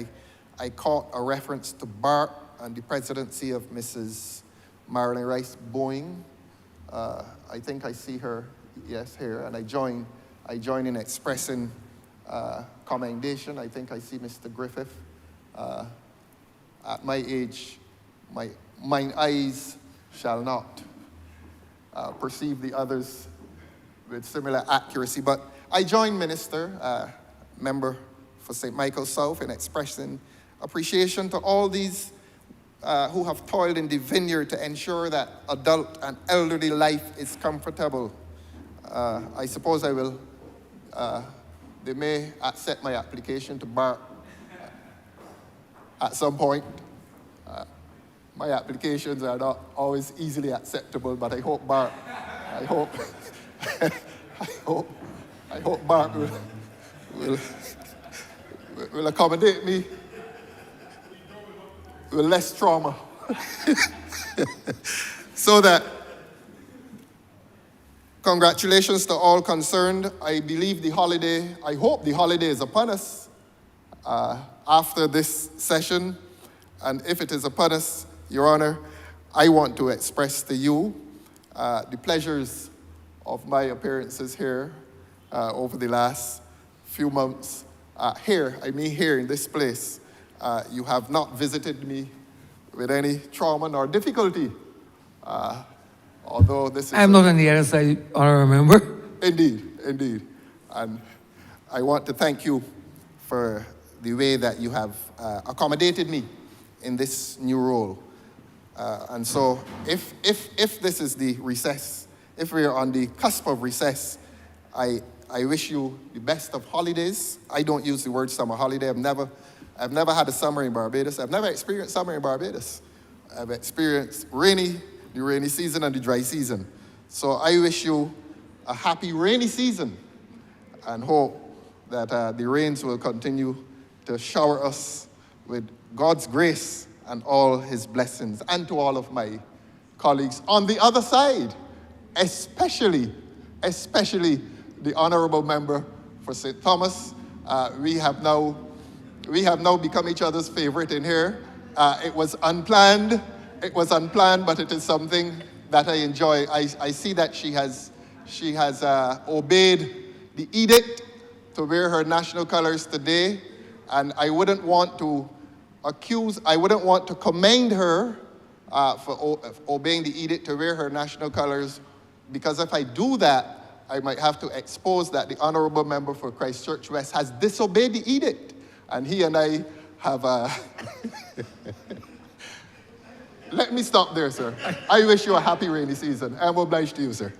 I caught a reference to BART and the presidency of Mrs. Marilyn Rice Boeing. I think I see her, yes, here, and I join in expressing commendation. I think I see Mr. Griffith. At my age, mine eyes shall not perceive the others with similar accuracy. But I join Minister, member for St. Michael's South, in expressing appreciation to all these who have toiled in the vineyard to ensure that adult and elderly life is comfortable. I suppose they may accept my application to BART at some point. My applications are not always easily acceptable, but I hope BART, I hope BART will accommodate me with less trauma. So that, congratulations to all concerned. I hope the holiday is upon us after this session. And if it is upon us, Your Honor, I want to express to you the pleasures of my appearances here over the last few months. Here in this place. You have not visited me with any trauma nor difficulty. Although this is... I'm not on the other side, honourable member. Indeed. And I want to thank you for the way that you have accommodated me in this new role. And so if this is the recess, if we are on the cusp of recess, I wish you the best of holidays. I don't use the word summer holiday. I've never had a summer in Barbados. I've never experienced summer in Barbados. I've experienced the rainy season and the dry season. So I wish you a happy rainy season and hope that the rains will continue to shower us with God's grace and all his blessings, and to all of my colleagues on the other side, especially the Honourable Member for St. Thomas. We have now become each other's favorite in here. It was unplanned, but it is something that I enjoy. I see that she has obeyed the edict to wear her national colors today, and I wouldn't want to commend her for obeying the edict to wear her national colors, because if I do that, I might have to expose that the Honourable Member for Christchurch West has disobeyed the edict, and he and I have Let me stop there, sir. I wish you a happy rainy season. I'm obliged to you, sir.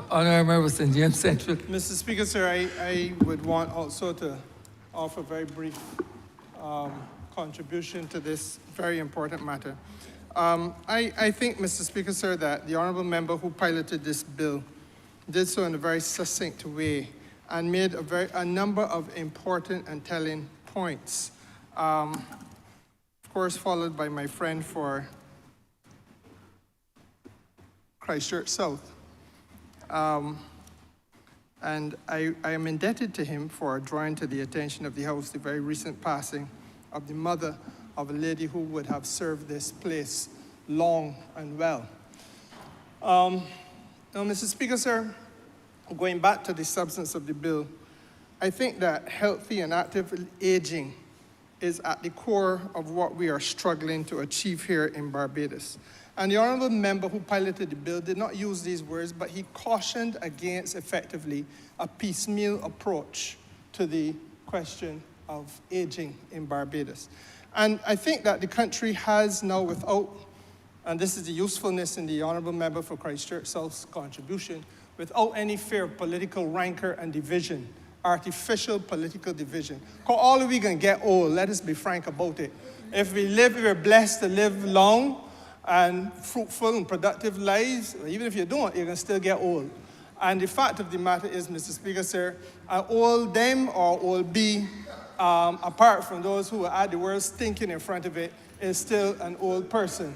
Honourable Member St. James Central. Mr. Speaker, sir, I would want also to offer a very brief contribution to this very important matter. I think, Mr. Speaker, sir, that the Honourable Member who piloted this bill did so in a very succinct way and made a number of important and telling points. Of course, followed by my friend for Christchurch South. And I am indebted to him for drawing to the attention of the House the very recent passing of the mother of a lady who would have served this place long and well. Now, Mr. Speaker, sir, going back to the substance of the bill, I think that healthy and active aging is at the core of what we are struggling to achieve here in Barbados. And the Honourable Member who piloted the bill did not use these words, but he cautioned against, effectively, a piecemeal approach to the question of aging in Barbados. And I think that the country has now, without, and this is the usefulness in the Honourable Member for Christchurch South's contribution, without any fear of political rancor and division, artificial political division. Because all of we can get old, let us be frank about it. If we're blessed to live long and fruitful and productive lives, even if you don't, you can still get old. And the fact of the matter is, Mr. Speaker, sir, old them or old be, apart from those who are at the world stinking in front of it, is still an old person.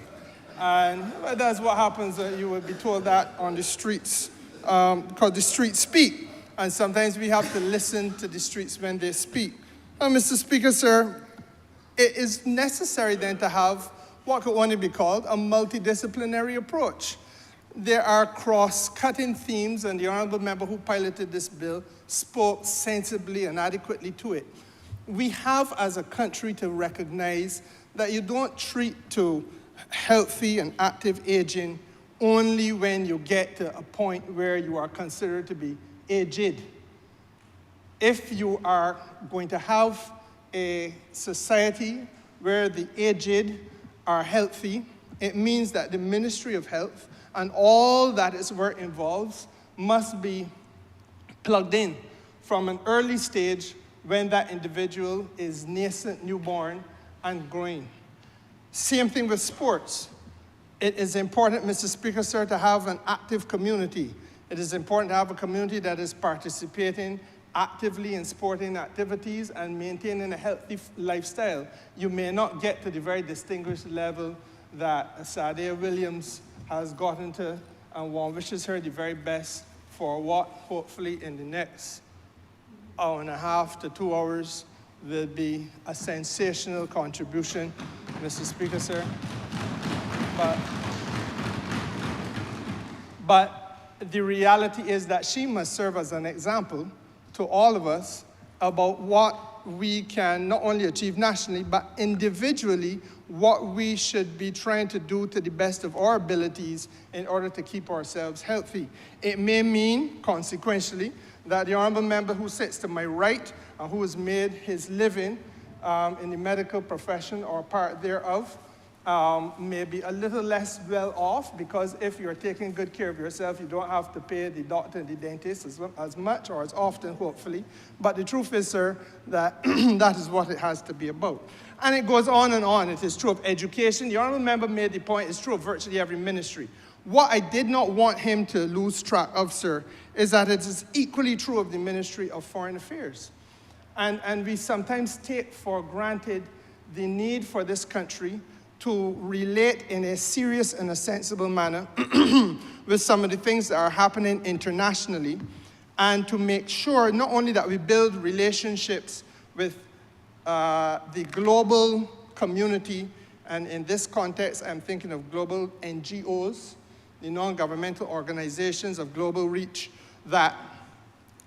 And that's what happens. You will be told that on the streets, because the streets speak. And sometimes we have to listen to the streets when they speak. And Mr. Speaker, sir, it is necessary then to have what could only be called a multidisciplinary approach. There are cross-cutting themes, and the Honourable Member who piloted this bill spoke sensibly and adequately to it. We have, as a country, to recognize that you don't treat to healthy and active aging only when you get to a point where you are considered to be aged. If you are going to have a society where the aged are healthy, it means that the Ministry of Health and all that is where it involves must be plugged in from an early stage when that individual is nascent, newborn, and growing. Same thing with sports. It is important, Mr. Speaker, sir, to have an active community. It is important to have a community that is participating actively in sporting activities and maintaining a healthy lifestyle. You may not get to the very distinguished level that Sadia Williams has gotten to, and one wishes her the very best for what, hopefully, in the next hour and a half to 2 hours will be a sensational contribution, Mr. Speaker, sir. But the reality is that she must serve as an example to all of us about what we can not only achieve nationally, but individually, what we should be trying to do to the best of our abilities in order to keep ourselves healthy. It may mean, consequentially, that the Honourable Member who sits to my right, who has made his living in the medical profession or part thereof, may be a little less well off, because if you're taking good care of yourself, you don't have to pay the doctor and the dentist as much or as often, hopefully. But the truth is, sir, that that is what it has to be about. And it goes on and on. It is true of education. The Honourable Member made the point, it's true of virtually every ministry. What I did not want him to lose track of, sir, is that it is equally true of the Ministry of Foreign Affairs. And we sometimes take for granted the need for this country to relate in a serious and a sensible manner with some of the things that are happening internationally, and to make sure not only that we build relationships with the global community, and in this context, I'm thinking of global NGOs, the non-governmental organizations of global reach that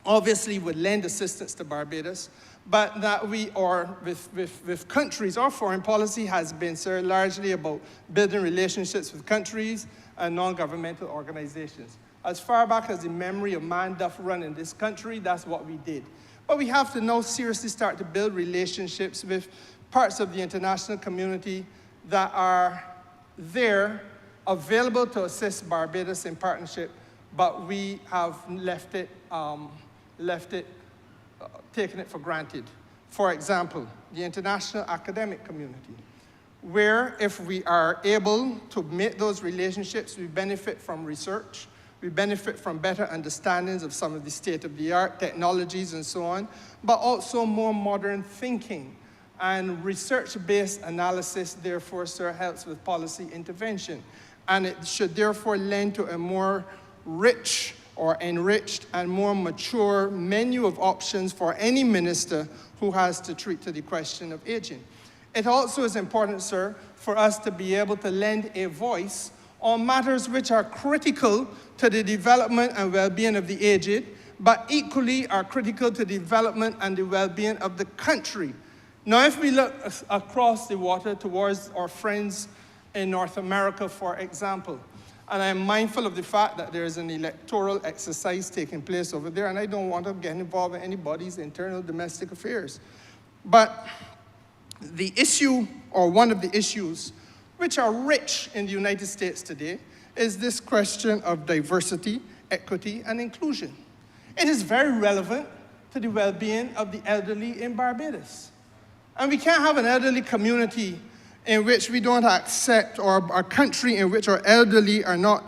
obviously would lend assistance to Barbados, but that we are with countries. Our foreign policy has been, sir, largely about building relationships with countries and non-governmental organizations. As far back as the memory of man doth run in this country, that's what we did. But we have to now seriously start to build relationships with parts of the international community that are there, available to assist Barbados in partnership, but we have taken it for granted. For example, the international academic community, where if we are able to make those relationships, we benefit from research, we benefit from better understandings of some of the state-of-the-art technologies and so on, but also more modern thinking. And research-based analysis, therefore, sir, helps with policy intervention. And it should therefore lend to a more rich or enriched and more mature menu of options for any minister who has to treat to the question of aging. It also is important, sir, for us to be able to lend a voice on matters which are critical to the development and well-being of the aged, but equally are critical to the development and the well-being of the country. Now, if we look across the water towards our friends in North America, for example, and I'm mindful of the fact that there is an electoral exercise taking place over there, and I don't want to get involved in anybody's internal domestic affairs. But the issue, or one of the issues, which are rich in the United States today, is this question of diversity, equity, and inclusion. It is very relevant to the well-being of the elderly in Barbados. And we can't have an elderly community in which we don't accept, or a country in which our elderly are not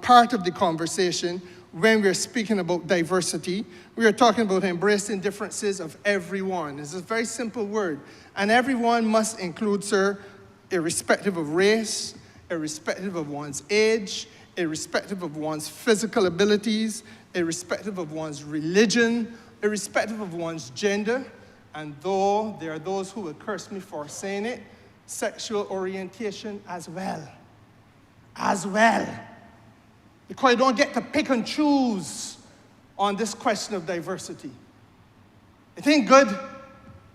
part of the conversation when we're speaking about diversity. We are talking about embracing differences of everyone. It's a very simple word. And everyone must include, sir, irrespective of race, irrespective of one's age, irrespective of one's physical abilities, irrespective of one's religion, irrespective of one's gender, and though there are those who will curse me for saying it, sexual orientation as well. As well. Because you don't get to pick and choose on this question of diversity. It ain't good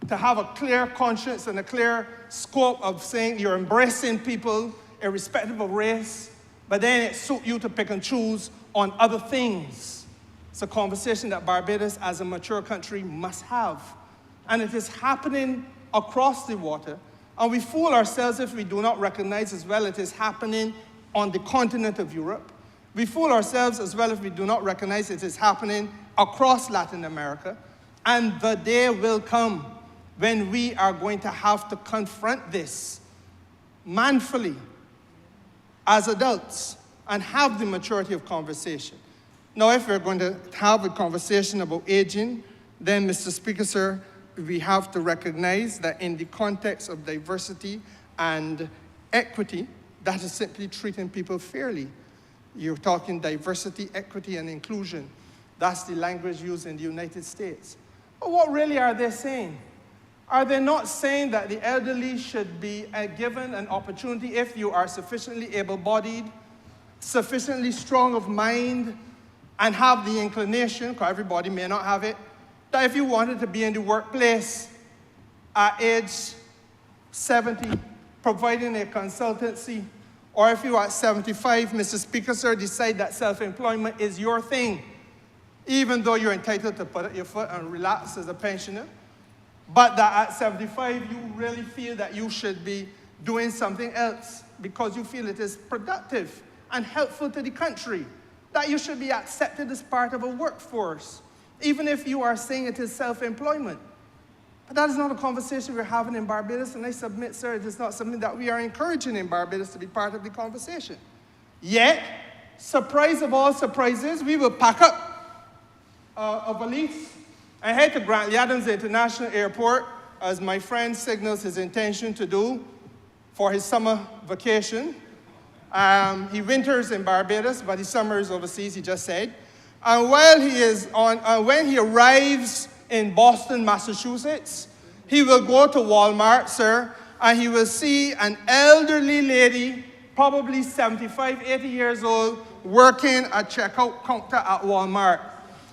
to have a clear conscience and a clear scope of saying you're embracing people irrespective of race, but then it suits you to pick and choose on other things. It's a conversation that Barbados, as a mature country, must have. And it is happening across the water. And we fool ourselves if we do not recognize as well it is happening on the continent of Europe. We fool ourselves as well if we do not recognize it is happening across Latin America. And the day will come when we are going to have to confront this manfully as adults and have the maturity of conversation. Now, if we're going to have a conversation about aging, then, Mr. Speaker, sir, we have to recognize that in the context of diversity and equity, that is simply treating people fairly. You're talking diversity, equity, and inclusion. That's the language used in the United States. But what really are they saying? Are they not saying that the elderly should be given an opportunity, if you are sufficiently able-bodied, sufficiently strong of mind, and have the inclination, because everybody may not have it, that if you wanted to be in the workplace at age 70, providing a consultancy, or if you are at 75, Mr. Speaker, sir, decide that self-employment is your thing, even though you're entitled to put up your foot and relax as a pensioner, but that at 75, you really feel that you should be doing something else because you feel it is productive and helpful to the country, that you should be accepted as part of a workforce, even if you are saying it is self-employment. But that is not a conversation we're having in Barbados, and I submit, sir, it is not something that we are encouraging in Barbados to be part of the conversation. Yet, surprise of all surprises, we will pack up a valise and head to Grantley Adams International Airport, as my friend signals his intention to do for his summer vacation. He winters in Barbados, but he summers overseas, he just said. And while he is when he arrives in Boston, Massachusetts, he will go to Walmart, sir, and he will see an elderly lady, probably 75, 80 years old, working a checkout counter at Walmart.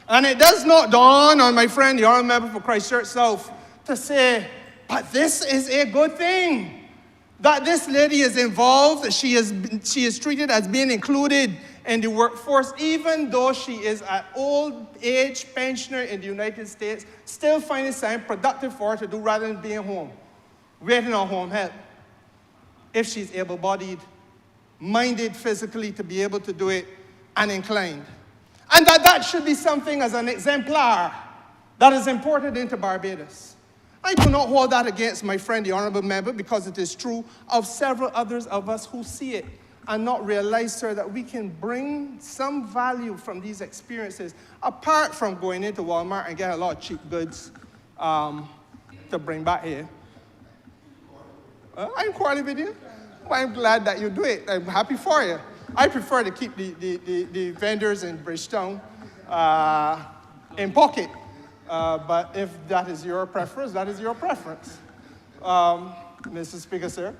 And it does not dawn on my friend, the Honourable Member for Christchurch South, to say, but this is a good thing. That this lady is involved, that she is treated as being included in the workforce, even though she is an old age pensioner in the United States, still finding something productive for her to do rather than being home, waiting on home help. If she's able-bodied, minded physically to be able to do it, and inclined. And that should be something as an exemplar that is imported into Barbados. I do not hold that against my friend, the Honourable Member, because it is true of several others of us who see it and not realize, sir, that we can bring some value from these experiences, apart from going into Walmart and get a lot of cheap goods to bring back here. I'm quarreling with you. Well, I'm glad that you do it. I'm happy for you. I prefer to keep the vendors in Bridgetown in pocket. But if that is your preference, that is your preference. Mr. Speaker, sir.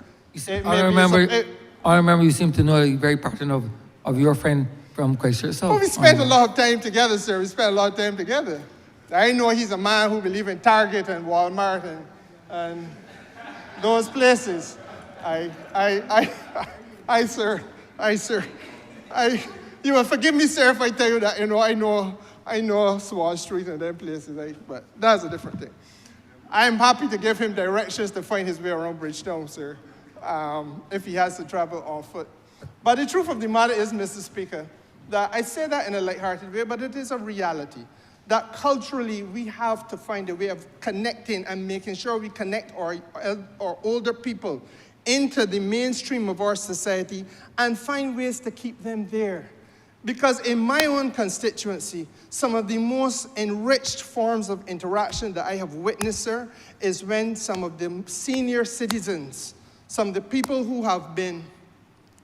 I remember you seem to know a very partner of your friend from Christchurch. So, well, we spent a lot of time together, sir. We spent a lot of time together. I know he's a man who believes in Target and Walmart and those places. Sir. You will forgive me, sir, if I tell you that, I know Swan Street and them places, but that's a different thing. I'm happy to give him directions to find his way around Bridgetown, sir, if he has to travel on foot. But the truth of the matter is, Mr. Speaker, that I say that in a lighthearted way, but it is a reality that culturally we have to find a way of connecting and making sure we connect our older people into the mainstream of our society and find ways to keep them there. Because in my own constituency, some of the most enriched forms of interaction that I have witnessed, sir, is when some of the senior citizens, some of the people who have been,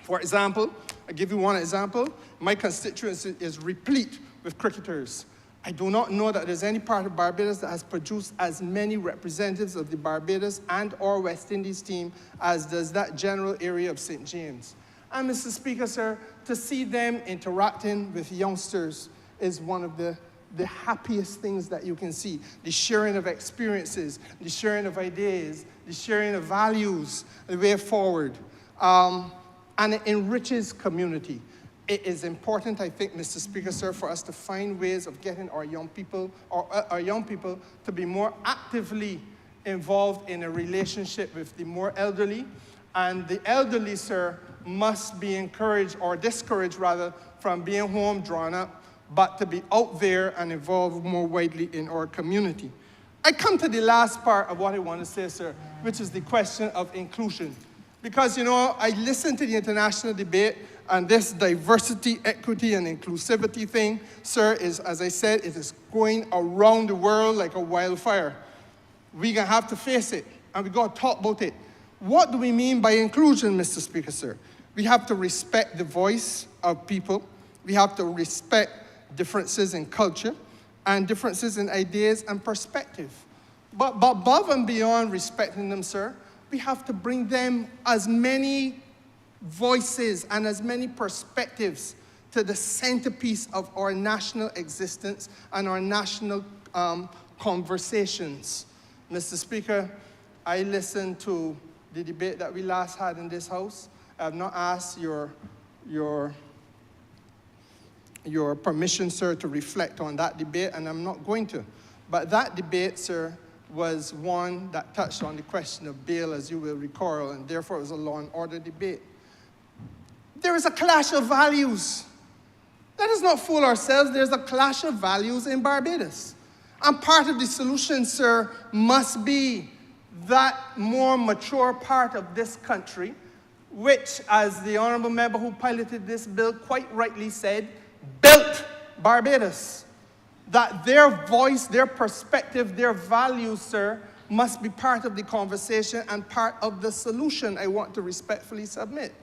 for example, I'll give you one example, my constituency is replete with cricketers. I do not know that there's any part of Barbados that has produced as many representatives of the Barbados and or West Indies team as does that general area of St. James. And Mr. Speaker, sir, to see them interacting with youngsters is one of the happiest things that you can see. The sharing of experiences, the sharing of ideas, the sharing of values, the way forward. And it enriches community. It is important, I think, Mr. Speaker, sir, for us to find ways of getting our young people, to be more actively involved in a relationship with the more elderly. And the elderly, sir, must be encouraged, or discouraged rather, from being home drawn up, but to be out there and involved more widely in our community. I come to the last part of what I want to say, sir, which is the question of inclusion. Because, I listened to the international debate, and this diversity, equity, and inclusivity thing, sir, is, as I said, it is going around the world like a wildfire. We're going to have to face it, and we got to talk about it. What do we mean by inclusion, Mr. Speaker, sir? We have to respect the voice of people. We have to respect differences in culture and differences in ideas and perspective. But above and beyond respecting them, sir, we have to bring them as many voices and as many perspectives to the centerpiece of our national existence and our national conversations. Mr. Speaker, I listened to the debate that we last had in this House. I have not asked your permission, sir, to reflect on that debate, and I'm not going to. But that debate, sir, was one that touched on the question of bail, as you will recall, and therefore it was a law and order debate. There is a clash of values. Let us not fool ourselves. There's a clash of values in Barbados. And part of the solution, sir, must be that more mature part of this country which, as the honourable member who piloted this bill quite rightly said, built Barbados. That their voice, their perspective, their values, sir, must be part of the conversation and part of the solution, I want to respectfully submit.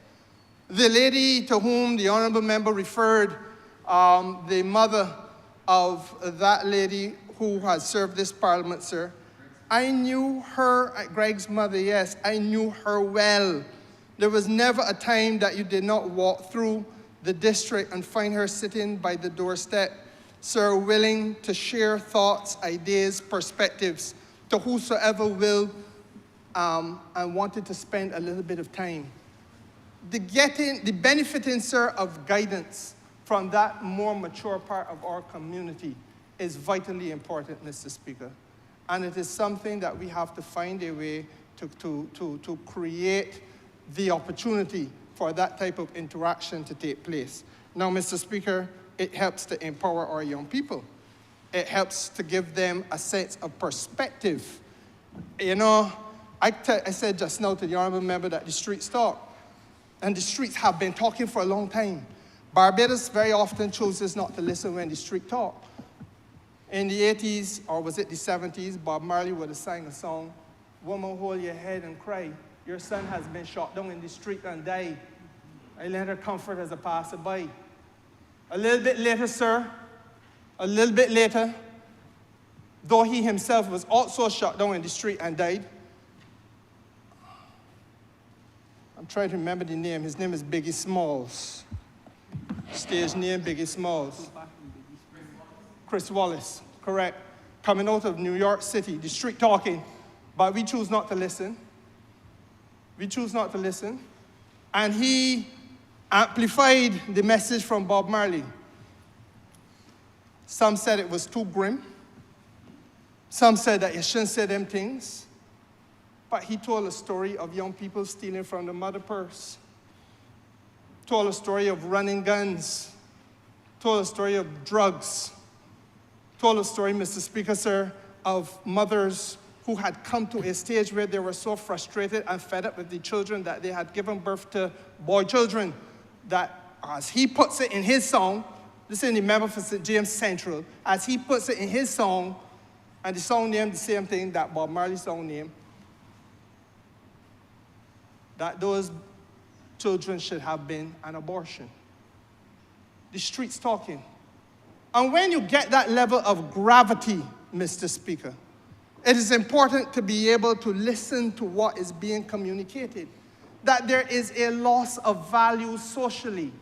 The lady to whom the honourable member referred, the mother of that lady who has served this parliament, sir, I knew her, Greg's mother, yes, I knew her well. There was never a time that you did not walk through the district and find her sitting by the doorstep, sir, willing to share thoughts, ideas, perspectives to whosoever will and wanted to spend a little bit of time. The benefiting, sir, of guidance from that more mature part of our community is vitally important, Mr. Speaker. And it is something that we have to find a way to create the opportunity for that type of interaction to take place. Now, Mr. Speaker, it helps to empower our young people. It helps to give them a sense of perspective. You know, I said just now to the honourable member that the streets talk. And the streets have been talking for a long time. Barbados very often chooses not to listen when the street talk. In the 80s, or was it the 70s, Bob Marley would have sang a song, "Woman, hold your head and cry. Your son has been shot down in the street and died. I lent her comfort as a passerby." A little bit later, sir, a little bit later, though he himself was also shot down in the street and died, I'm trying to remember the name. His name is Biggie Smalls. Stage name, Biggie Smalls. Chris Wallace, correct. Coming out of New York City, the street talking, but we choose not to listen. We choose not to listen. And he amplified the message from Bob Marley. Some said it was too grim. Some said that you shouldn't say them things. But he told a story of young people stealing from the mother purse. Told a story of running guns. Told a story of drugs. Told a story, Mr. Speaker, sir, of mothers who had come to a stage where they were so frustrated and fed up with the children that they had given birth to boy children that, as he puts it in his song, this is the member for St. James Central, as he puts it in his song, and the song named the same thing that Bob Marley's song named, that those children should have been an abortion. The streets talking. And when you get that level of gravity, Mr. Speaker, it is important to be able to listen to what is being communicated. That there is a loss of value socially.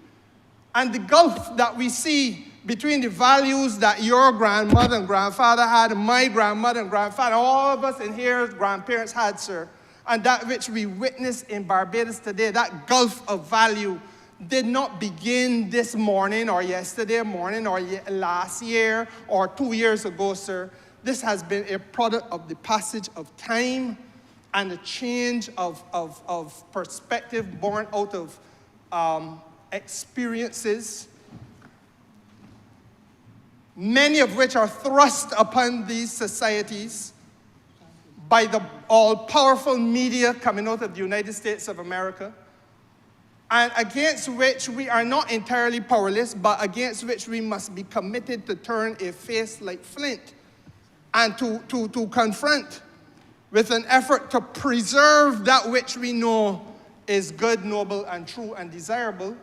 And the gulf that we see between the values that your grandmother and grandfather had, my grandmother and grandfather, all of us in here, grandparents had, sir, and that which we witness in Barbados today, that gulf of value did not begin this morning or yesterday morning or last year or 2 years ago, sir. This has been a product of the passage of time and a change of perspective born out of experiences, many of which are thrust upon these societies by the all-powerful media coming out of the United States of America, and against which we are not entirely powerless, but against which we must be committed to turn a face like flint and to confront with an effort to preserve that which we know is good, noble, and true and desirable.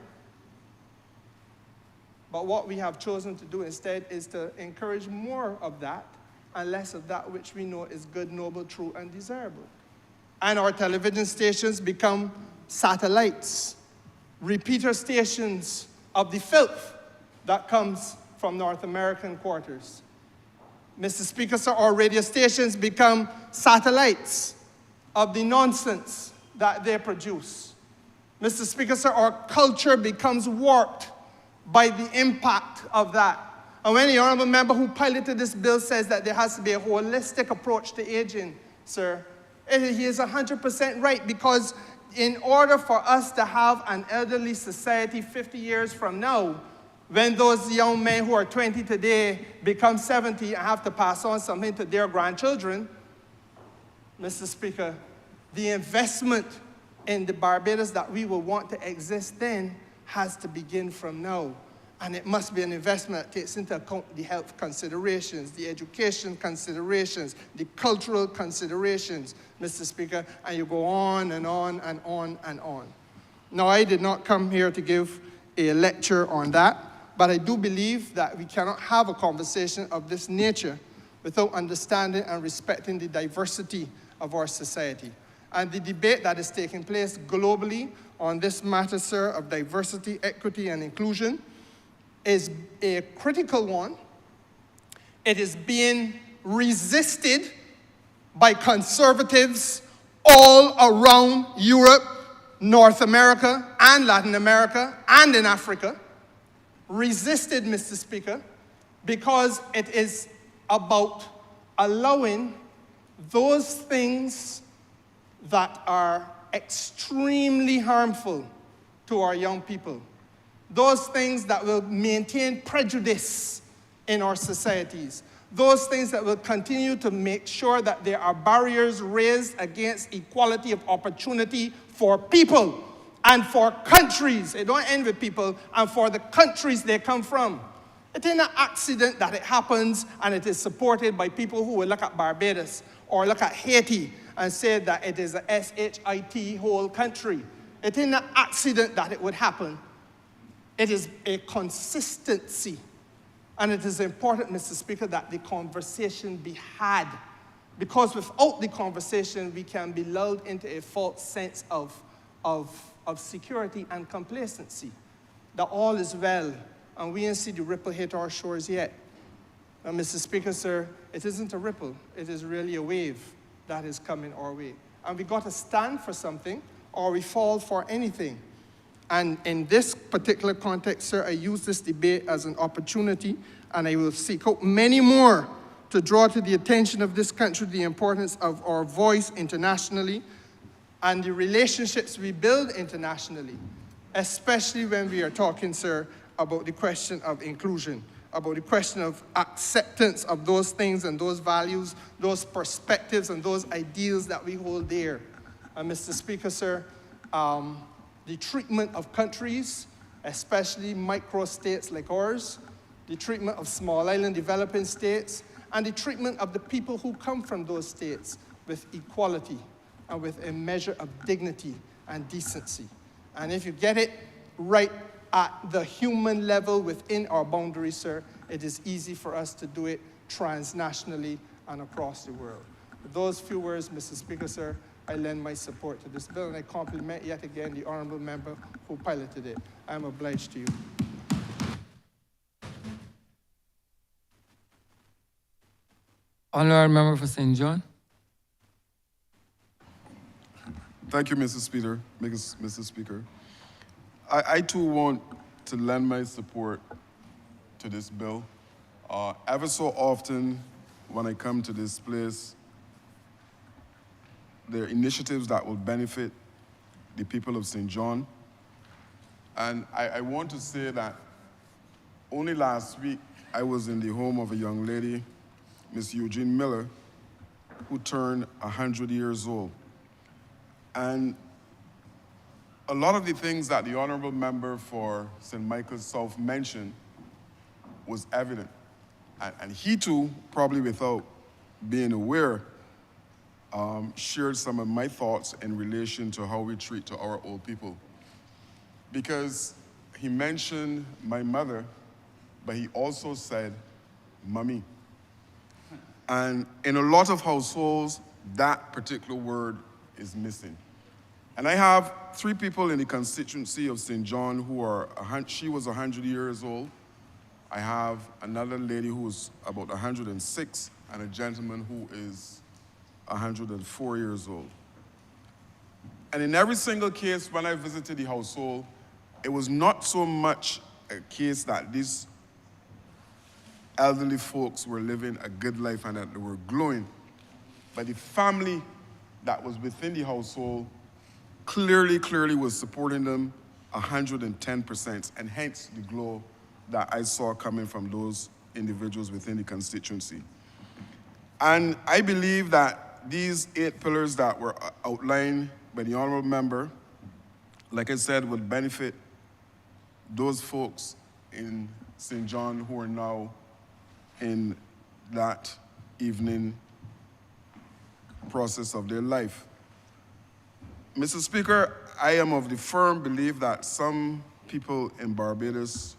But what we have chosen to do instead is to encourage more of that and less of that which we know is good, noble, true, and desirable. And our television stations become satellites, repeater stations of the filth that comes from North American quarters. Mr. Speaker, sir, our radio stations become satellites of the nonsense that they produce. Mr. Speaker, sir, our culture becomes warped by the impact of that. And when the honourable member who piloted this bill says that there has to be a holistic approach to aging, sir, he is 100% right, because in order for us to have an elderly society 50 years from now, when those young men who are 20 today become 70 and have to pass on something to their grandchildren, Mr. Speaker, the investment in the Barbados that we will want to exist then has to begin from now. And it must be an investment that takes into account the health considerations, the education considerations, the cultural considerations, Mr. Speaker, and you go on and on and on and on. Now, I did not come here to give a lecture on that, but I do believe that we cannot have a conversation of this nature without understanding and respecting the diversity of our society. And the debate that is taking place globally on this matter, sir, of diversity, equity, and inclusion is a critical one. It is being resisted by conservatives all around Europe, North America, and Latin America, and in Africa. Resisted, Mr. Speaker, because it is about allowing those things that are extremely harmful to our young people, those things that will maintain prejudice in our societies, those things that will continue to make sure that there are barriers raised against equality of opportunity for people and for countries. It don't end with people, and for the countries they come from. It ain't an accident that it happens and it is supported by people who will look at Barbados or look at Haiti and say that it is a SHIT whole country. It ain't an accident that it would happen. It is a consistency. And it is important, Mr. Speaker, that the conversation be had. Because without the conversation, we can be lulled into a false sense of security and complacency, that all is well, and we ain't see the ripple hit our shores yet. And Mr. Speaker, sir, it isn't a ripple. It is really a wave that is coming our way. And we got to stand for something, or we fall for anything. And in this particular context, sir, I use this debate as an opportunity, and I will seek out many more to draw to the attention of this country the importance of our voice internationally and the relationships we build internationally, especially when we are talking, sir, about the question of inclusion, about the question of acceptance of those things and those values, those perspectives and those ideals that we hold dear. And Mr. Speaker, sir, the treatment of countries, especially micro-states like ours, the treatment of small island developing states, and the treatment of the people who come from those states with equality and with a measure of dignity and decency. And if you get it right at the human level within our boundaries, sir, it is easy for us to do it transnationally and across the world. With those few words, Mr. Speaker, sir, I lend my support to this bill, and I compliment yet again the honourable member who piloted it. I am obliged to you. Honourable member for St. John. Thank you, Mr. Speaker. I too want to lend my support to this bill. Ever so often, when I come to this place, there are initiatives that will benefit the people of St. John. And I want to say that only last week, I was in the home of a young lady, Miss Eugene Miller, who turned 100 years old. And a lot of the things that the honourable member for St. Michael's South mentioned was evident. And he too, probably without being aware, shared some of my thoughts in relation to how we treat to our old people. Because he mentioned my mother, but he also said, Mommy. And in a lot of households, that particular word is missing. And I have 3 people in the constituency of St. John who are, she was 100 years old. I have another lady who is about 106 and a gentleman who is 104 years old. And in every single case, when I visited the household, it was not so much a case that these elderly folks were living a good life and that they were glowing, but the family that was within the household clearly was supporting them 110%, and hence the glow that I saw coming from those individuals within the constituency. And I believe that these 8 pillars that were outlined by the honorable member, like I said, would benefit those folks in St. John who are now in that evening process of their life. Mr. Speaker, I am of the firm belief that some people in Barbados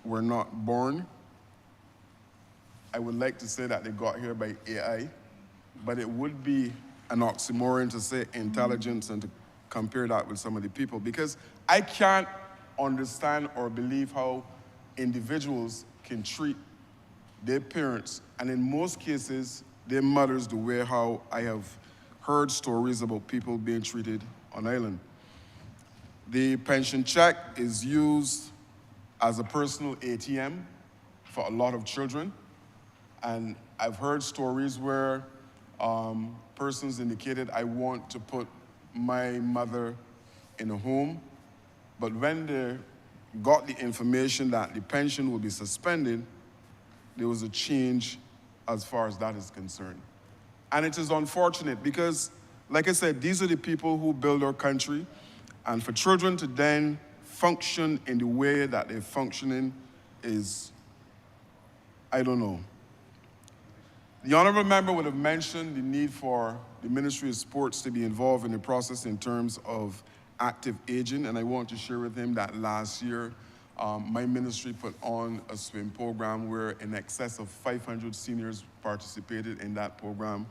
were not born. I would like to say that they got here by AI, but it would be an oxymoron to say intelligence and to compare that with some of the people, because I can't understand or believe how individuals can treat their parents, and in most cases, their mothers, the way how I have heard stories about people being treated on island. The pension check is used as a personal ATM for a lot of children, and I've heard stories where persons indicated, I want to put my mother in a home, but when they got the information that the pension would be suspended, there was a change as far as that is concerned. And it is unfortunate because, like I said, these are the people who build our country, and for children to then function in the way that they're functioning is, I don't know. The honorable member would have mentioned the need for the Ministry of Sports to be involved in the process in terms of active aging, and I want to share with him that last year, my ministry put on a swim program where in excess of 500 seniors participated in that program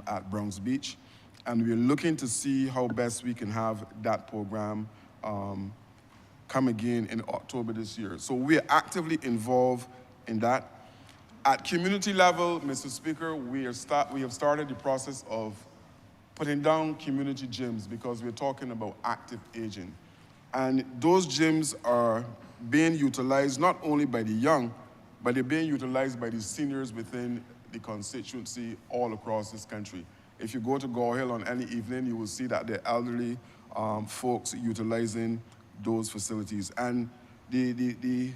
at Bronx Beach. And we're looking to see how best we can have that program come again in October this year. So we're actively involved in that. At community level, Mr. Speaker, we have started the process of putting down community gyms because we're talking about active aging. And those gyms are being utilized not only by the young, but they're being utilized by the seniors within the constituency all across this country. If you go to Gore Hill on any evening, you will see that the elderly folks utilizing those facilities. And the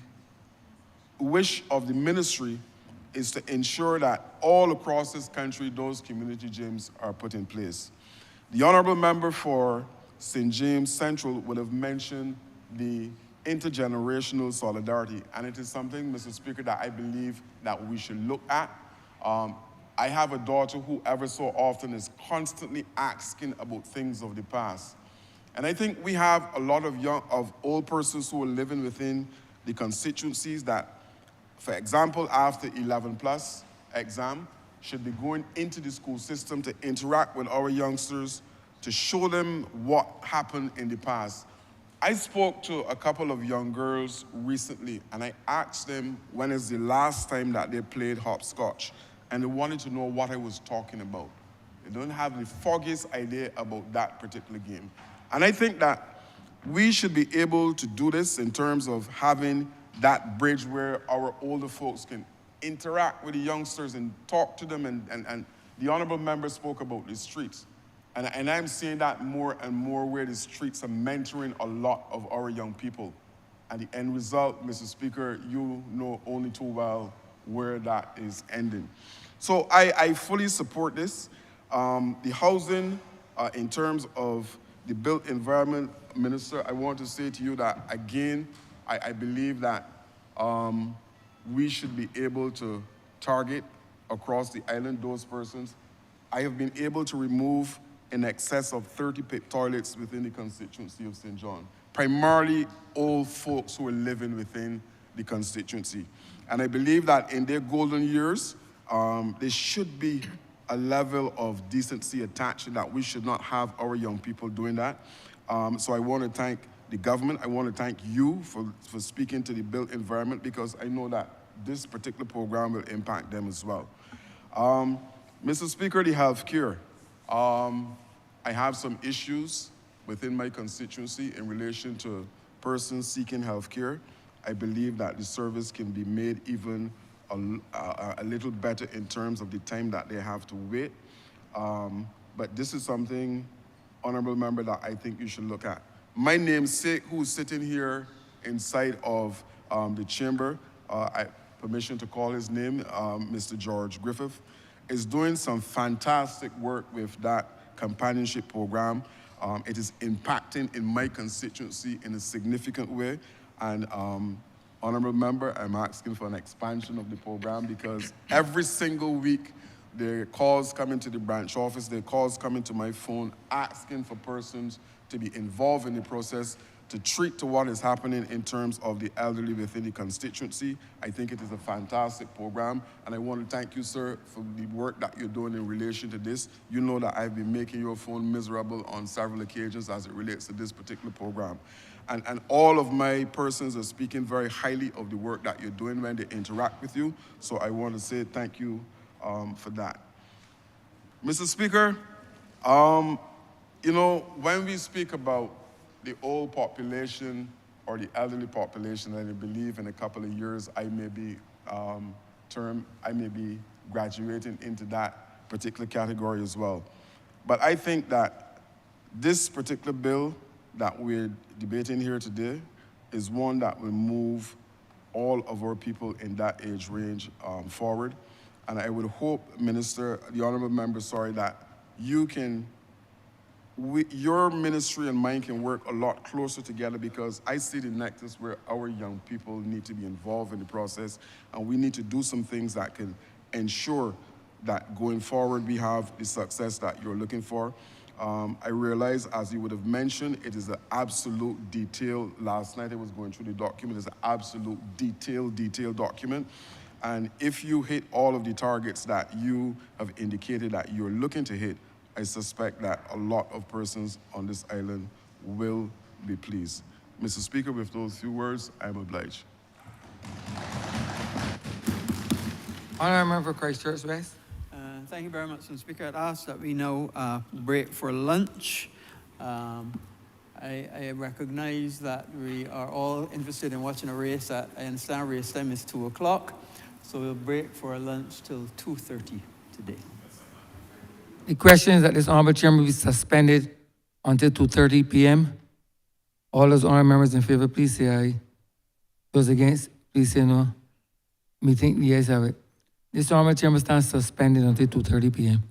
wish of the ministry is to ensure that all across this country, those community gyms are put in place. The honorable member for St. James Central would have mentioned the intergenerational solidarity, and it is something, Mr. Speaker, that I believe that we should look at. I have a daughter who ever so often is constantly asking about things of the past. And I think we have a lot of old persons who are living within the constituencies that, for example, after 11+ exam, should be going into the school system to interact with our youngsters, to show them what happened in the past. I spoke to a couple of young girls recently, and I asked them when is the last time that they played hopscotch, and they wanted to know what I was talking about. They don't have the foggiest idea about that particular game. And I think that we should be able to do this in terms of having that bridge where our older folks can interact with the youngsters and talk to them, and the honorable member spoke about the streets. And I'm seeing that more and more where the streets are mentoring a lot of our young people. And the end result, Mr. Speaker, you know only too well where that is ending. So I fully support this. The housing, in terms of the built environment, Minister, I want to say to you that, again, I believe that we should be able to target across the island those persons. I have been able to remove in excess of 30 pit toilets within the constituency of St. John, primarily old folks who are living within the constituency. And I believe that in their golden years, there should be a level of decency attached, that we should not have our young people doing that. So I want to thank the government. I want to thank you for speaking to the built environment, because I know that this particular program will impact them as well. Mr. Speaker, the health care. I have some issues within my constituency in relation to persons seeking health care. I believe that the service can be made even a little better in terms of the time that they have to wait. But this is something, honorable member, that I think you should look at. My namesake, who's sitting here inside of the chamber, permission to call his name, Mr. George Griffith, is doing some fantastic work with that companionship program. It is impacting in my constituency in a significant way. And Honourable Member, I'm asking for an expansion of the program because every single week there are calls coming to the branch office, there are calls coming to my phone asking for persons to be involved in the process, to treat to what is happening in terms of the elderly within the constituency. I think it is a fantastic program, and I want to thank you, sir, for the work that you're doing in relation to this. You know that I've been making your phone miserable on several occasions as it relates to this particular program. And all of my persons are speaking very highly of the work that you're doing when they interact with you, so I want to say thank you for that. Mr. Speaker, you know, when we speak about the old population or the elderly population, and I believe in a couple of years I may be graduating into that particular category as well. But I think that this particular bill that we're debating here today is one that will move all of our people in that age range forward. And I would hope, Minister, the Honourable Member, that you can, your ministry and mine can work a lot closer together, because I see the nexus where our young people need to be involved in the process, and we need to do some things that can ensure that going forward we have the success that you're looking for. I realize, as you would have mentioned, it is an absolute detail. Last night I was going through the document. It's an absolute detailed document. And if you hit all of the targets that you have indicated that you're looking to hit, I suspect that a lot of persons on this island will be pleased. Mr. Speaker, with those few words, I'm obliged. Honourable Member for Christchurch West. Thank you very much, Mr. Speaker. I'd ask that we now break for lunch. I recognize that we are all interested in watching a race. I understand race time is 2 o'clock, so we'll break for a lunch till 2:30 today. The question is that this Honourable Chairman be suspended until 2:30 p.m. All those honourable members in favour, please say aye. Those against, please say no. Me think the ayes have it. This Honourable Chairman stands suspended until 2:30 p.m.